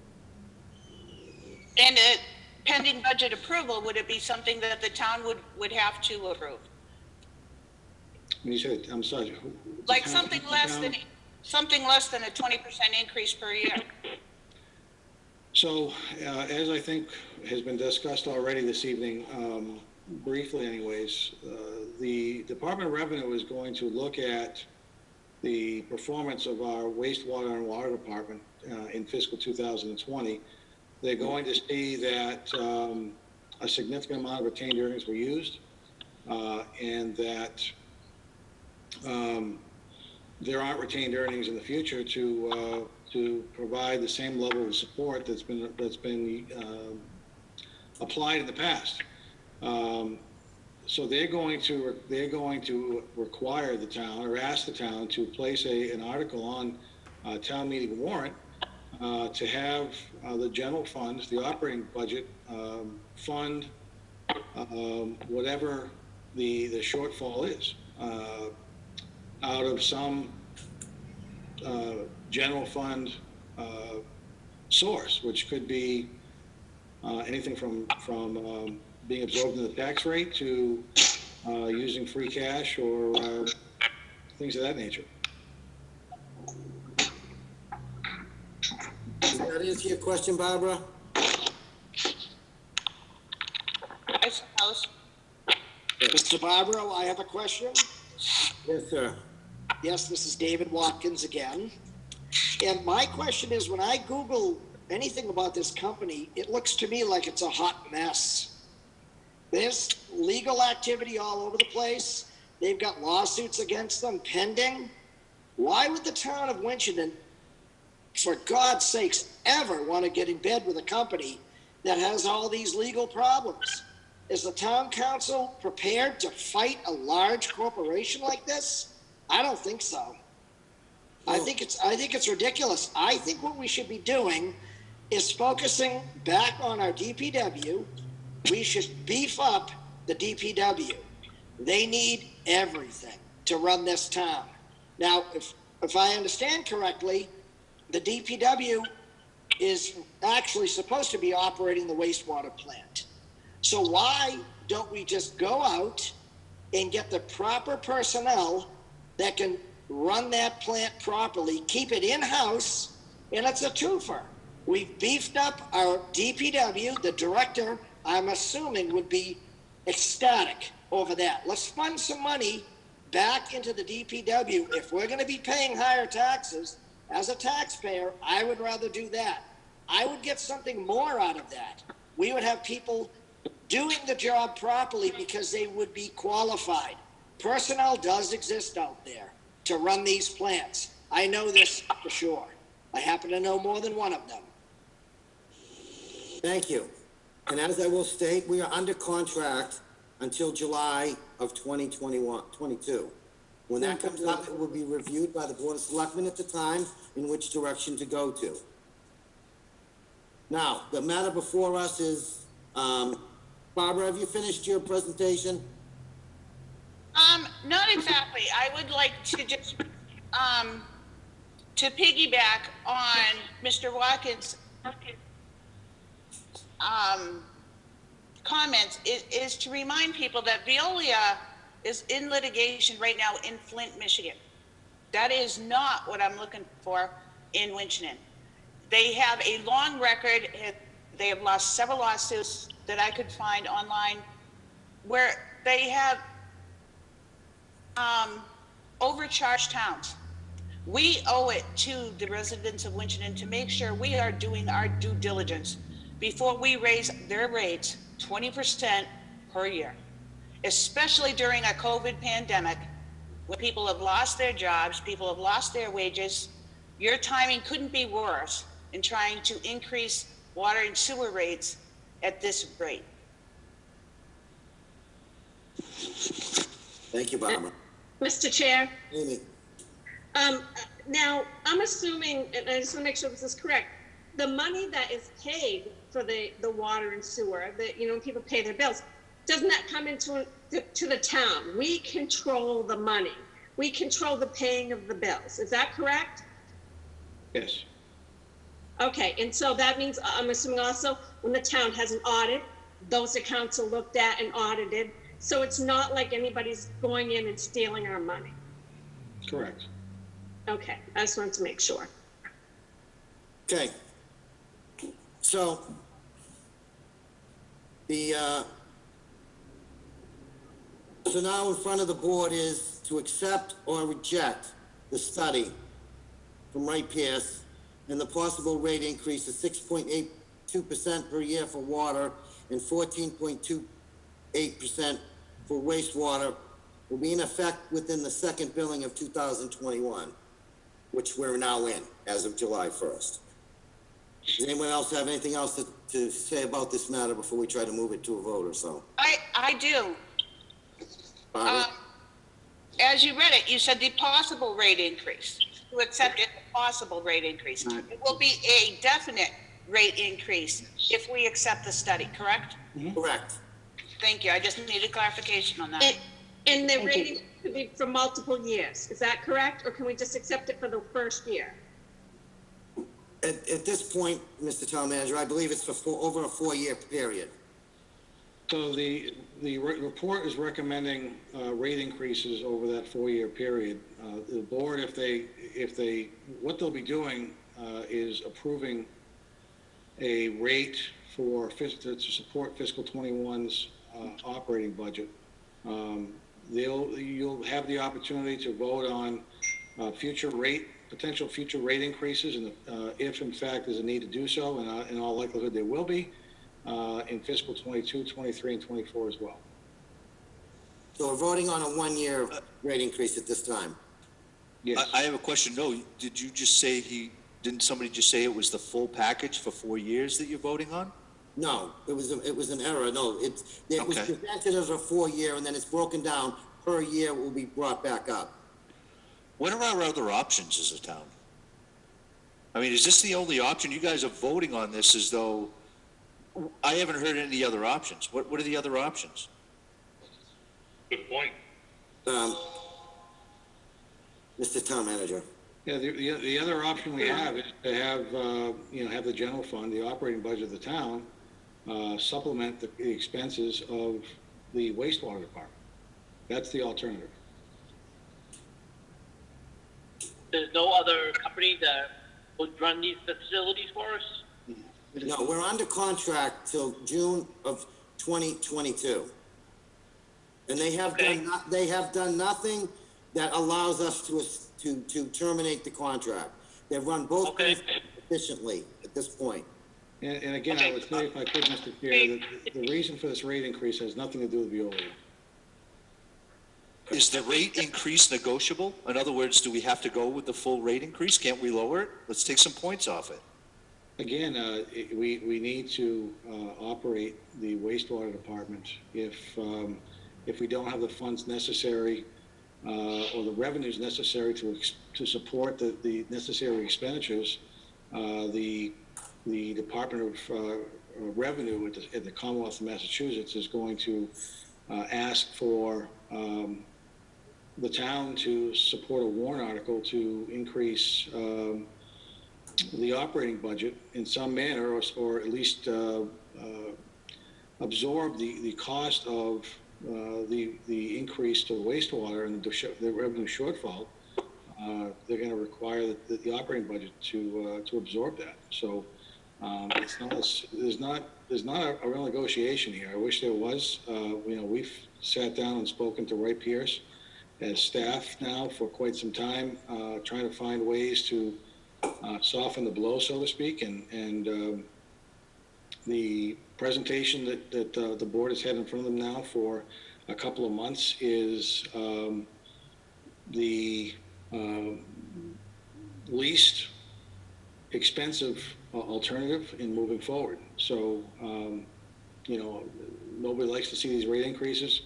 And pending budget approval, would it be something that the town would have to approve? When you said, I'm sorry. Like something less than a 20% increase per year? So, as I think has been discussed already this evening, briefly anyways, the Department of Revenue is going to look at the performance of our wastewater and water department in fiscal 2020. They're going to see that a significant amount of retained earnings were used, and that there aren't retained earnings in the future to provide the same level of support that's been applied in the past. So they're going to require the town, or ask the town, to place an article on town meeting warrant to have the general funds, the operating budget, fund whatever the shortfall is out of some general fund source, which could be anything from being absorbed in the tax rate to using free cash or things of that nature. Does that answer your question, Barbara? I suppose. Mr. Barbaro, I have a question. Yes, sir. Yes, this is David Watkins again. And my question is, when I Google anything about this company, it looks to me like it's a hot mess. There's legal activity all over the place. They've got lawsuits against them pending. Why would the town of Winchendon, for God's sakes, ever want to get in bed with a company that has all these legal problems? Is the town council prepared to fight a large corporation like this? I don't think so. I think it's ridiculous. I think what we should be doing is focusing back on our DPW. We should beef up the DPW. They need everything to run this town. Now, if I understand correctly, the DPW is actually supposed to be operating the wastewater plant. So why don't we just go out and get the proper personnel that can run that plant properly, keep it in-house, and it's a twofer. We've beefed up our DPW. The director, I'm assuming, would be ecstatic over that. Let's fund some money back into the DPW. If we're going to be paying higher taxes, as a taxpayer, I would rather do that. I would get something more out of that. We would have people doing the job properly because they would be qualified. Personnel does exist out there to run these plants. I know this for sure. I happen to know more than one of them. Thank you. And as I will state, we are under contract until July of 2022. When that comes up, it will be reviewed by the Board of Selectmen at the time in which direction to go to. Now, the matter before us is, Barbara, have you finished your presentation? Not exactly. I would like to just, to piggyback on Mr. Watkins' comments, is to remind people that Veolia is in litigation right now in Flint, Michigan. That is not what I'm looking for in Winchendon. They have a long record. They have lost several lawsuits that I could find online where they have overcharged towns. We owe it to the residents of Winchendon to make sure we are doing our due diligence before we raise their rates 20% per year, especially during a COVID pandemic when people have lost their jobs, people have lost their wages. Your timing couldn't be worse in trying to increase water and sewer rates at this rate. Thank you, Barbara. Mr. Chair, Amy? now, I'm assuming, and I just want to make sure this is correct, the money that is paid for the water and sewer, that, you know, people pay their bills, doesn't that come into to the town? We control the money. We control the paying of the bills. Is that correct? Yes. Okay, and so that means, I'm assuming also, when the town has an audit, those accounts are looked at and audited. So it's not like anybody's going in and stealing our money. Correct. Okay, I just wanted to make sure. Okay. So, so now in front of the board is to accept or reject the study from Wright Pierce and the possible rate increase of 6.82% per year for water and 14.28% for wastewater will be in effect within the second billing of 2021, which we're now in as of July 1st. Does anyone else have anything else to say about this matter before we try to move it to a vote or so? I do. Barbara? As you read it, you said the possible rate increase. To accept it, the possible rate increase. It will be a definite rate increase if we accept the study, correct? Correct. Thank you. I just needed clarification on that. And the rating could be for multiple years. Is that correct? Or can we just accept it for the first year? At this point, Mr. Town Manager, I believe it's for over a 4-year period. So the report is recommending rate increases over that 4-year period. The board, what they'll be doing is approving a rate to support fiscal 21's operating budget. You'll have the opportunity to vote on potential future rate increases, and if in fact there's a need to do so, and in all likelihood there will be, in fiscal 22, 23, and 24 as well. So we're voting on a 1-year rate increase at this time. Yes. I have a question. No, did you just say didn't somebody just say it was the full package for 4 years that you're voting on? No, it was an error. No, it was Okay. presented as a 4-year, and then it's broken down per year will be brought back up. What are our other options as a town? I mean, is this the only option? You guys are voting on this as though I haven't heard any other options. What are the other options? Good point. Mr. Town Manager. Yeah, the other option we have is to have have the general fund, the operating budget of the town, supplement the expenses of the wastewater department. That's the alternative. There's no other company that would run these facilities for us? No, we're under contract till June of 2022. And they have done nothing that allows us to terminate the contract. They've run both things efficiently at this point. And again, I would say, if I could, Mr. Chair, that the reason for this rate increase has nothing to do with Veolia. Is the rate increase negotiable? In other words, do we have to go with the full rate increase? Can't we lower it? Let's take some points off it. Again, we need to operate the wastewater department. If we don't have the funds necessary or the revenues necessary to support the necessary expenditures, the Department of Revenue at the Commonwealth of Massachusetts is going to ask for the town to support a warrant article to increase the operating budget in some manner, or at least absorb the cost of the increase to wastewater and the revenue shortfall. They're going to require the operating budget to absorb that. So there's not a real negotiation here. I wish there was. We've sat down and spoken to Wright Pierce as staff now for quite some time, trying to find ways to soften the blow, so to speak, and the presentation that the board has had in front of them now for a couple of months is the least expensive alternative in moving forward. So, nobody likes to see these rate increases.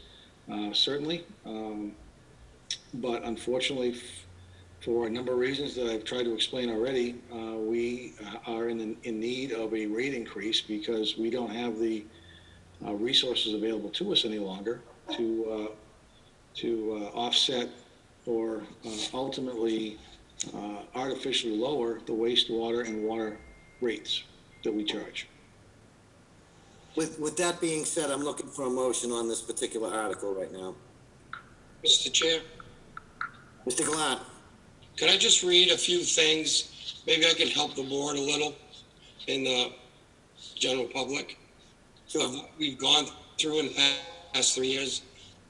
certainly. But unfortunately, for a number of reasons that I've tried to explain already, we are in need of a rate increase because we don't have the resources available to us any longer to offset or ultimately artificially lower the wastewater and water rates that we charge. With that being said, I'm looking for a motion on this particular article right now. Mr. Chair, Mr. Glad. can I just read a few things? Maybe I can help the board a little in the general public. Sure. Of what we've gone through in the past 3 years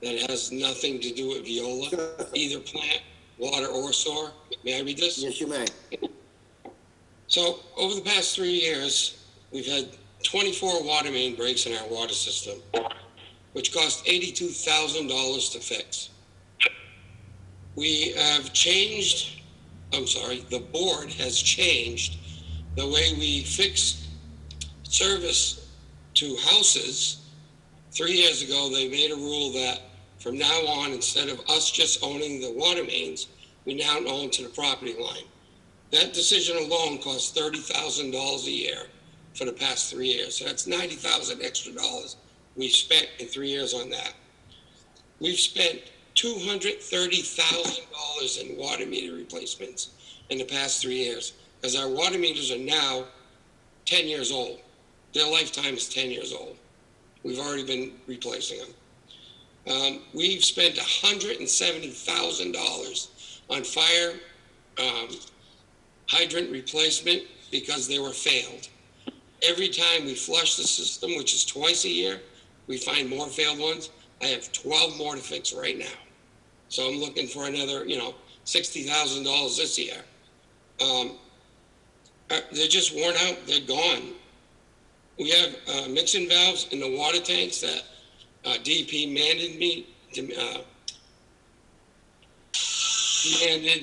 that has nothing to do with Viola, either plant, water, or sewer. May I read this? Yes, you may. So over the past 3 years, we've had 24 water main breaks in our water system, which cost $82,000 to fix. We have changed, the board has changed the way we fix service to houses. 3 years ago, they made a rule that from now on, instead of us just owning the water mains, we now own to the property line. That decision alone cost $30,000 a year for the past 3 years. So that's $90,000 extra dollars we spent in 3 years on that. We've spent $230,000 in water meter replacements in the past 3 years because our water meters are now 10 years old. Their lifetime is 10 years old. We've already been replacing them. We've spent $170,000 on fire hydrant replacement because they were failed. Every time we flush the system, which is twice a year, we find more failed ones. I have 12 more to fix right now. So I'm looking for another, $60,000 this year. They're just worn out. They're gone. We have mixing valves in the water tanks that DP mandated me to,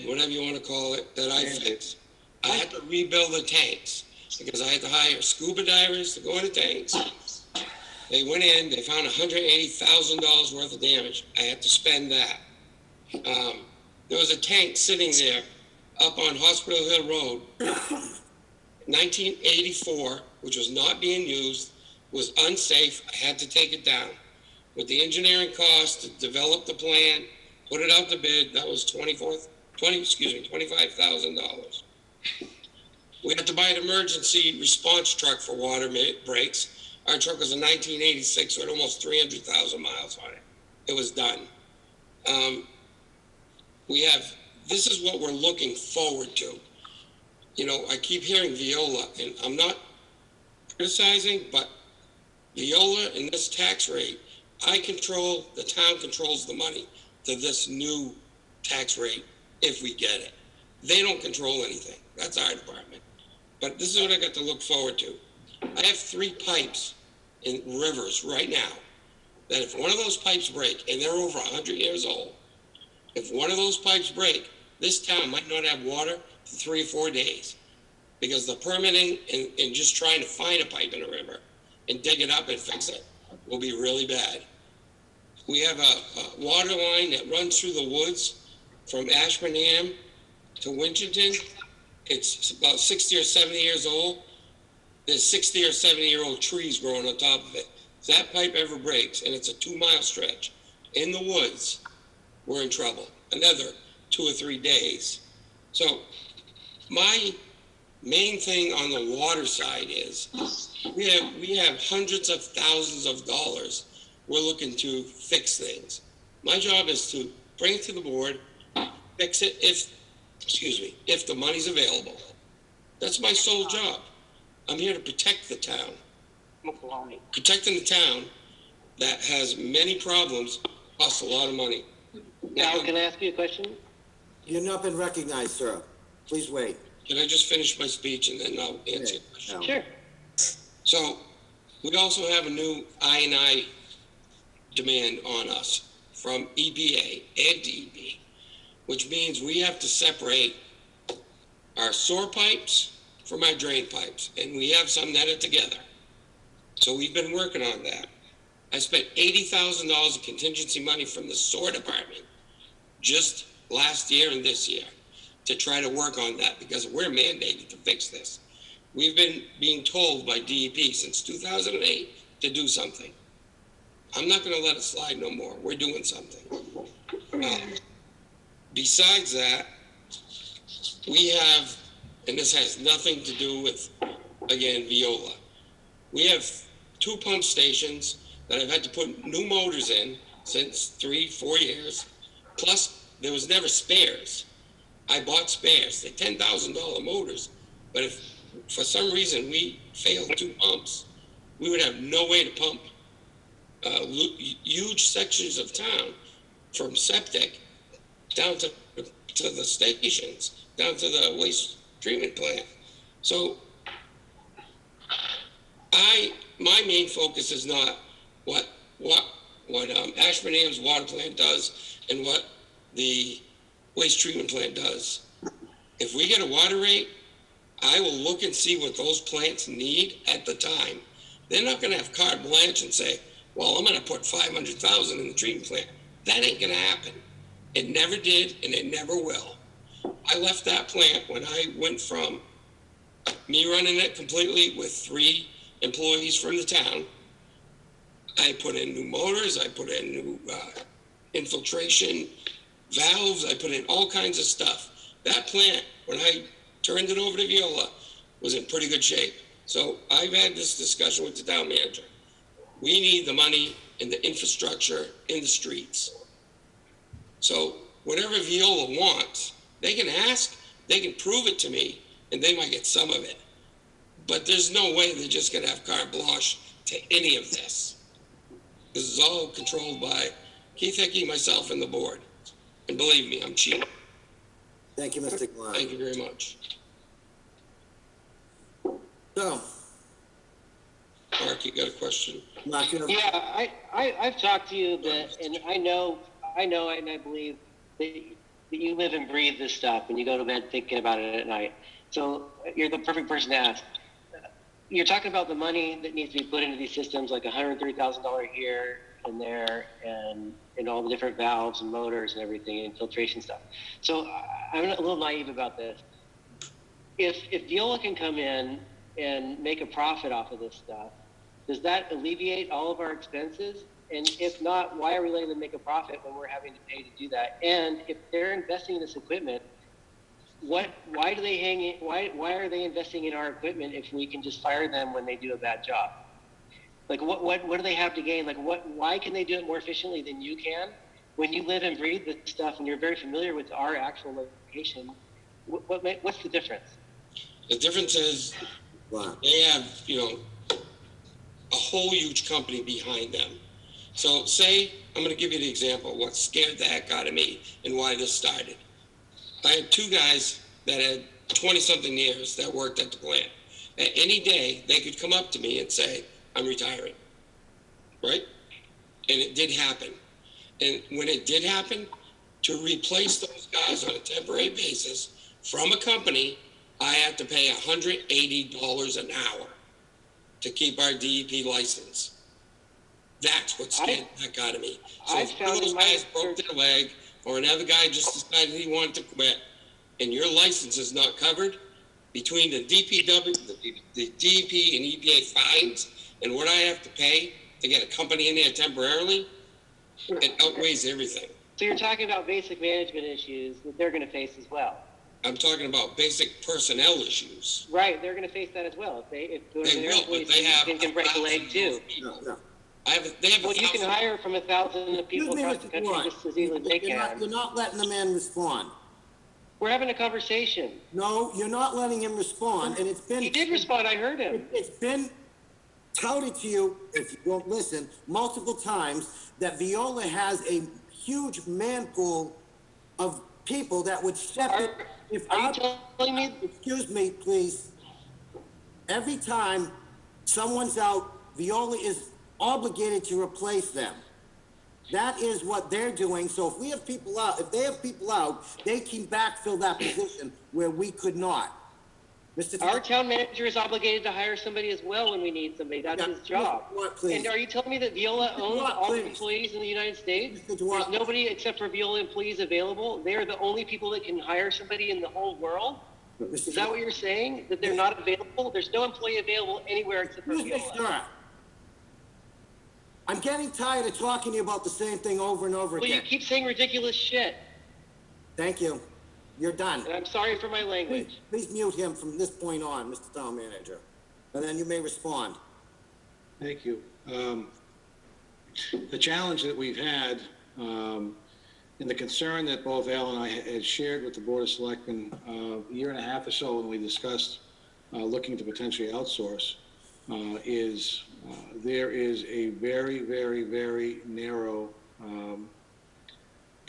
whatever you want to call it, that I fixed. I had to rebuild the tanks because I had to hire scuba divers to go in the tanks. They went in, they found $180,000 worth of damage. I had to spend that. There was a tank sitting there up on Hospital Hill Road, 1984, which was not being used, was unsafe. I had to take it down. With the engineering cost to develop the plan, put it out to bid, that was $25,000. We had to buy an emergency response truck for water breaks. Our truck was a 1986 with almost 300,000 miles on it. It was done. This is what we're looking forward to. I keep hearing Viola, and I'm not criticizing, but Viola and this tax rate, the town controls the money to this new tax rate if we get it. They don't control anything. That's our department. But this is what I got to look forward to. I have 3 pipes in rivers right now that if one of those pipes break, and they're over 100 years old, if one of those pipes break, this town might not have water for 3 or 4 days because the permitting and just trying to find a pipe in a river and dig it up and fix it will be really bad. We have a water line that runs through the woods from Ashburnham to Winchendon. It's about 60 or 70 years old. There's 60 or 70-year-old trees growing on top of it. If that pipe ever breaks, and it's a 2-mile stretch in the woods, we're in trouble. Another 2 or 3 days. So my main thing on the water side is we have hundreds of thousands of dollars we're looking to fix things. My job is to bring it to the board, fix it if the money's available. That's my sole job. I'm here to protect the town. Protecting the town that has many problems costs a lot of money. Now, can I ask you a question? You've not been recognized, sir. Please wait. Can I just finish my speech and then I'll answer your question? Sure. So we also have a new I&I demand on us from EPA and DEP, which means we have to separate our sewer pipes from our drain pipes, and we have some that are together. So we've been working on that. I spent $80,000 of contingency money from the sewer department just last year and this year to try to work on that because we're mandated to fix this. We've been being told by DEP since 2008 to do something. I'm not going to let it slide no more. We're doing something. Besides that, we have, and this has nothing to do with, again, Viola. We have 2 pump stations that I've had to put new motors in since 3-4 years. Plus, there was never spares. I bought spares. They're $10,000 motors. But if for some reason we failed 2 pumps, we would have no way to pump huge sections of town from septic down to the stations, down to the waste treatment plant. So my main focus is not what Ashburnham's water plant does and what the waste treatment plant does. If we get a water rate, I will look and see what those plants need at the time. They're not going to have carte blanche and say, well, I'm going to put 500,000 in the treatment plant. That ain't going to happen. It never did, and it never will. I left that plant when I went from me running it completely with 3 employees from the town. I put in new motors. I put in new infiltration valves. I put in all kinds of stuff. That plant, when I turned it over to Viola, was in pretty good shape. So I've had this discussion with the town manager. We need the money and the infrastructure in the streets. So whatever Viola wants, they can ask, they can prove it to me, and they might get some of it. But there's no way they're just going to have carte blanche to any of this. This is all controlled by Keith Hickey, myself, and the board. And believe me, I'm cheap. Thank you, Mr. Klein. Thank you very much. So, Mark, you got a question? Mark, you know, Yeah, I've talked to you a bit, and I know, and I believe that you live and breathe this stuff, and you go to bed thinking about it at night. So you're the perfect person to ask. You're talking about the money that needs to be put into these systems, like $130,000 here and there, and all the different valves and motors and everything, and filtration stuff. So I'm a little naive about this. If Viola can come in and make a profit off of this stuff, does that alleviate all of our expenses? And if not, why are we letting them make a profit when we're having to pay to do that? And if they're investing in this equipment, why are they investing in our equipment if we can just fire them when they do a bad job? Like what do they have to gain? Like why can they do it more efficiently than you can? When you live and breathe this stuff and you're very familiar with our actual location, what's the difference? The difference is they have, a whole huge company behind them. So say, I'm going to give you the example of what scared the heck out of me and why this started. I had 2 guys that had 20-something years that worked at the plant. At any day, they could come up to me and say, I'm retiring, right? And it did happen. And when it did happen, to replace those guys on a temporary basis from a company, I had to pay $180 an hour to keep our DEP license. That's what scared the heck out of me. So if one of those guys broke their leg, or another guy just decided he wanted to quit, and your license is not covered, between the DPW, the DEP and EPA fines, and what I have to pay to get a company in there temporarily, it outweighs everything. So you're talking about basic management issues that they're going to face as well. I'm talking about basic personnel issues. Right, they're going to face that as well. If they can break a leg too. no. Well, you can hire from 1,000 people across the country just as easily as they can. You're not letting the man respond. We're having a conversation. No, you're not letting him respond, and it's been... He did respond, I heard him. It's been touted to you, if you don't listen, multiple times, that Viola has a huge man pool of people that would step in. Are you telling me? Excuse me, please. Every time someone's out, Viola is obligated to replace them. That is what they're doing. So if we have people out, if they have people out, they can backfill that position where we could not. Mr. Our town manager is obligated to hire somebody as well when we need somebody. That's Yeah, his job. Mr. Duarte, please. And are you telling me that Viola Mr. owns Duarte, all the please. employees in the United States? Mr. There's Duarte. nobody except for Viola employees available? They're the only people that can hire somebody in the whole world? Mr. Is that what you're saying? That they're not available? There's no employee available anywhere except for Excuse me, Viola. sir. I'm getting tired of talking to you about the same thing over and over Well, you again. keep saying ridiculous shit. Thank you. You're done. And I'm sorry for my language. Please mute him from this point on, Mr. Town Manager, and then you may respond. Thank you. The challenge that we've had, and the concern that both Al and I had shared with the Board of Selectmen a year and a half or so when we discussed looking to potentially outsource, is there is a very, very, very narrow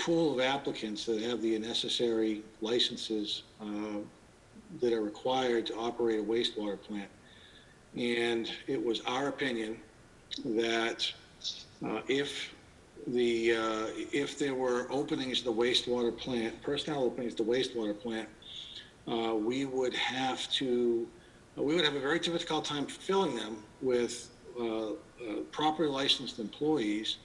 pool of applicants that have the necessary licenses that are required to operate a wastewater plant. And it was our opinion that if there were openings at the wastewater plant, personnel openings at the wastewater plant, we would have a very difficult time filling them with properly licensed employees.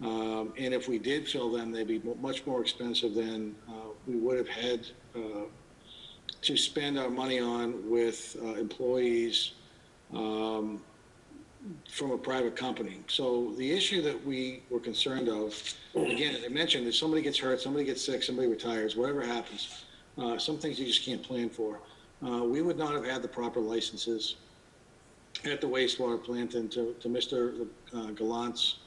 And if we did fill them, they'd be much more expensive than we would have had to spend our money on with employees from a private company. So the issue that we were concerned of, again, as I mentioned, if somebody gets hurt, somebody gets sick, somebody retires, whatever happens, some things you just can't plan for. We would not have had the proper licenses at the wastewater plant. And to Mr. Gallant's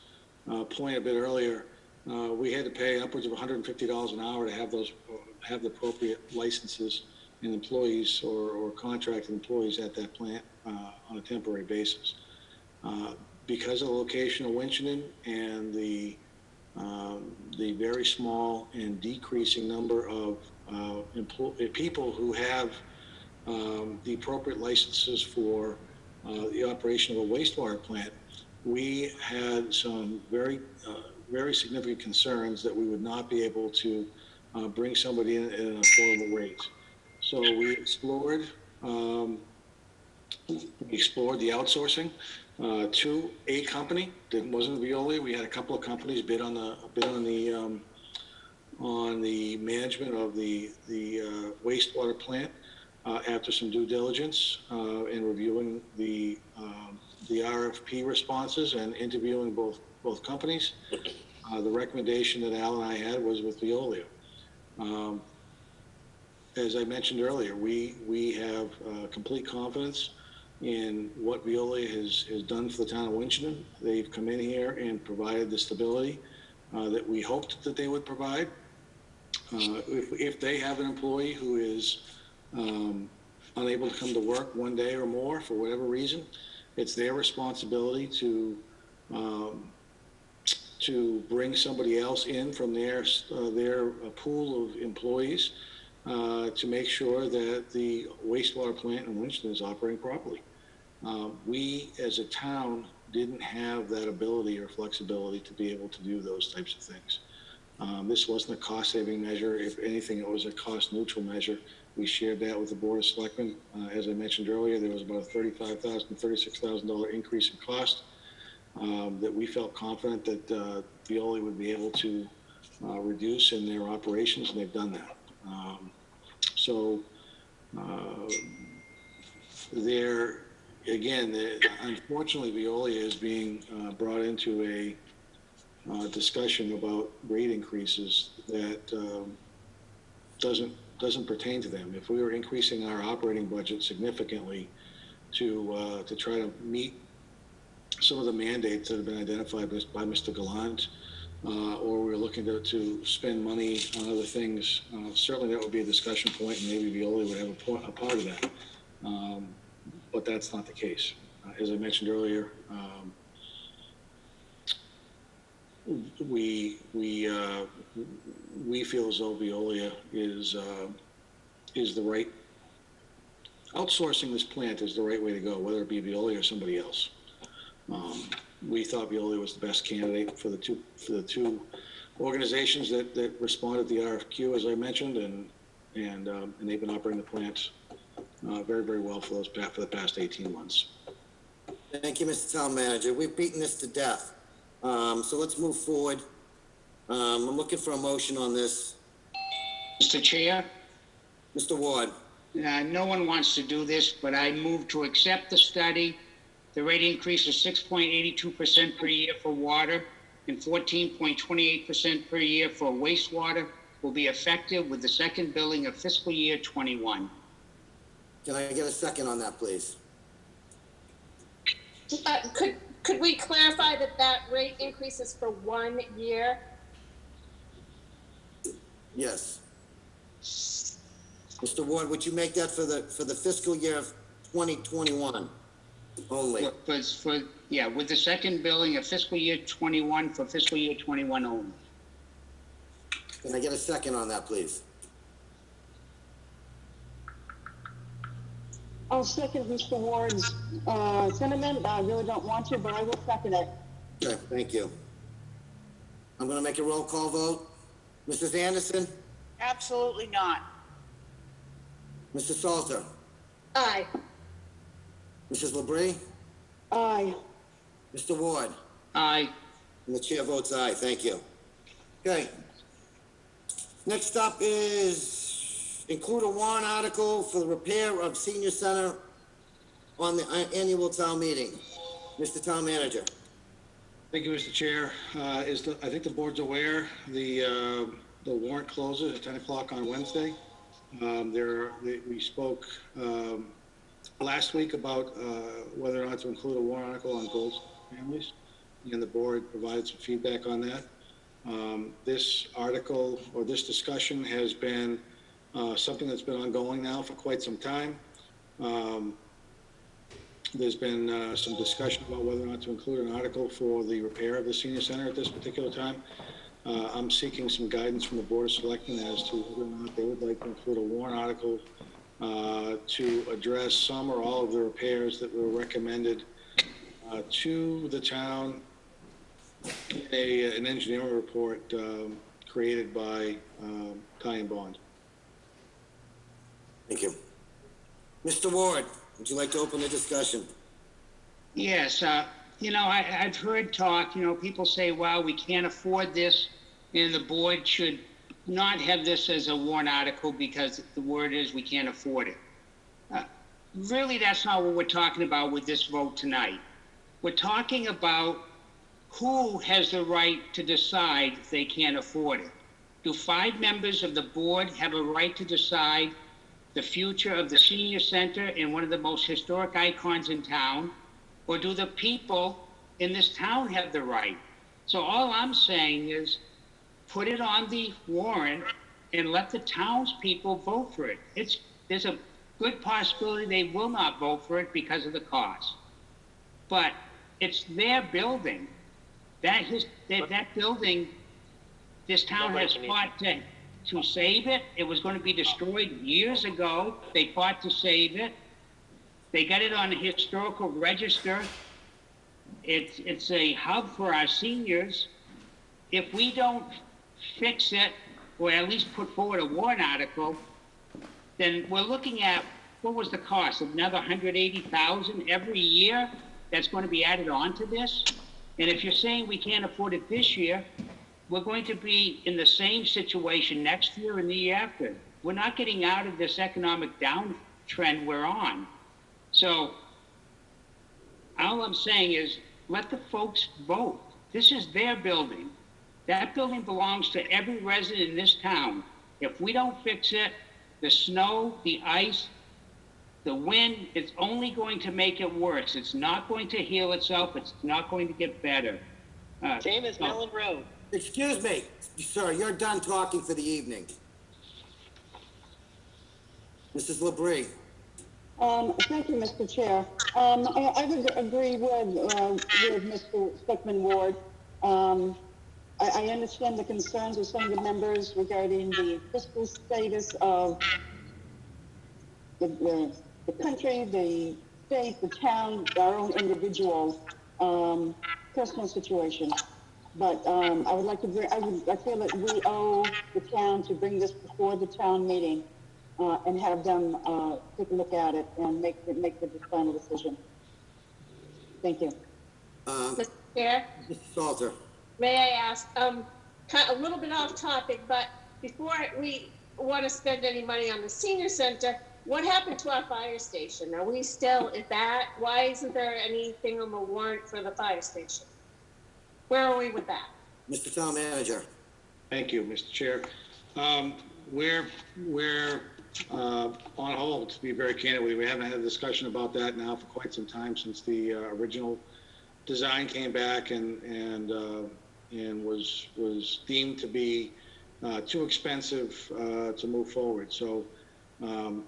point a bit earlier, we had to pay upwards of $150 an hour to have the appropriate licenses and employees or contracted employees at that plant on a temporary basis. Because of the location of Winchendon and the very small and decreasing number of people who have the appropriate licenses for the operation of a wastewater plant, we had some very significant concerns that we would not be able to bring somebody in at an affordable rate. So we explored the outsourcing to a company that wasn't Veolia. We had a couple of companies bid on the management of the wastewater plant after some due diligence and reviewing the RFP responses and interviewing both companies. The recommendation that Al and I had was with Veolia. As I mentioned earlier, we have complete confidence in what Veolia has done for the town of Winchendon. They've come in here and provided the stability that we hoped that they would provide. If they have an employee who is unable to come to work one day or more for whatever reason, it's their responsibility to bring somebody else in from their pool of employees to make sure that the wastewater plant in Winchendon is operating properly. We, as a town, didn't have that ability or flexibility to be able to do those types of things. This wasn't a cost-saving measure. If anything, it was a cost-neutral measure. We shared that with the Board of Selectmen. As I mentioned earlier, there was about a $35,000, $36,000 increase in cost that we felt confident that Veolia would be able to reduce in their operations, and they've done that. Unfortunately, Veolia is being brought into a discussion about rate increases that doesn't pertain to them. If we were increasing our operating budget significantly to try to meet some of the mandates that have been identified by Mr. Gallant, or we're looking to spend money on other things, certainly that would be a discussion point, and maybe Veolia would have a part of that. But that's not the case. As I mentioned earlier, we feel as though Veolia is the right, outsourcing this plant is the right way to go, whether it be Veolia or somebody else. We thought Veolia was the best candidate for the two organizations that responded to the RFQ, as I mentioned, and they've been operating the plant very, very well for the past 18 months. Thank you, Mr. Town Manager. We've beaten this to death. So let's move forward. I'm looking for a motion on this. Mr. Chair, Mr. Ward. no one wants to do this, but I move to accept the study. The rate increase is 6.82% per year for water and 14.28% per year for wastewater will be effective with the second billing of fiscal year 21. Can I get a second on that, please? Could we clarify that that rate increase is for 1 year? Yes. Mr. Ward, would you make that for the fiscal year of 2021 only? With the second billing of fiscal year 21 for fiscal year 21 only. Can I get a second on that, please? I'll second Mr. Ward's sentiment. I really don't want to, but I will second it. Okay, thank you. I'm going to make a roll call vote. Mrs. Anderson? Absolutely not. Mr. Salter? Aye. Mrs. LaBrie? Aye. Mr. Ward? Aye. And the chair votes aye. Thank you. Okay. Next up is include a warrant article for the repair of senior center on the annual town meeting. Mr. Town Manager. Thank you, Mr. Chair. I think the board's aware the warrant closes at 10 o'clock on Wednesday. We spoke last week about whether or not to include a warrant article on goals for families, and the board provided some feedback on that. This article or this discussion has been something that's been ongoing now for quite some time. There's been some discussion about whether or not to include an article for the repair of the senior center at this particular time. I'm seeking some guidance from the Board of Selectmen as to whether or not they would like to include a warrant article to address some or all of the repairs that were recommended to the town in an engineering report created by Ty and Bond. Thank you. Mr. Ward, would you like to open the discussion? Yes, I've heard talk, people say, well, we can't afford this, and the board should not have this as a warrant article because the word is we can't afford it. Really, that's not what we're talking about with this vote tonight. We're talking about who has the right to decide if they can't afford it. Do 5 members of the board have a right to decide the future of the senior center and one of the most historic icons in town? Or do the people in this town have the right? So all I'm saying is put it on the warrant and let the townspeople vote for it. There's a good possibility they will not vote for it because of the cost. But it's their building. That building, this town has fought to save it. It was going to be destroyed years ago. They fought to save it. They got it on the historical register. It's a hub for our seniors. If we don't fix it, or at least put forward a warrant article, then we're looking at, what was the cost? Another $180,000 every year that's going to be added on to this? And if you're saying we can't afford it this year, we're going to be in the same situation next year and the year after. We're not getting out of this economic downtrend we're on. So all I'm saying is let the folks vote. This is their building. That building belongs to every resident in this town. If we don't fix it, the snow, the ice, the wind, it's only going to make it worse. It's not going to heal itself. It's not going to get better. Same as Mellon Road. Excuse me, sir, you're done talking for the evening. Mrs. LaBrie. Thank you, Mr. Chair. I would agree with Mr. Stickman Ward. I understand the concerns of some of the members regarding the fiscal status of the country, the state, the town, our own individual personal situation. But I would like to I feel that we owe the town to bring this before the town meeting and have them take a look at it and make the final decision. Thank you. Mr. Chair, Mr. Salter. may I ask, kind of a little bit off topic, but before we want to spend any money on the senior center, what happened to our fire station? Are we still at that? Why isn't there anything on the warrant for the fire station? Where are we with that? Mr. Town Manager. Thank you, Mr. Chair. We're on hold, to be very candid with you. We haven't had a discussion about that now for quite some time, since the original design came back and was deemed to be too expensive to move forward. So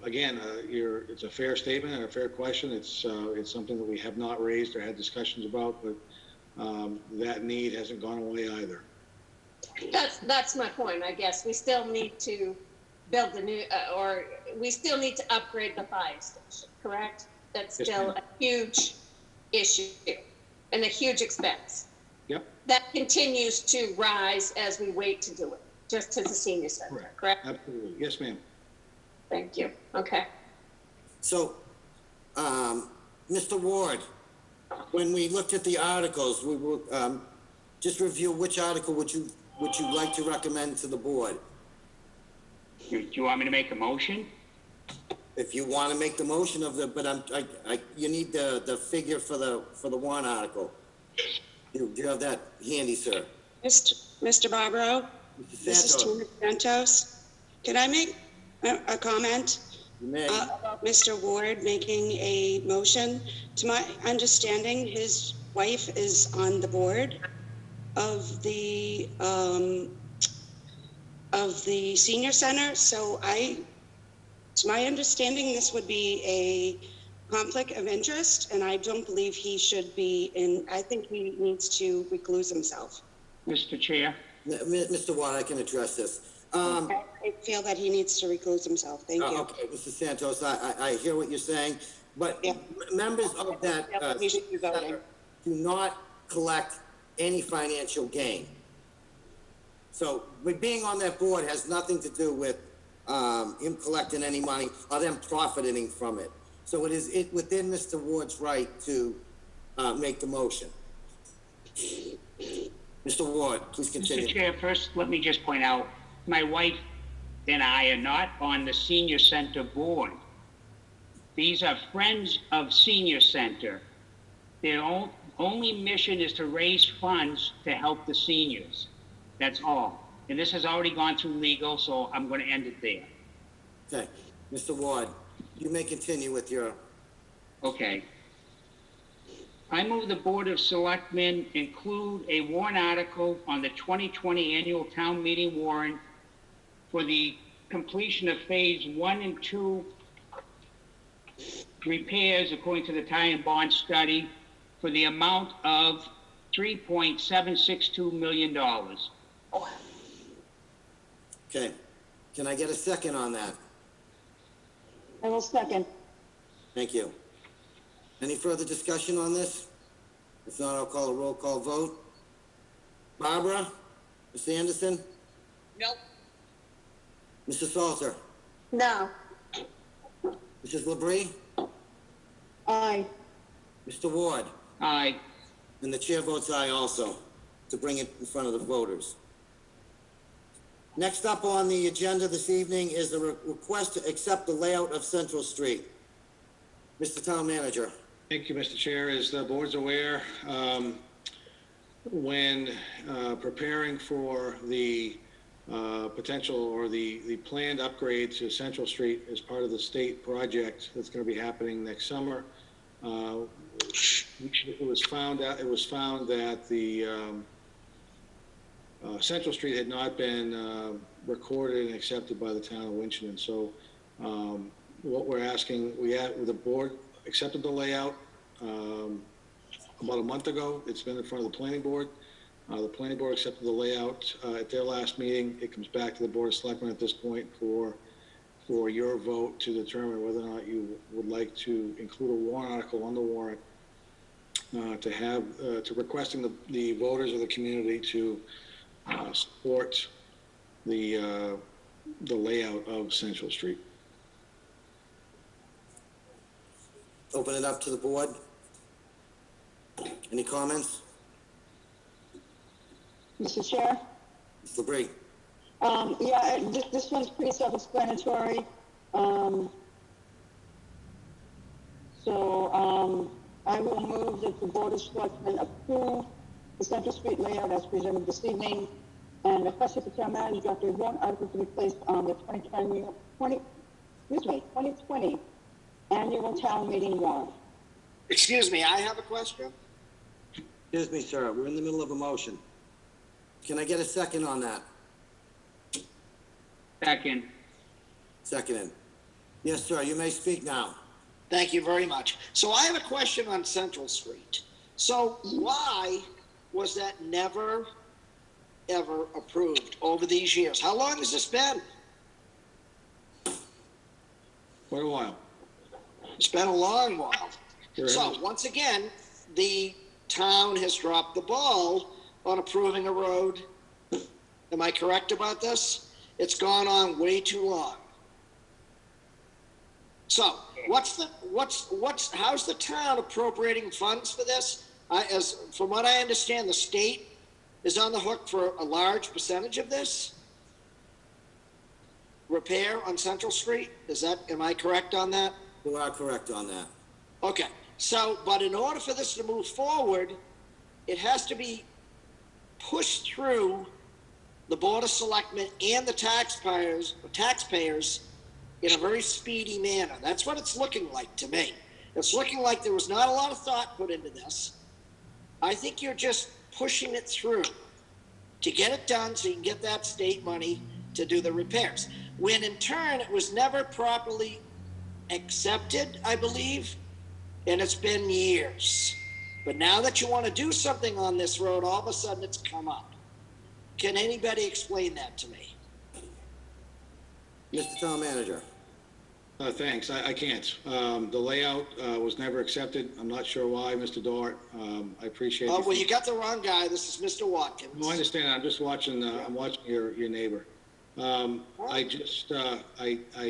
again, it's a fair statement and a fair question. It's something that we have not raised or had discussions about, but that need hasn't gone away either. That's my point, I guess. We still need to build the new, or we still need to upgrade the fire station, correct? That's Yes, still ma'am. a huge issue and a huge expense. Yep. That continues to rise as we wait to do it, just as a senior center, correct? Absolutely. Yes, ma'am. Thank you. Okay. So, Mr. Ward, when we looked at the articles, we will just review which article would you like to recommend to the board? Do you want me to make a motion? If you want to make the motion of the, but you need the figure for the warrant article. Do you have that handy, sir? Mr. Barbaro, this is Tina Santos. Can I make a comment about Mr. Ward making a motion? To my understanding, his wife is on the board of the senior center. So to my understanding, this would be a conflict of interest, and I don't believe he should be in. I think he needs to recluse himself. Mr. Chair. Mr. Ward, I can address this. I feel that he needs to recluse himself. Thank you. Okay, Mr. Santos, I hear what you're saying, but members of that center do not collect any financial gain. So being on that board has nothing to do with him collecting any money or them profiting from it. So it is within Mr. Ward's right to make the motion. Mr. Ward, please continue. Mr. Chair, first, let me just point out, my wife and I are not on the senior center board. These are friends of senior center. Their only mission is to raise funds to help the seniors. That's all. And this has already gone through legal, so I'm going to end it there. Okay, Mr. Ward, you may continue with your... Okay. I move the Board of Selectmen include a warrant article on the 2020 annual town meeting warrant for the completion of phase 1 and 2 repairs according to the tie and bond study for the amount of $3.762 million. Okay, can I get a second on that? I will second. Thank you. Any further discussion on this? If not, I'll call a roll call vote. Barbara? Ms. Anderson? Nope. Mr. Salter? No. Mrs. Labrie? Aye. Mr. Ward? Aye. And the chair votes aye also, to bring it in front of the voters. Next up on the agenda this evening is the request to accept the layout of Central Street. Mr. Town Manager. Thank you, Mr. Chair. As the board's aware, when preparing for the potential or the planned upgrade to Central Street as part of the state project that's going to be happening next summer, it was found that the Central Street had not been recorded and accepted by the town of Winchendon. So what we're asking, the board accepted the layout about a month ago. It's been in front of the planning board. The planning board accepted the layout at their last meeting. It comes back to the Board of Selectmen at this point for your vote to determine whether or not you would like to include a warrant article on the warrant to requesting the voters of the community to support the layout of Central Street. Open it up to the board. Any comments? Mr. Chair? Ms. LeBrie? Yeah, this one's pretty self-explanatory. I will move that the Board of Selectmen approve the Central Street layout as presented this evening and request that the town manager draft a warrant article to be placed on the 2020 annual town meeting warrant. Excuse me, I have a question. Excuse me, sir. We're in the middle of a motion. Can I get a second on that? Second. Seconded. Yes, sir. You may speak now. Thank you very much. So I have a question on Central Street. So why was that never, ever approved over these years? How long has this been? Quite a while. It's been a long while. Sure So has. once again, the town has dropped the ball on approving a road. Am I correct about this? It's gone on way too long. So how's the town appropriating funds for this? From what I understand, the state is on the hook for a large percentage of this repair on Central Street. Am I correct on that? You are correct on that. Okay, but in order for this to move forward, it has to be pushed through the Board of Selectmen and the taxpayers in a very speedy manner. That's what it's looking like to me. It's looking like there was not a lot of thought put into this. I think you're just pushing it through to get it done so you can get that state money to do the repairs. When in turn, it was never properly accepted, I believe, and it's been years. But now that you want to do something on this road, all of a sudden it's come up. Can anybody explain that to me? Mr. Town Manager. Thanks. I can't. The layout was never accepted. I'm not sure why, Mr. Dort. I appreciate. Oh, well, you got the wrong guy. This is Mr. Watkins. No, I understand. I'm just watching. I'm watching your neighbor. I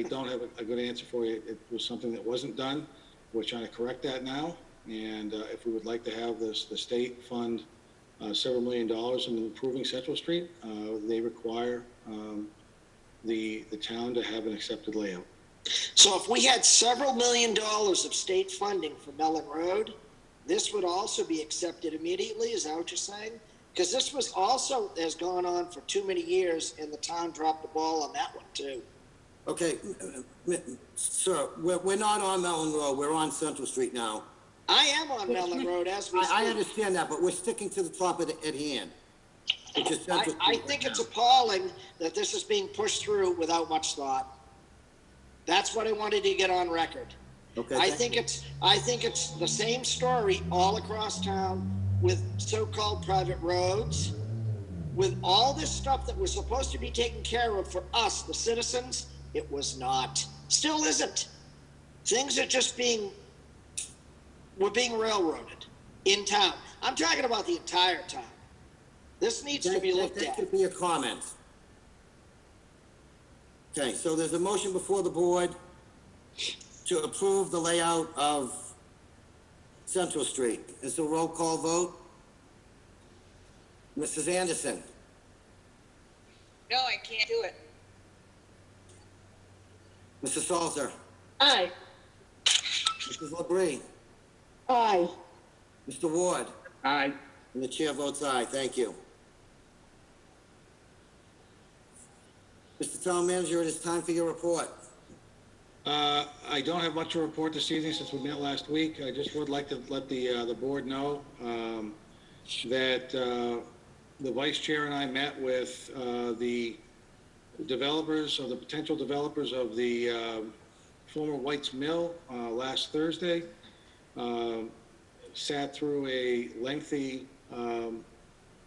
don't have a good answer for you. It was something that wasn't done. We're trying to correct that now. And if we would like to have the state fund several $1 million in improving Central Street, they require the town to have an accepted layout. So if we had several $1 million of state funding for Mellon Road, this would also be accepted immediately. Is that what you're saying? Because this was also has gone on for too many years, and the town dropped the ball on that one too. Okay, sir, we're not on Mellon Road. We're on Central Street now. I am on Mellon Road as we speak. I understand that, but we're sticking to the topic at hand. Which is Central I Street think right it's now. appalling that this is being pushed through without much thought. That's what I wanted to get on record. Okay. I think it's the same story all across town with so-called private roads, with all this stuff that was supposed to be taken care of for us, the citizens. It was not. Still isn't. Things are just we're being railroaded in town. I'm talking about the entire town. This needs to be looked That at. could be a comment. Okay, so there's a motion before the board to approve the layout of Central Street. It's a roll call vote. Mrs. Anderson, No, I can't do it. Mrs. Salter, Aye. Mrs. LeBrie, Aye. Mr. Ward, Aye. and the chair votes aye. Thank you. Mr. Town Manager, it is time for your report. I don't have much to report this evening since we met last week. I just would like to let the board know that the vice chair and I met with the developers or the potential developers of the former White's Mill last Thursday. Sat through a lengthy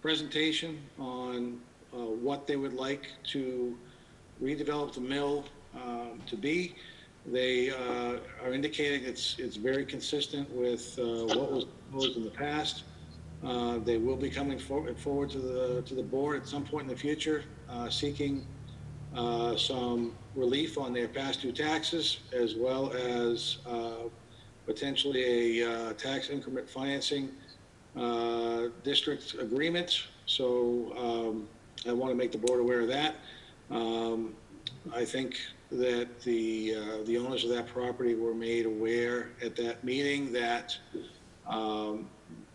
presentation on what they would like to redevelop the mill to be. They are indicating it's very consistent with what was proposed in the past. They will be coming forward to the board at some point in the future, seeking some relief on their past due taxes, as well as potentially a tax increment financing district agreement. So I want to make the board aware of that. I think that the owners of that property were made aware at that meeting that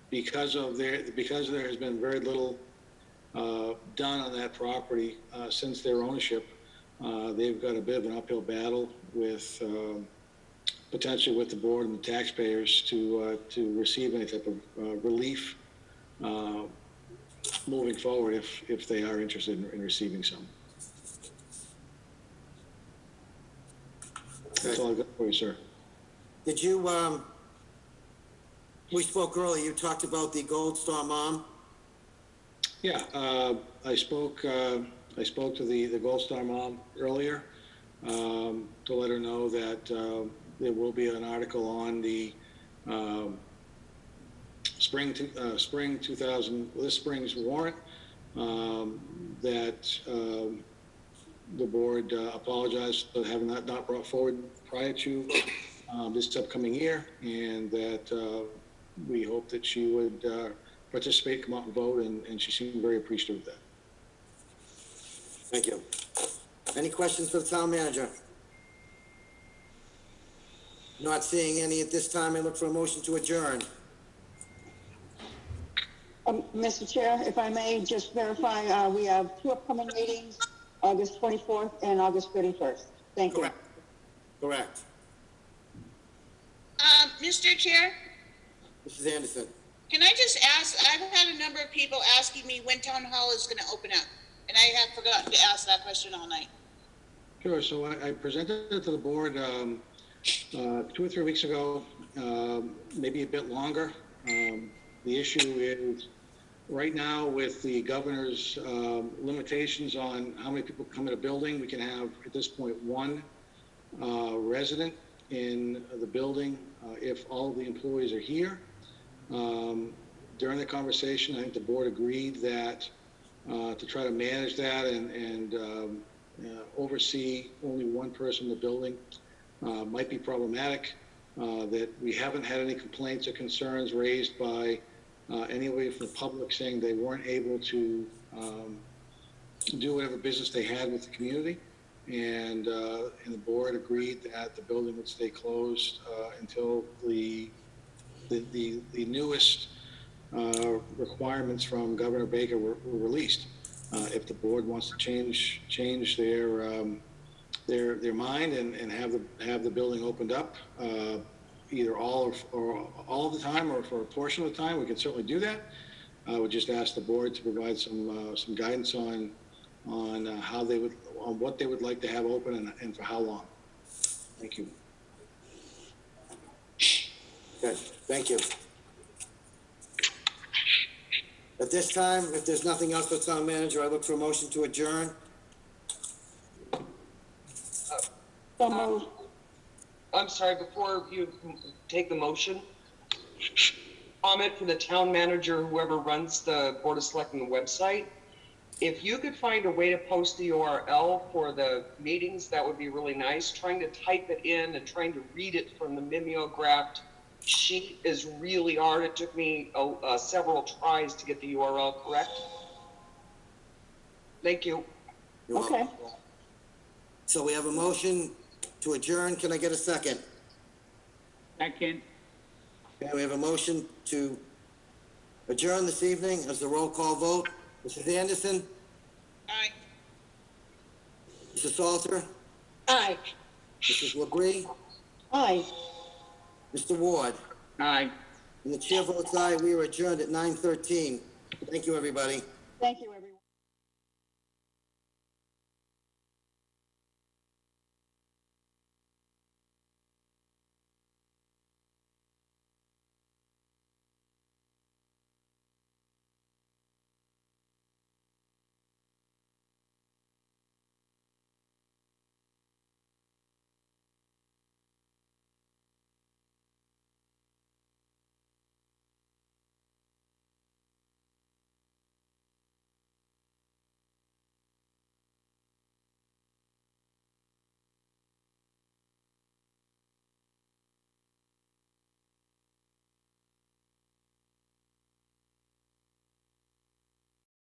because there has been very little done on that property since their ownership, they've got a bit of an uphill battle with potentially with the board and the taxpayers to receive any type of relief moving forward if they are interested in receiving some. That's all I've got for you, sir. Did you, we spoke earlier, you talked about the Gold Star Mom? Yeah, I spoke to the Gold Star Mom earlier to let her know that there will be an article on the this spring's warrant that the board apologized for having that not brought forward prior to this upcoming year, and that we hope that she would participate, come out and vote, and she seemed very appreciative of that. Thank you. Any questions for the town manager? Not seeing any at this time. I look for a motion to adjourn. Mr. Chair, if I may just verify, we have 2 upcoming meetings, August 24th and August 31st. Thank you. Correct. Mr. Chair, Mrs. Anderson. can I just ask, I've had a number of people asking me when town hall is going to open up, and I have forgotten to ask that question all night. Sure. So I presented it to the board 2 or 3 weeks ago, maybe a bit longer. The issue is right now with the governor's limitations on how many people come in a building, we can have at this point 1 resident in the building if all of the employees are here. During the conversation, I think the board agreed that to try to manage that and oversee only 1 person in the building might be problematic. That we haven't had any complaints or concerns raised by anybody from the public saying they weren't able to do whatever business they had with the community. And the board agreed that the building would stay closed until the newest requirements from Governor Baker were released. If the board wants to change their mind and have the building opened up, either all of the time or for a portion of the time, we can certainly do that. I would just ask the board to provide some guidance on how they would, on what they would like to have open and for how long. Thank you. Good, thank you. At this time, if there's nothing else for the town manager, I look for a motion to adjourn. So moved. I'm sorry, before you take the motion, comment for the town manager, whoever runs the Board of Selectmen website. If you could find a way to post the URL for the meetings, that would be really nice. Trying to type it in and trying to read it from the mimeographed sheet is really hard. It took me several tries to get the URL correct. Thank you. Okay. So we have a motion to adjourn. Can I get a second? Second. Okay, we have a motion to adjourn this evening as the roll call vote. Mrs. Anderson? Aye. Mrs. Salter? Aye. Mrs. LaBrie? Aye. Mr. Ward? Aye. And the chair votes aye. We are adjourned at 9:13. Thank you, everybody. Thank you.